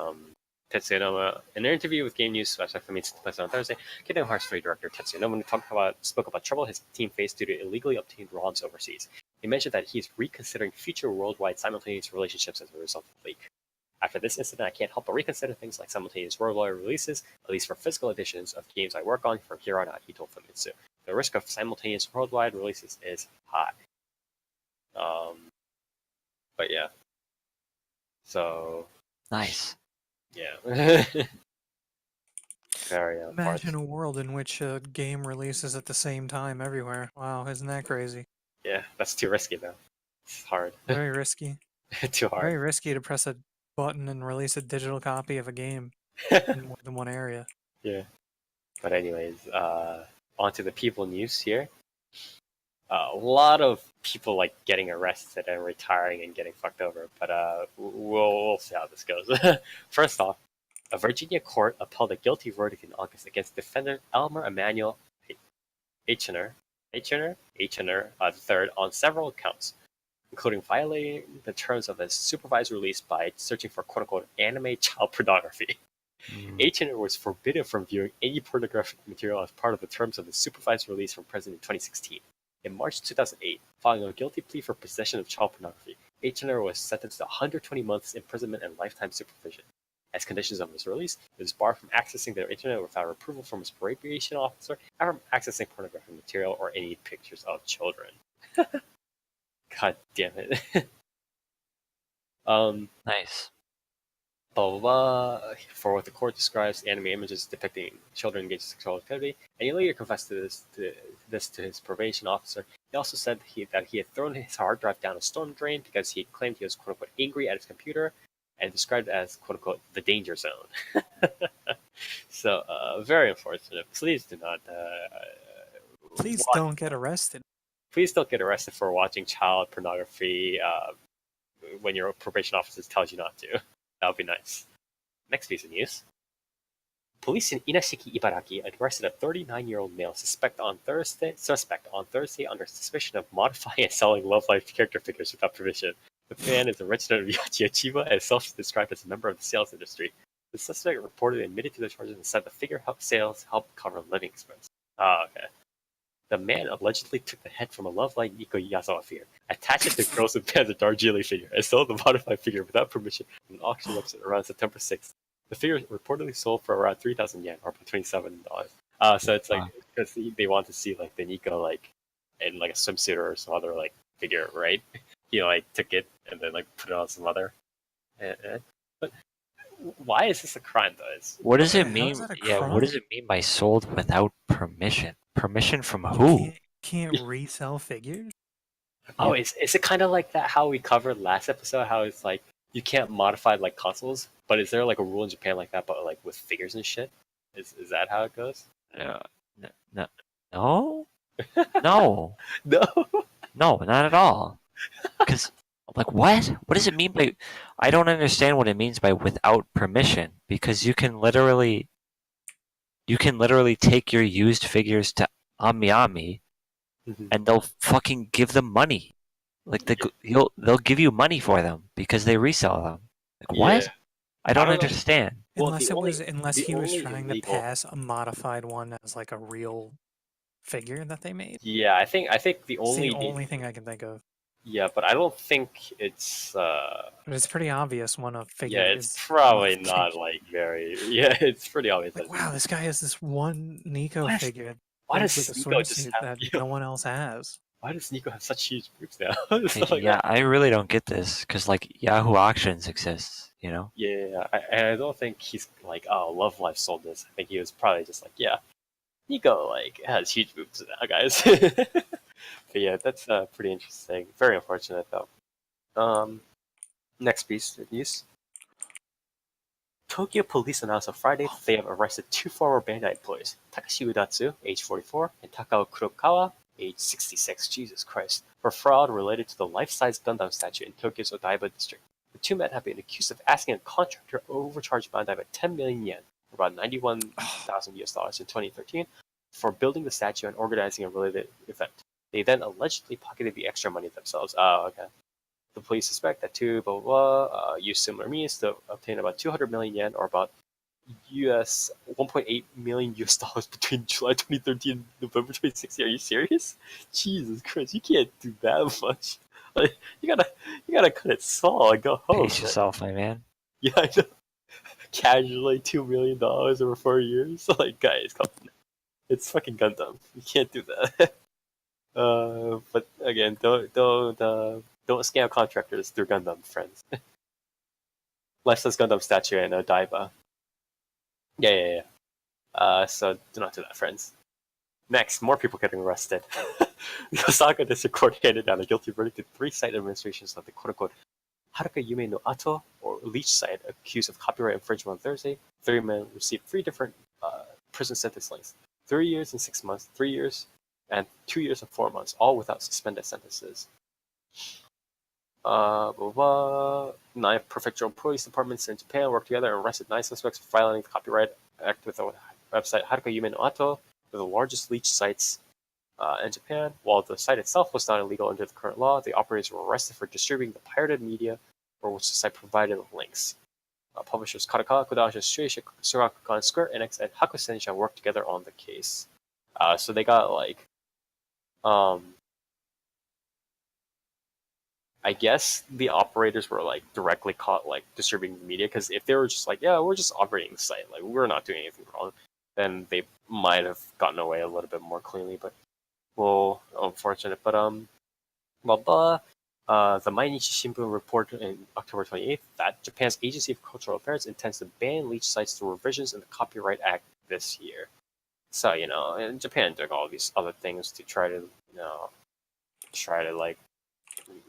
Tetsuya Nomura in an interview with Game News / Place on Thursday. Kingdom Hearts 3 director Tetsuya Nomura spoke about trouble his team faced due to illegally obtained ROMs overseas. He mentioned that he's reconsidering future worldwide simultaneous relationships as a result of the leak. After this incident, I can't help but reconsider things like simultaneous worldwide releases, at least for physical editions of games I work on from here on out, he told Famitsu. The risk of simultaneous worldwide releases is high. But yeah. So, Nice. yeah. Very Imagine a world in which a game releases at the same time everywhere. Wow, isn't that crazy? Yeah, that's too risky though. It's hard. Very risky. Too hard. Very risky to press a button and release a digital copy of a game in more than one area. Yeah. But anyways, on to the people news here. A lot of people like getting arrested and retiring and getting fucked over, but we'll see how this goes. First off, a Virginia court upheld a guilty verdict in August against defendant Elmer Emanuel Eichner III on several counts, including violating the terms of his supervised release by searching for quote-unquote anime child pornography. Eichner was forbidden from viewing any pornographic material as part of the terms of his supervised release from prison in 2016. In March 2008, following a guilty plea for possession of child pornography, Eichner was sentenced to 120 months imprisonment and lifetime supervision. As conditions of his release, he was barred from accessing the internet without approval from his probation officer and from accessing pornographic material or any pictures of children. God damn it. Nice. Blah, blah, blah. For what the court describes anime images depicting children engaged in sexual activity, and he later confessed to his probation officer. He also said that he had thrown his hard drive down a storm drain because he claimed he was quote-unquote angry at his computer and described it as quote-unquote the danger zone. So, very unfortunate. Please do not... Please don't get arrested. Please don't get arrested for watching child pornography when your probation officer tells you not to. That would be nice. Next piece of news. Police in Inashiki, Ibaraki arrested a 39-year-old male suspect on Thursday under suspicion of modifying and selling Love Life character figures without permission. The man is a resident of Yachiba and self-described as a member of the sales industry. The suspect reportedly admitted to the charges and said the figure sales helped cover living expenses. Ah, okay. The man allegedly took the head from a Love Life Nico Yazawa figure, attached it to Girls with Pants Darjeeling figure, and sold the modified figure without permission on an auction website around September 6th. The figure reportedly sold for around 3,000 yen, or $27. So it's like because they want to see like the Nico like in like a swimsuit or some other like figure, right? He like took it and then like put it on some other. But why is this a crime, though? What does it How mean? is that a Yeah, what crime? does it mean by sold without permission? Permission from who? You can't resell figures? Oh, is it kind of like that? How we covered last episode? How it's like you can't modify like consoles, but is there like a rule in Japan like that, but like with figures and shit? Is that how it goes? No, no, no, No. no, not at all. Because, like, what? What does it mean by? I don't understand what it means by without permission. Because you can literally take your used figures to Ami, and they'll fucking give them money. Like they'll give you money for them because they resell them. Like what? Yeah. I don't I don't know. understand. Well, Unless he was only trying illegal- to pass a modified one as like a real figure that they made. Yeah, I think the It's the only thing I can think of. Yeah, but I don't think it's. But it's pretty obvious when a figure Yeah, is it's probably modified. not like very. Yeah, it's pretty obvious. Like, wow, this guy has this one Nico Why does- figure Why with does a Nico just swimsuit have? that You know, no one else has. why does Nico have such huge boobs now? It's not like Yeah, that. I really don't get this because like Yahoo Auctions exists, you know. Yeah, I don't think he's like, oh, Love Life sold this. I think he was probably just like, yeah, Nico like has huge boobs now, guys. But yeah, that's pretty interesting. Very unfortunate though. Next piece of news. Tokyo police announced on Friday that they have arrested two former Bandai employees, Takashi Udatsu, age 44, and Takao Kurokawa, age 66, Jesus Christ, for fraud related to the life-size Gundam statue in Tokyo's Odaiba district. The two men have been accused of asking a contractor to overcharge Bandai by 10 million yen, about 91,000 US dollars in 2013, for building the statue and organizing a related event. They then allegedly pocketed the extra money themselves. Oh, okay. The police suspect that two used similar means to obtain about 200 million yen, or about US 1.8 million US dollars between July 2013 and November 2016. Are you serious? Jesus Christ, you can't do that much. Like, you gotta cut it small and go home. Pace yourself, my man. Yeah, I know. Casually $2 million over 4 years. Like, guys, come on. It's fucking Gundam. You can't do that. But again, don't scam contractors through Gundam, friends. Lifeless Gundam statue in Odaiba. Yeah. So do not do that, friends. Next, more people getting arrested. The Osaka District Court handed down a guilty verdict to 3 site administrations of the quote-unquote Haruka Yume no Ato, or leech site, accused of copyright infringement on Thursday. 3 men received 3 different prison sentence lengths: 3 years and 6 months, 3 years, and 2 years and 4 months, all without suspended sentences. 9 prefectural police departments in Japan worked together and arrested 9 suspects for violating the Copyright Act with the website Haruka Yume no Ato, one of the largest leech sites in Japan. While the site itself was not illegal under the current law, the operators were arrested for distributing the pirated media for which the site provided links. Publishers Karaka, Kodansha, Shueisha, Surakukan, Square Enix, and Hakusensha worked together on the case. So they got like, I guess the operators were like directly caught like distributing the media, because if they were just like, yeah, we're just operating the site, like we're not doing anything wrong, then they might have gotten away a little bit more cleanly. But well, unfortunate. But the Mainichi Shimbun reported in October 28th that Japan's Agency of Cultural Affairs intends to ban leech sites through revisions in the Copyright Act this year. So, in Japan doing all these other things to try to like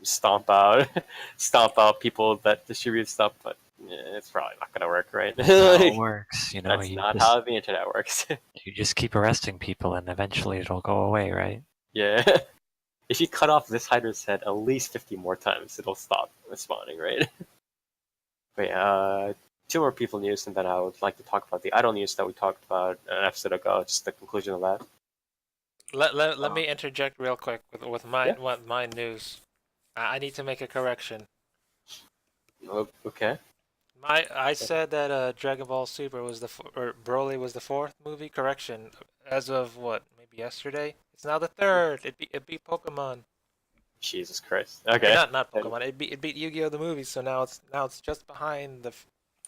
stomp out people that distribute stuff, but it's probably not gonna work, right? That's how it works, That's not how the internet works. You just keep arresting people, and eventually it'll go away, right? Yeah. If you cut off this hider's head at least 50 more times, it'll stop responding, right? But yeah, two more people news, and then I would like to talk about the idol news that we talked about an episode ago, just the conclusion of that. Let me interject real quick with Yeah. my news. I need to make a correction. Okay. I said that Dragon Ball Super was or Broly was the fourth movie. Correction, as of what, maybe yesterday. It's now the third. It beat Pokemon. Jesus Christ. Or Okay. not Pokemon. It beat Yu-Gi-Oh the movie. So now it's just behind the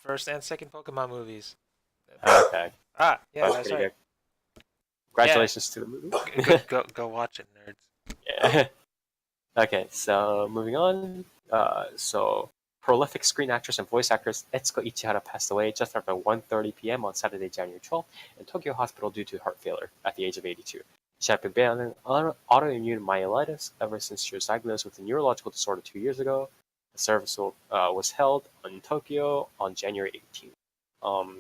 first and second Pokemon movies. Okay. Yeah, that's right. Good. Congratulations to the movie. Go watch it, nerds. Yeah. Okay, so moving on. So prolific screen actress and voice actress Etsuko Ichihara passed away just after 1:30 p.m. on Saturday, January 12th, in Tokyo Hospital due to heart failure at the age of 82. She had been battling autoimmune myelitis ever since she was diagnosed with a neurological disorder 2 years ago. The service was held in Tokyo on January 18th.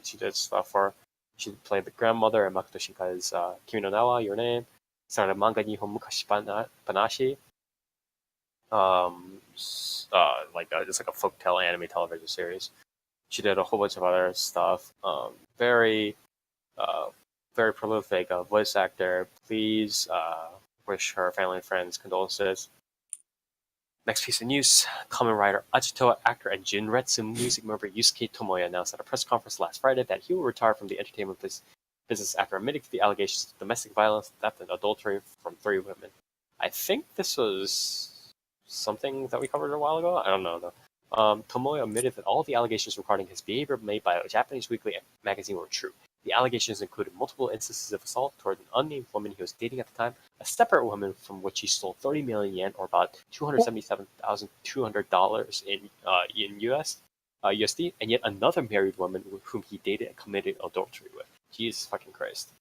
She did stuff for. She played the grandmother in Makoto Shinkai Kimi no Nawa, Your Name. Started manga Nihon Mukashi Banashi. It's like a folktale anime television series. She did a whole bunch of other stuff. Very prolific voice actor. Please wish her family and friends condolences. Next piece of news: Kamen Rider Ajito actor and Jinretsu music member Yusuke Tomoya announced at a press conference last Friday that he will retire from the entertainment business after admitting to the allegations of domestic violence, theft, and adultery from 3 women. I think this was something that we covered a while ago. I don't know though. Tomoya admitted that all the allegations regarding his behavior made by a Japanese weekly magazine were true. The allegations included multiple instances of assault toward an unnamed woman he was dating at the time, a separate woman from which he stole 30 million yen, or about $277,200 in USD, and yet another married woman with whom he dated and committed adultery with. Jesus fucking Christ.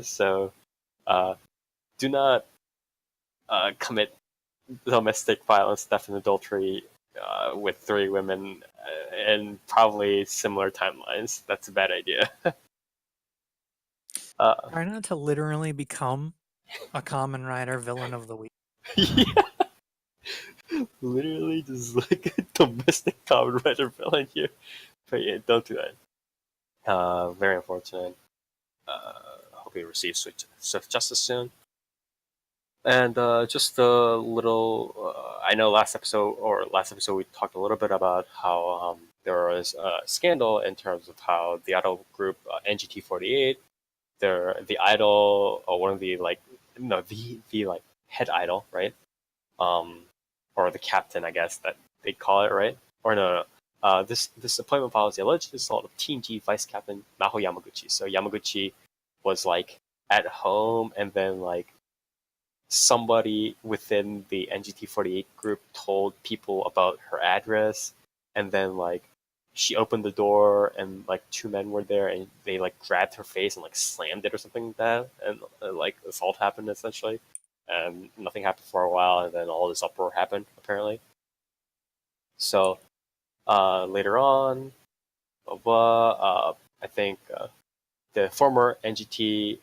So, do not commit domestic violence, theft, and adultery with 3 women and probably similar timelines. That's a bad idea. Try not to literally become a Kamen Rider villain of the week. Yeah. Literally just like a domestic Kamen Rider villain here. But yeah, don't do that. Very unfortunate. Hope he receives swift justice soon. And just a little, I know last episode we talked a little bit about how there was a scandal in terms of how the idol group NGT48, the idol, or one of the the head idol, right? Or the captain, I guess that they call it, right? Or no. This appointment follows the alleged assault of Team G vice captain Maho Yamaguchi. So Yamaguchi was like at home, and then like somebody within the NGT48 group told people about her address, and then like she opened the door and like 2 men were there, and they like grabbed her face and like slammed it or something like that, and like assault happened essentially, and nothing happened for a while, and then all this uproar happened apparently. So later on, I think the former NGT.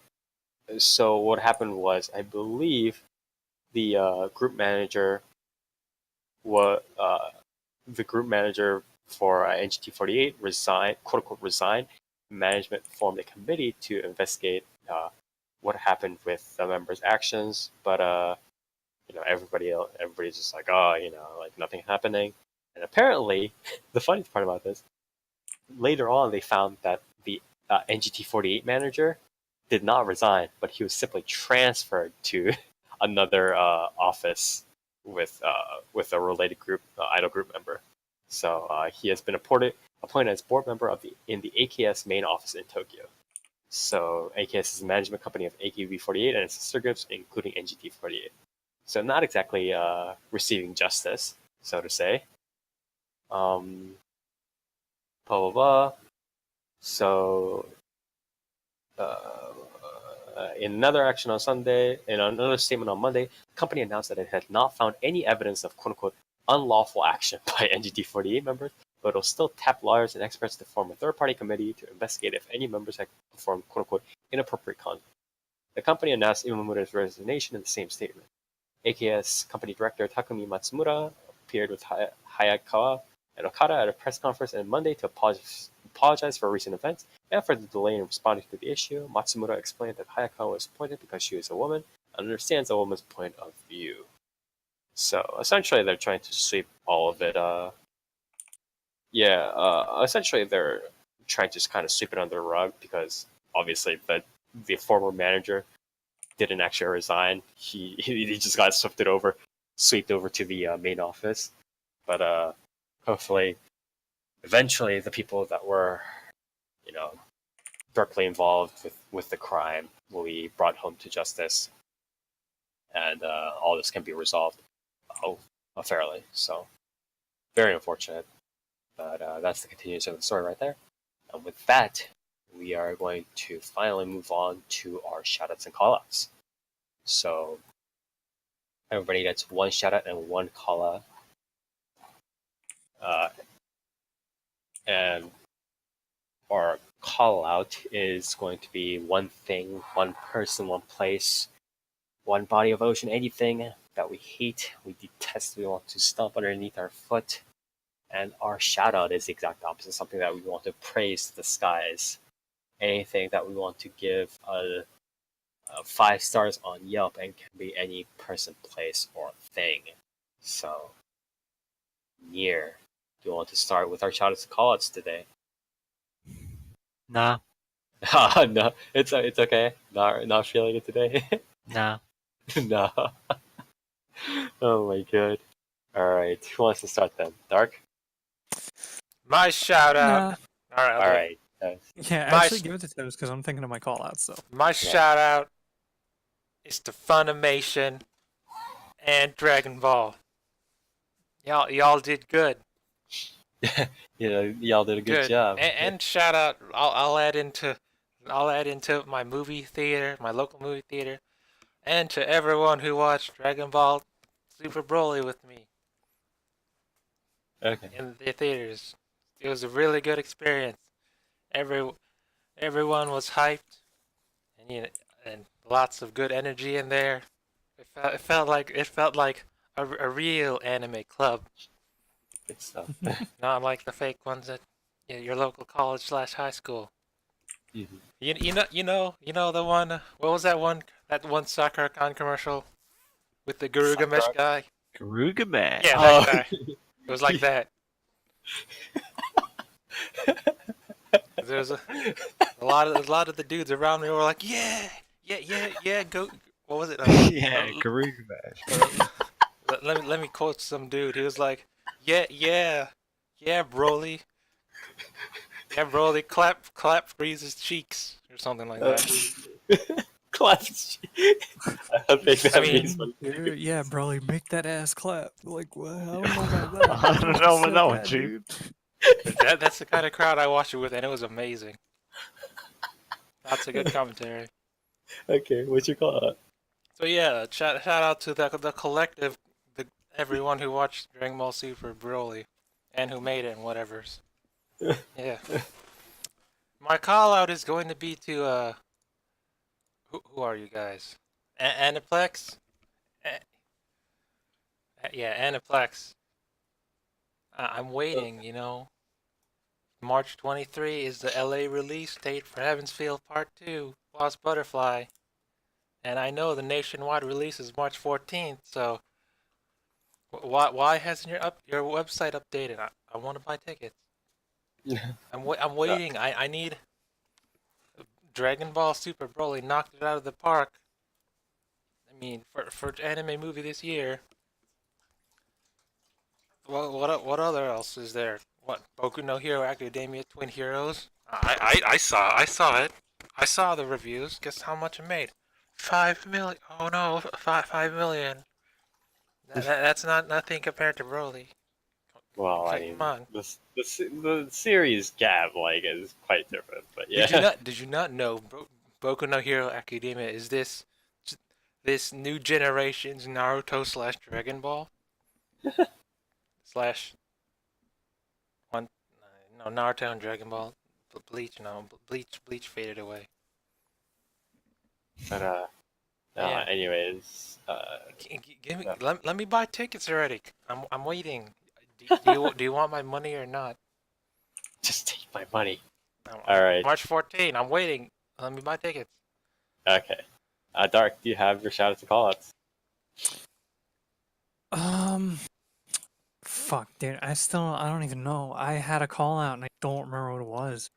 So what happened was, I believe the group manager the group manager for NGT48 resigned, quote unquote resigned. Management formed a committee to investigate what happened with the members' actions, but everybody's just like, oh, like nothing happening. And apparently, the funny part about this, later on they found that the NGT48 manager did not resign, but he was simply transferred to another office with a related group, idol group member. So he has been appointed as board member in the AKS main office in Tokyo. So AKS is the management company of AKB48 and its sister groups, including NGT48. So not exactly receiving justice, so to say. Blah blah blah. So. In another action on Sunday, in another statement on Monday, the company announced that it had not found any evidence of quote-unquote unlawful action by NGT48 members, but it will still tap lawyers and experts to form a third-party committee to investigate if any members had performed quote-unquote inappropriate conduct. The company announced Imamura's resignation in the same statement. AKS company director Takumi Matsumura appeared with Hayakawa and Okada at a press conference on Monday to apologize for recent events and for the delay in responding to the issue. Matsumoto explained that Hayakawa was appointed because she is a woman and understands a woman's point of view. So essentially, they're trying to sweep all of it. Essentially, they're trying to just kind of sweep it under the rug because obviously the former manager didn't actually resign. He just got swept over to the main office. But hopefully, eventually, the people that were, directly involved with the crime will be brought home to justice, and all this can be resolved fairly. So, very unfortunate, but that's the continuation of the story right there. And with that, we are going to finally move on to our shoutouts and callouts. So, everybody gets one shoutout and one callout. And our call out is going to be one thing, one person, one place, one body of ocean, anything that we hate, we detest, we want to stomp underneath our foot. And our shout out is the exact opposite, something that we want to praise to the skies. Anything that we want to give a 5 stars on Yelp and can be any person, place, or thing. So, Nier, do you want to start with our shoutouts and callouts today? Nah, No, it's okay. Not feeling it today. nah. No. Oh my god. All right, who wants to start then? Dark. My shout out. Nah. All right. All right. Yeah, My actually sh- give it to Toes because I'm thinking of my call outs. So My shout out is to Funimation and Dragon Ball. Y'all did good. Y'all did a good job. And shout out. I'll add into my movie theater, my local movie theater, and to everyone who watched Dragon Ball Super Broly with me Okay. in the theaters. It was a really good experience. Everyone was hyped, and lots of good energy in there. It felt like a real anime club, Good stuff. not like the fake ones at your local college/high school. Mhm. You know the one. What was that one? That one Sakura-Con commercial with the Garugamesh Sakura? guy. Garugaman. Yeah, Oh. that guy. It was like that. There's a lot of the dudes around me were like, yeah, go. What was it? Yeah, Garugaman. Let me quote some dude. He was like, yeah, Broly. Yeah, Broly, clap freezes cheeks or something like that. Claps. I think that I mean- means one. dude, yeah, Broly, make that ass clap. Like, what? I don't know about that. I don't know about that one, bad, Chief. That's the kind of crowd I watched it with, and it was amazing. That's a good commentary. Okay, what you call it? So yeah, shout out to the collective, everyone who watched Dragon Ball Super Broly, and who made it and whatever's. Yeah. My call out is going to be to who are you guys? Aniplex? Yeah, Aniplex. I'm waiting, March 23 is the LA release date for Heaven's Feel Part 2, Lost Butterfly. And I know the nationwide release is March 14th, so why hasn't your website updated? I want to buy tickets. I'm waiting. I need Dragon Ball Super Broly knocked it out of the park. I mean, for anime movie this year. Well, what other else is there? What, Boku no Hero Academia Twin Heroes? I saw it. I saw the reviews. Guess how much it made? 5 million. Oh no, 5 million. That's nothing compared to Broly. Well, I Come mean, on. the series gap is quite different, but yeah. Did you not know Boku no Hero Academia is this new generation's Naruto / Dragon Ball slash one no Naruto and Dragon Ball Bleach Bleach faded away. But Yeah. anyways, Give me let me buy tickets already. I'm waiting. Do you want my money or not? Just take my money. No, All right. March 14. I'm waiting. Let me buy tickets. Okay. Dark, do you have your shout outs and callouts? Fuck, dude. I don't even know. I had a call out and I don't remember what it was.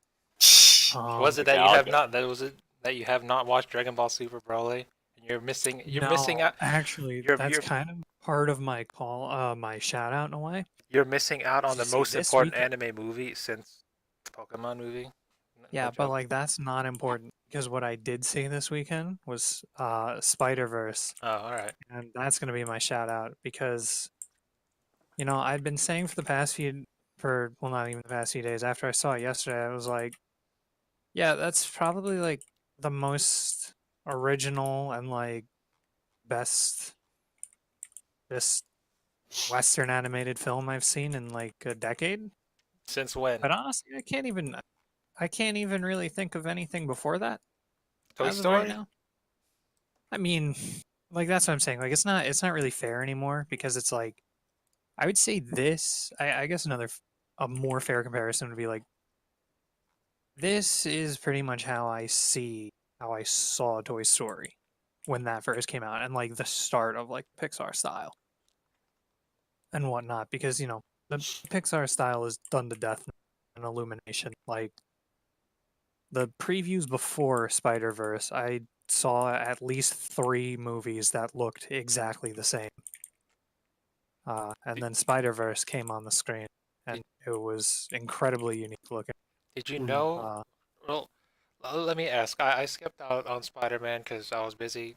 Was it Okay, that you I'll have go. not? That was it that you have not watched Dragon Ball Super Broly, and you're missing. You're missing No, out. actually, that's You're kind of part of my call, my shout out in a way. you're missing out on the See, most this important weekend, anime movie since the Pokemon movie. No yeah, but joke. like that's not important because what I did see this weekend was Spider-Verse, Oh, all right. and that's gonna be my shout out because I'd been saying for the past well, not even the past few days. After I saw it yesterday, I was like, yeah, that's probably like the most original and like best just Western animated film I've seen in like a decade. Since when? But honestly, I can't even really think of anything before that Toy as of right Story? now. I mean, like that's what I'm saying. Like it's not really fair anymore because it's like I would say this. I guess a more fair comparison would be like this is pretty much how I saw Toy Story when that first came out and like the start of like Pixar style and whatnot because the Pixar style is done to death in Illumination. Like the previews before Spider-Verse, I saw at least 3 movies that looked exactly the same. And Did, then Spider-Verse came on the screen, and did, it was incredibly unique looking. did you Mhm. know? Uh, Well, let me ask. I skipped out on Spider-Man because I was busy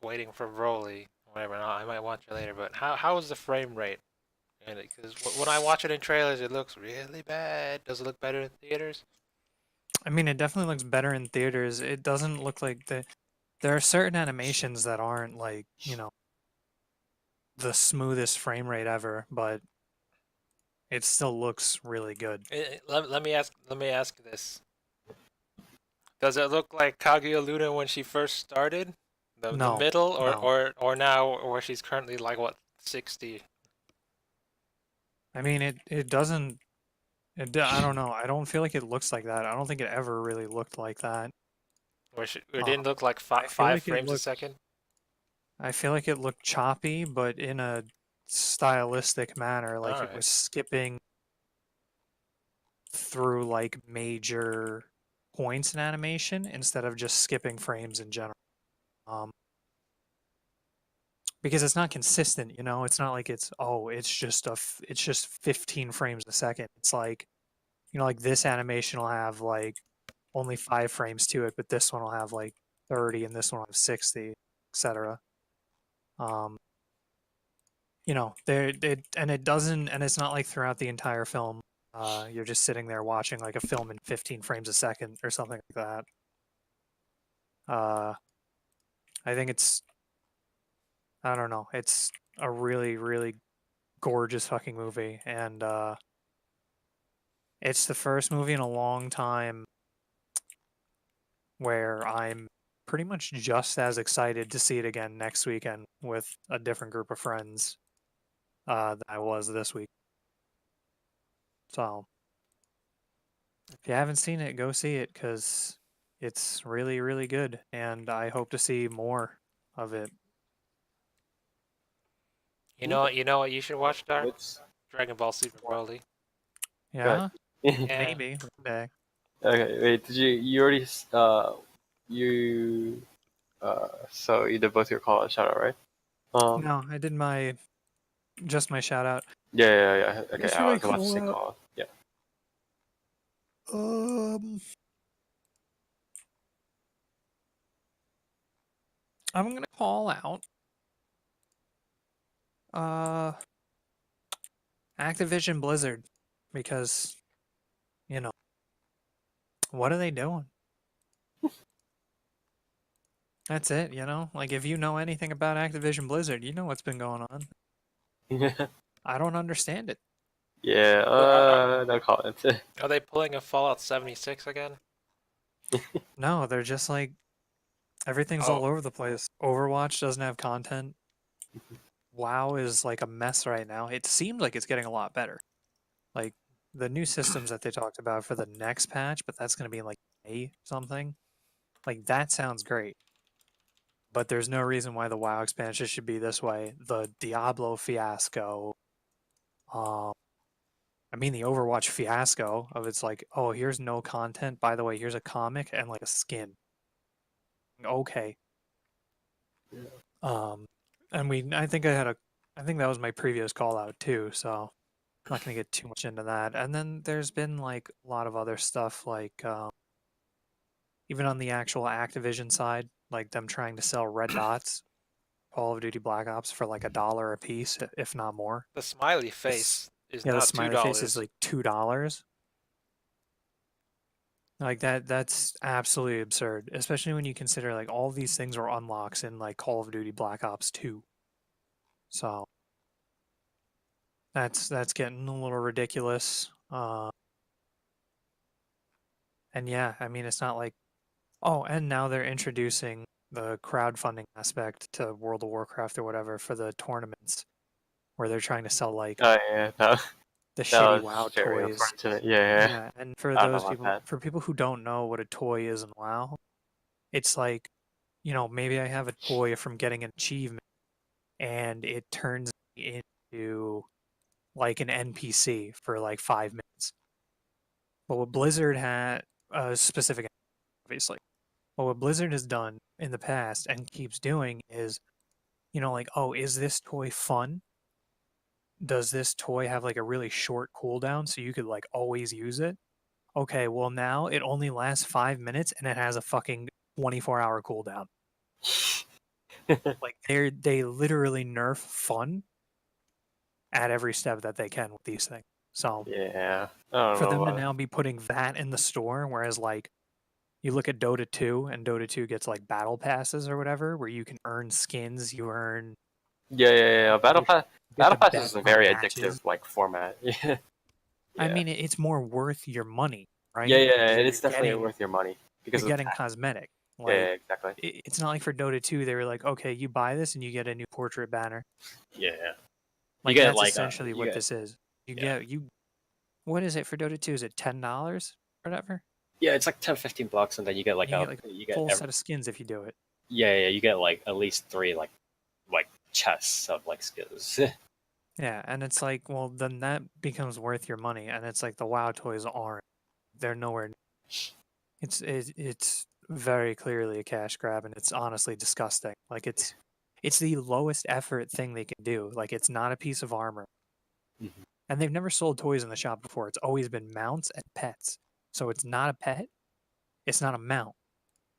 waiting for Broly. Whatever. I might watch it later. But how is the frame rate? Because when I watch it in trailers, it looks really bad. Does it look better in theaters? I mean, it definitely looks better in theaters. It doesn't look like there are certain animations that aren't like, the smoothest frame rate ever, but it still looks really good. Let me ask this. Does it look like Kaguya Luna when she first started? The No, middle no. or now where she's currently like what 60? I mean, it doesn't. I don't know. I don't feel like it looks like that. I don't think it ever really looked like that. Where it Um, didn't look like I feel five like it frames a looked. second? I feel like it looked choppy, but in a stylistic manner. Like it Alright. was skipping through like major points in animation instead of just skipping frames in general. Um, because it's not consistent, It's not like it's just 15 frames a second. It's like, like this animation will have like only 5 frames to it, but this one will have like 30 and this one will have 60, etc. Um, and it doesn't, and it's not like throughout the entire film, you're just sitting there watching like a film in 15 frames a second or something like that. Uh, I think I don't know, it's a really, really gorgeous fucking movie, and it's the first movie in a long time where I'm pretty much just as excited to see it again next weekend with a different group of friends than I was this week. So if you haven't seen it, go see it because it's really, really good, and I hope to see more of it. You know what you should watch, Dark? What's Dragon Ball Super Broly. good? Yeah, Yeah. maybe one day. Okay, wait, you already, you, so you did both your call and shout out, right? No, I did just my shout out. Yeah. Okay, Who should I I was about to say call out? call out. Yeah. Um, I'm gonna call out uh Activision Blizzard because you know what are they doing? That's it, Like if you know anything about Activision Blizzard, you know what's been going on. I don't understand it. Yeah, Are, no comment. are they pulling a Fallout 76 again? No, they're just like everything's Oh, all over the place. Overwatch doesn't have content. WoW is like a mess right now. It seems like it's getting a lot better. Like the new systems that they talked about for the next patch, but that's going to be in like May something. Like that sounds great. But there's no reason why the WoW expansion should be this way. The Diablo fiasco, um, I mean the Overwatch fiasco of it's like, oh, here's no content. By the way, here's a comic and like a skin. Okay. Yeah. I think I think that was my previous call out too. So I'm not gonna get too much into that. And then there's been like a lot of other stuff, like even on the actual Activision side, like them trying to sell red dots, Call of Duty Black Ops for like $1 a piece, if not more. The smiley This, face is yeah, the not two smiley face is dollars. like $2. Like that's absolutely absurd, especially when you consider like all these things are unlocks in like Call of Duty Black Ops 2. So that's getting a little ridiculous. And yeah, I mean it's not like, oh, and now they're introducing the crowdfunding aspect to World of Warcraft or whatever for the tournaments, where they're trying to sell like Oh yeah, that the that shitty was WoW very toys. unfortunate. Yeah, Yeah, and for I don't know those about people, that. for people who don't know what a toy is in WoW, it's like, maybe I have a toy from getting an achievement and it turns me into like an NPC for like 5 minutes. But what Blizzard had, specific, obviously, but what Blizzard has done in the past and keeps doing is, like, oh, is this toy fun? Does this toy have like a really short cooldown so you could like always use it? Okay, well now it only lasts 5 minutes and it has a fucking 24-hour cooldown. Like they literally nerf fun at every step that they can with these things. So Yeah, I don't for know them to about. now be putting that in the store, whereas like you look at Dota 2 and Dota 2 gets like battle passes or whatever, where you can earn skins, you earn Yeah. you get Battle to Pass bet is a on very matches. addictive like format. Yeah, I yeah, mean, it's more worth your money, yeah, right? yeah. Because It's definitely worth your money you're because of getting that. cosmetic. Yeah, Like exactly. it's not like for Dota 2 they were like, okay, you buy this and you get a new portrait banner. Yeah, you Like get that's like essentially you what get this is. You yeah. get you What is it for Dota 2? Is it $10 or whatever? Yeah, it's like 10-15 bucks, and then you get And like you get like you a get full set of skins if you do it. yeah, you get like at least three like chests of like skills. Yeah, and it's like, well, then that becomes worth your money, and it's like the WoW toys aren't. They're nowhere. It's very clearly a cash grab, and it's honestly disgusting. Like it's the lowest effort thing they can do. Like it's not a piece of armor, Mhm. and they've never sold toys in the shop before. It's always been mounts and pets. So it's not a pet. It's not a mount,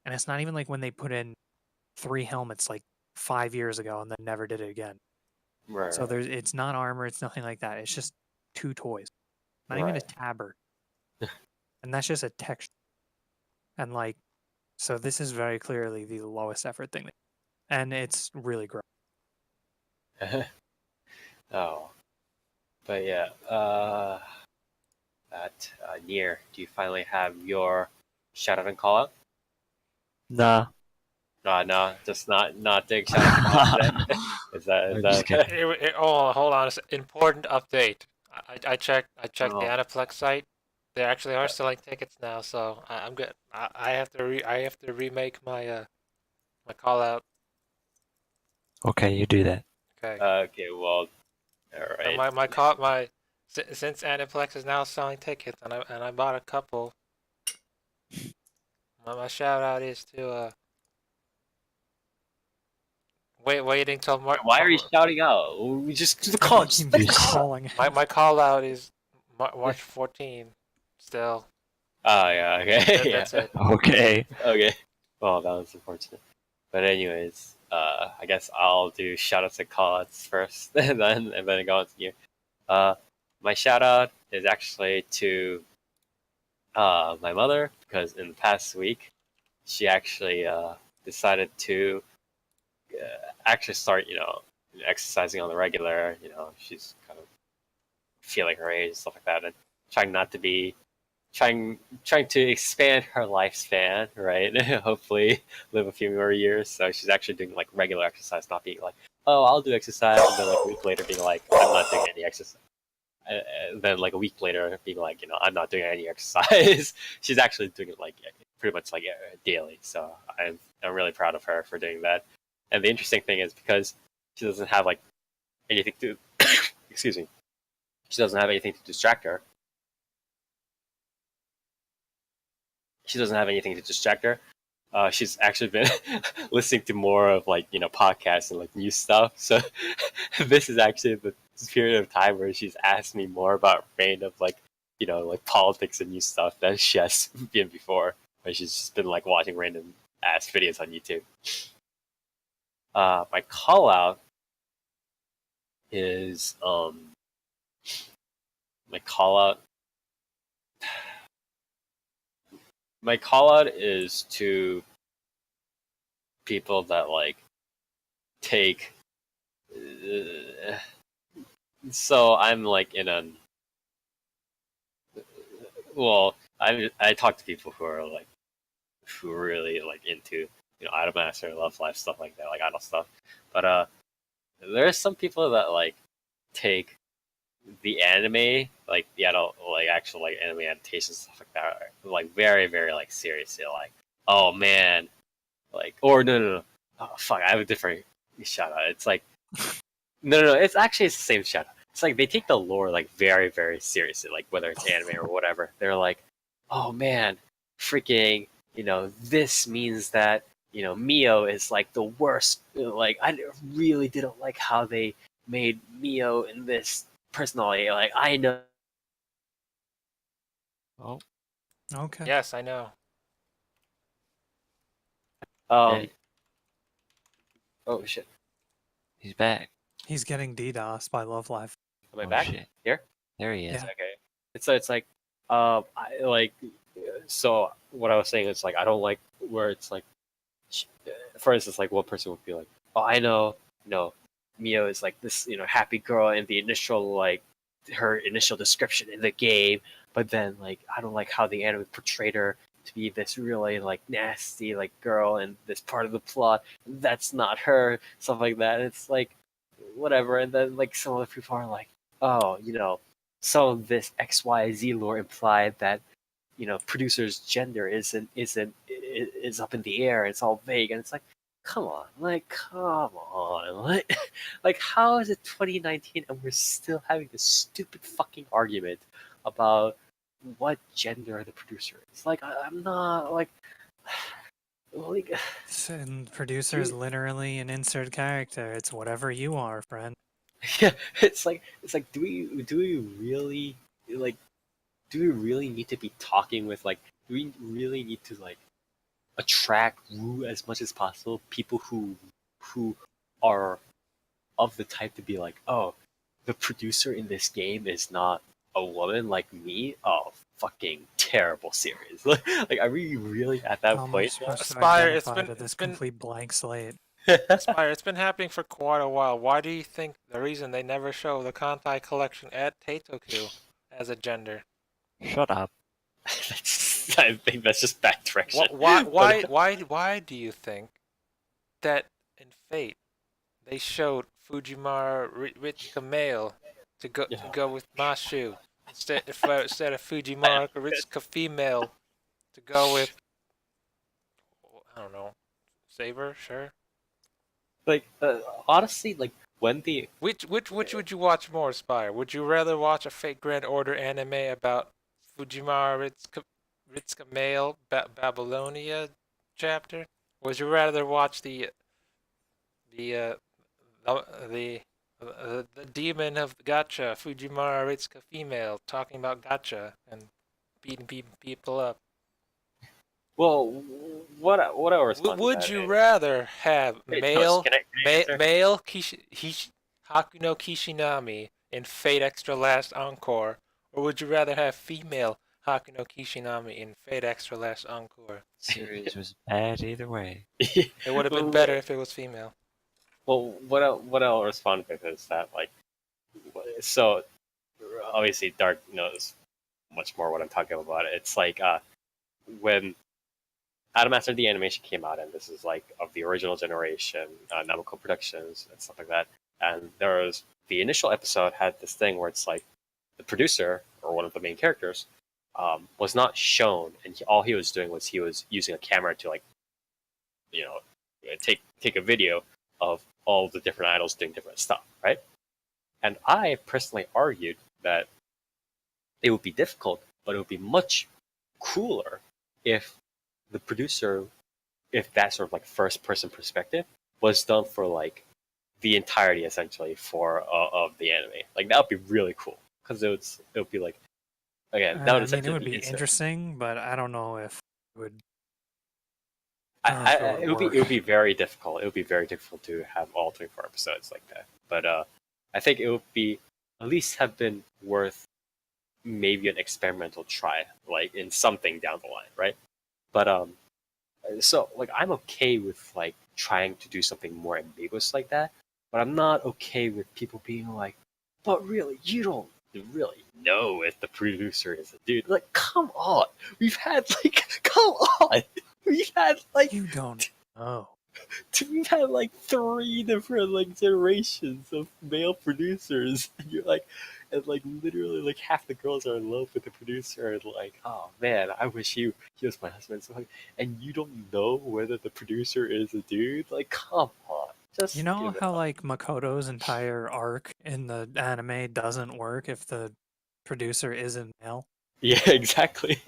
and it's not even like when they put in 3 helmets like 5 years ago and then never did it again. So Right, it's not armor, it's nothing like that. It's just 2 toys, not even a right. tabard, and that's just a texture. And like, so this is very clearly the lowest effort thing, and it's really gross. Oh, but yeah. At Nier, do you finally have your shout out and call out? Nah. No, just not doing shout out and call out today. Is I'm just that? kidding. Oh, hold on. Important update. I checked the Oh, Aniplex site. They actually are selling tickets now, so I'm good. I have to remake my call out. Okay, you do that. Okay. okay, well, all So right. since Aniplex is now selling tickets, and I bought a couple. My shout out is to waiting till Why are you shouting out? We just call. Just make the Just call. calling. my call out is March 14. Still, Oh yeah, okay, yeah, that's it. Okay. okay. Well, that was unfortunate. But anyways, I guess I'll do shout outs and call outs first, and then go on to you. My shout out is actually to my mother because in the past week she actually decided to actually start exercising on the regular. She's kind of feeling her age and stuff like that, and trying not to be trying to expand her lifespan, right? Hopefully live a few more years. So she's actually doing like regular exercise, not being like, oh, I'll do exercise, and then like a week later being like, I'm not doing any exercise. Then like a week later being like, I'm not doing any exercise. She's actually doing it like pretty much like daily. So I'm really proud of her for doing that. And the interesting thing is because she doesn't have like anything to excuse me, she doesn't have anything to distract her. She's actually been listening to more of like podcasts and like new stuff. So this is actually the period of time where she's asked me more about random like like politics and new stuff than she has been before. Where she's just been like watching random ass videos on YouTube. My call out is my call out. My call out is to people that like take. So I'm like in a. Well, I talk to people who are really like into Idolmaster, Love Life, stuff like that, like idol stuff. But there are some people that like take the anime, like the adult, like actual like anime adaptations, stuff like that, like very very like seriously, like oh man, like or no, oh fuck, I have a different shout out. It's like no, it's actually it's the same shout out. It's like they take the lore like very very seriously, like whether it's anime or whatever. They're like, oh man, freaking, this means that Mio is like the worst. Like I really didn't like how they made Mio in this personality. Like I know. Oh, Okay. Yes, I know. Um. Oh shit. he's back. He's getting DDoS by Love Life. Am I Oh, back shit. here? There he is. Yeah. Okay. It's like, I like. So what I was saying is like I don't like where it's like, for instance, like one person would be like, oh, I know, Mio is like this, happy girl in the initial like her initial description in the game, but then like I don't like how the anime portrayed her to be this really like nasty like girl and this part of the plot that's not her, stuff like that. It's like whatever, and then like some other people are like, oh, some of this XYZ lore implied that producer's gender is up in the air. It's all vague, and it's like, come on, like how is it 2019 and we're still having this stupid fucking argument about what gender the producer is? Like I'm not like. Like, And producer is literally an insert character. It's whatever you are, friend. yeah, it's like do we really like do we really need to be talking with like do we really need to like attract woo as much as possible people who are of the type to be like, oh, the producer in this game is not a woman like me? Oh, fucking terrible series. Like are we really at that How point? much to Spire, identify to this complete blank slate? Spire, it's been happening for quite a while. Why do you think the reason they never show the Kantai collection at Teitoku as a gender? Shut up. I think that's just bad direction. Why do you think that in Fate they showed Fujimara Ritsuka male to go with Mashu instead of Fujimara Ritsuka female to go with, I don't know, Saber? Sure. Like honestly, like when the Which would you watch more, Spire? Would you rather watch a Fate Grand Order anime about Fujimara Ritsuka male Babylonia chapter? Or would you rather watch the demon of gacha, Fujimara Ritsuka female, talking about gacha and beating people up? well, what I respond to Would that you is- rather have Hey, male Toast, can I answer? male Haku no Kishinami in Fate Extra Last Encore, or would you rather have female Haku no Kishinami in Fate Extra Last Encore? Series was bad either way. It would have been better if it was female. Well, what I'll respond with is that like, so obviously Dark knows much more what I'm talking about. It's like when Adam Master the animation came out, and this is like of the original generation, Namco Productions and stuff like that. And there was the initial episode had this thing where it's like the producer or one of the main characters was not shown, and all he was doing was he was using a camera to like, take a video of all the different idols doing different stuff, right? And I personally argued that it would be difficult, but it would be much cooler if the producer, if that sort of like first person perspective was done for like the entirety essentially for of the anime. Like that would be really cool because it would be like, again, that would essentially it would be instant. interesting, but I don't know if it would. It would be very difficult. It would be very difficult to have all 24 episodes like that. But I think it would be at least have been worth maybe an experimental try, like in something down the line, right? But so like I'm okay with like trying to do something more ambiguous like that, but I'm not okay with people being like, but really, you don't really know if the producer is a dude. Like, come on, come on. We've had like You don't know. we've had like 3 different like generations of male producers, and you're like, and like literally like half the girls are in love with the producer, and like, oh man, I wish he was my husband. So like, and you don't know whether the producer is a dude. Like, come on, just You know give it how up. like Makoto's entire arc in the anime doesn't work if the producer isn't male? Yeah, exactly.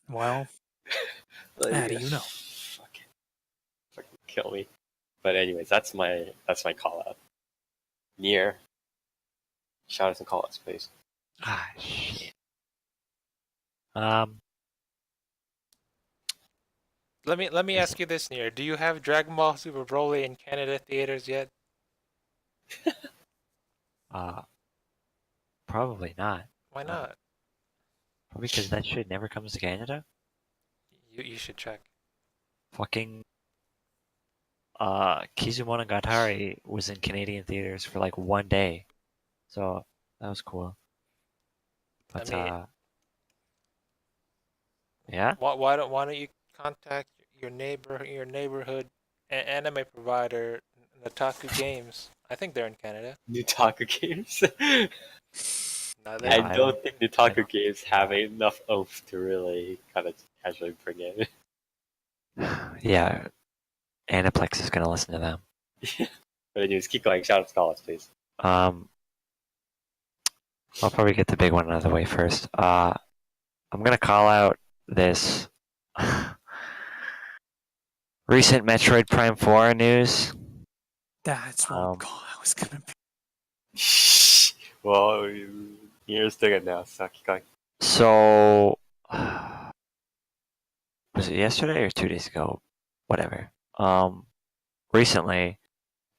Well, Like, how do you know? fucking kill me. But anyways, that's my call out. Nier, shout out some call outs, please. Ah, shit. Let me ask you this, Nier. Do you have Dragon Ball Super Broly in Canada theaters yet? Probably not. Why not? Probably because that shit never comes to Canada. You should check. Fucking Kizumonogatari was in Canadian theaters for like 1 day, so that was cool. But I mean, yeah. why don't you contact your neighborhood anime provider, Nataku Games? I think they're in Canada. Nutaku Games. No, Yeah, I don't think Nutaku don't- Games have enough oomph to really kind of casually bring in. Yeah, Aniplex is gonna listen to them. But anyways, keep going. Shout out to Callouts, please. I'll probably get the big one out of the way first. I'm gonna call out this recent Metroid Prime 4 news. That's what call I was gonna be. Well, you're still good now, so keep going. So, was it yesterday or 2 days ago? Whatever. Recently,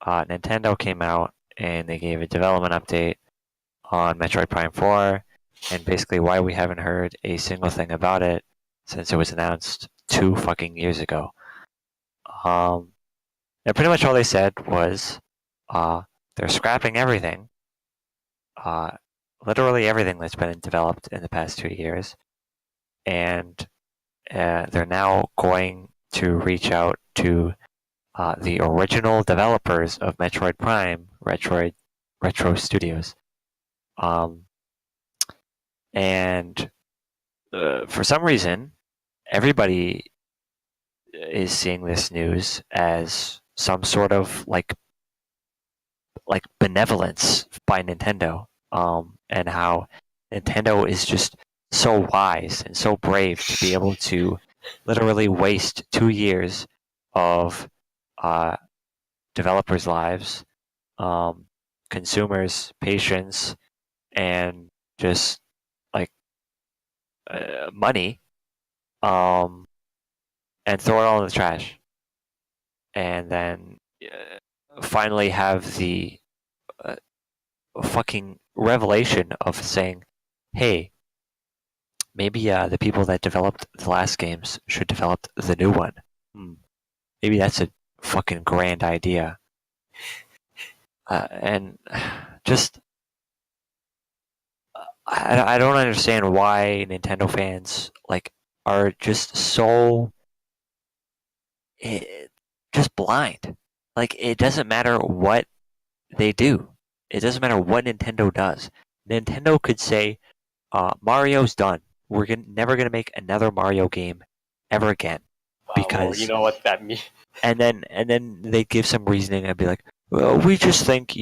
Nintendo came out and they gave a development update on Metroid Prime 4, and basically why we haven't heard a single thing about it since it was announced 2 fucking years ago. And pretty much all they said was they're scrapping everything, literally everything that's been developed in the past 2 years, and they're now going to reach out to the original developers of Metroid Prime, Retro Studios. And for some reason, everybody is seeing this news as some sort of like benevolence by Nintendo, and how Nintendo is just so wise and so brave to be able to literally waste 2 years of developers' lives, consumers' patience, and just like money, and throw it all in the trash, and then finally have the fucking revelation of saying, "Hey, maybe the people that developed the last games should develop the new one. Maybe that's a fucking grand idea." And just I don't understand why Nintendo fans are just so just blind. Like, it doesn't matter what they do. It doesn't matter what Nintendo does. Nintendo could say, Mario's done. We're never gonna make another Mario game ever again Well, you because know what that means. and then they give some reasoning and be like, well, we just think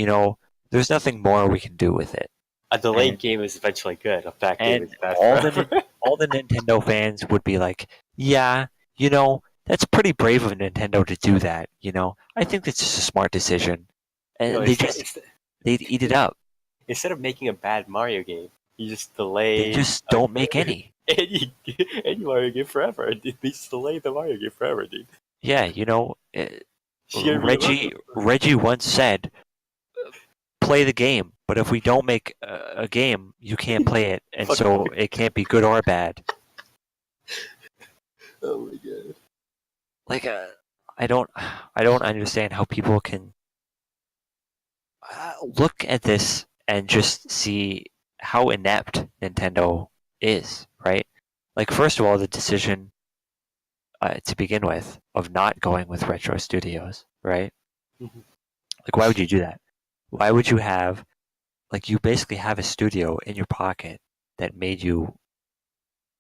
there's nothing more we can do with it. A delayed game is eventually good. A bad game And is bad all forever. all the Nintendo fans would be like, yeah, that's pretty brave of Nintendo to do that. I think that's just a smart decision, and No, they'd eat it up. instead of making a bad Mario game, you just They delay just don't make any. any Mario game forever. They just delay the Mario game forever, dude. Yeah, Reggie once said, play the game, but if we don't make a game, you can't play it, and so it can't be good or bad. Oh my god. Like, I don't understand how people can look at this and just see how inept Nintendo is, right? Like, first of all, the decision to begin with of not going with Retro Studios, right? Mhm. Like, why would you do that? Why would you have, you basically have a studio in your pocket that made you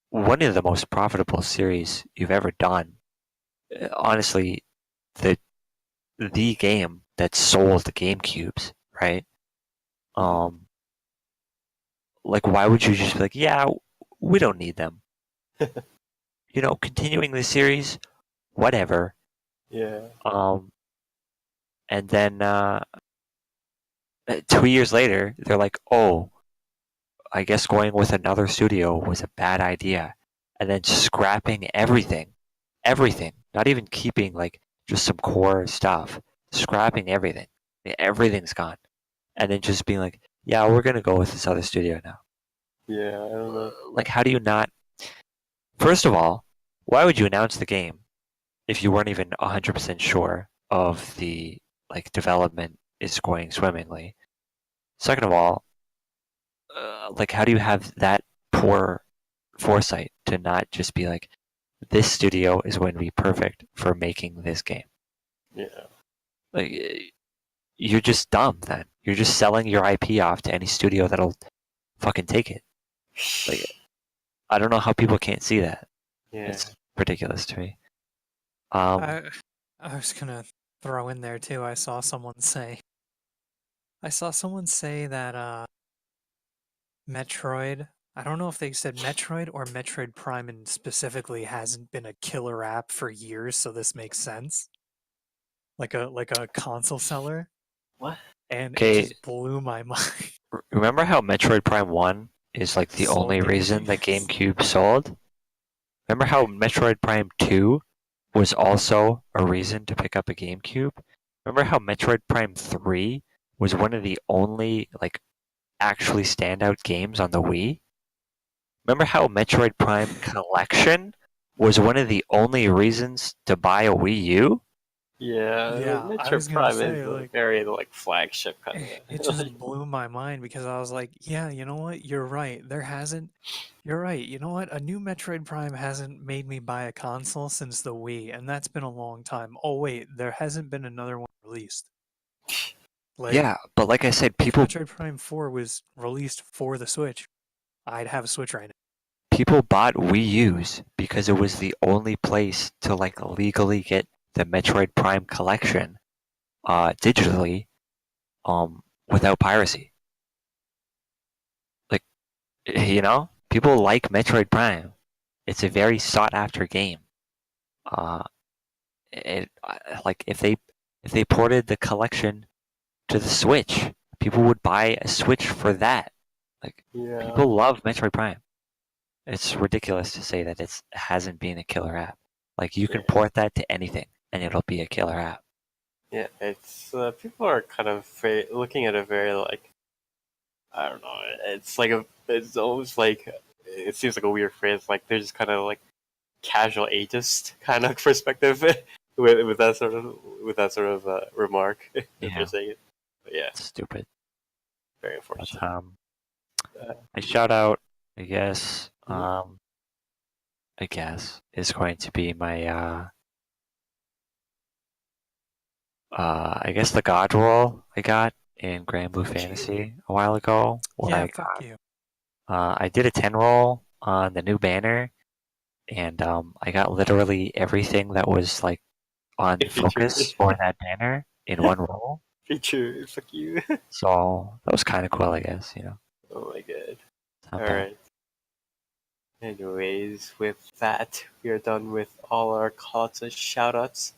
one of the most profitable series you've ever done. Honestly, the game that sold the GameCubes, right? Why would you just be like, yeah, we don't need them? Continuing the series, whatever. Yeah. And then 2 years later, they're like, oh, I guess going with another studio was a bad idea. And then scrapping everything, not even keeping just some core stuff, scrapping everything. Everything's gone. And then just being like, yeah, we're going to go with this other studio now. Yeah, I don't know. How do you not? First of all, why would you announce the game if you weren't even 100% sure of the development is going swimmingly? Second of all, how do you have that poor foresight to not just be like, this studio is going to be perfect for making this game? Yeah. You're just dumb then. You're just selling your IP off to any studio that'll fucking take it. I don't know how people can't see that. Yeah. It's ridiculous to me. I was gonna throw in there too. I saw someone say that Metroid. I don't know if they said Metroid or Metroid Prime, and specifically hasn't been a killer app for years, so this makes sense. Like a console seller. What? And Okay. it just blew my mind. Remember how Metroid Prime 1 is the Sold only reason the GameCubes. GameCube sold? Remember how Metroid Prime 2 was also a reason to pick up a GameCube? Remember how Metroid Prime 3 was one of the only actually standout games on the Wii? Remember how Metroid Prime Collection was one of the only reasons to buy a Wii U? Yeah, Yeah, I Metroid was gonna Prime say, is a very flagship kind of. it just blew my mind because I was like, yeah, you know what? You're right. You're right. You know what? A new Metroid Prime hasn't made me buy a console since the Wii, and that's been a long time. Oh wait, there hasn't been another one released. Yeah, but like I said, if Metroid Prime 4 was released for the Switch, I'd have a Switch right now. people bought Wii U's because it was the only place to legally get the Metroid Prime collection digitally without piracy. People like Metroid Prime. It's a very sought after game. If they ported the collection to the Switch, people would buy a Switch for that. Yeah. People love Metroid Prime. It's ridiculous to say that it hasn't been a killer app. You can port that to anything, and it'll be a killer app. Yeah, it's people are kind of looking at it very I don't know. It's it's almost it seems like a weird phrase. They're just kind of casual ageist kind of perspective with that sort of remark. If Yeah. you're saying it, but yeah, It's stupid. very unfortunate. But, My shout out, I guess, Mhm. is going to be my I guess the God roll I got in Grand Blue Fantasy a while ago. Where Yeah, fuck you. I did a 10 roll on the new banner, and I got literally everything that was like on focus for that banner in one roll. Feature, fuck you. So that was kind of cool, I guess. Oh my god. It's not bad. Alright. Anyways, with that, we are done with all our calls and shoutouts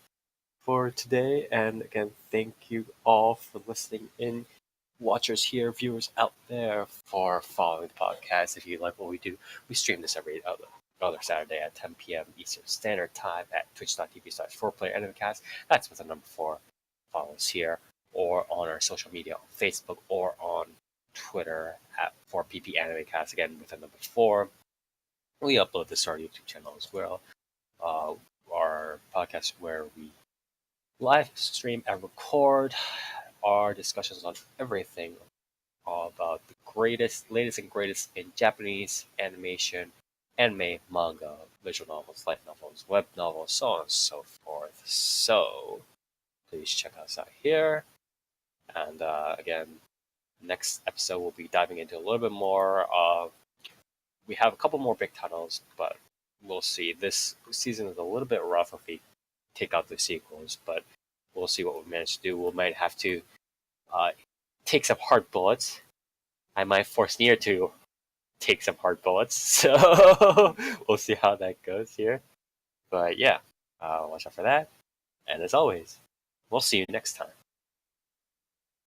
for today. And again, thank you all for listening in. Watchers here, viewers out there, for following the podcast. If you like what we do, we stream this every other Saturday at 10 p.m. Eastern Standard Time at twitch.tv/4PlayerAnimecast. That's with the number 4. Follow us here or on our social media on Facebook or on Twitter at 4PPAnimeCast, again with the number 4. We upload this to our YouTube channel as well. Our podcast where we live stream and record our discussions on everything all about the latest and greatest in Japanese animation, anime, manga, visual novels, light novels, web novels, so on and so forth. So please check us out here. And again, next episode we'll be diving into a little bit more. We have a couple more big titles, but we'll see. This season is a little bit rough if we take out the sequels, but we'll see what we manage to do. We might have to take some hard bullets. I might force Nier to take some hard bullets, so we'll see how that goes here. But yeah, watch out for that. And as always, we'll see you next time.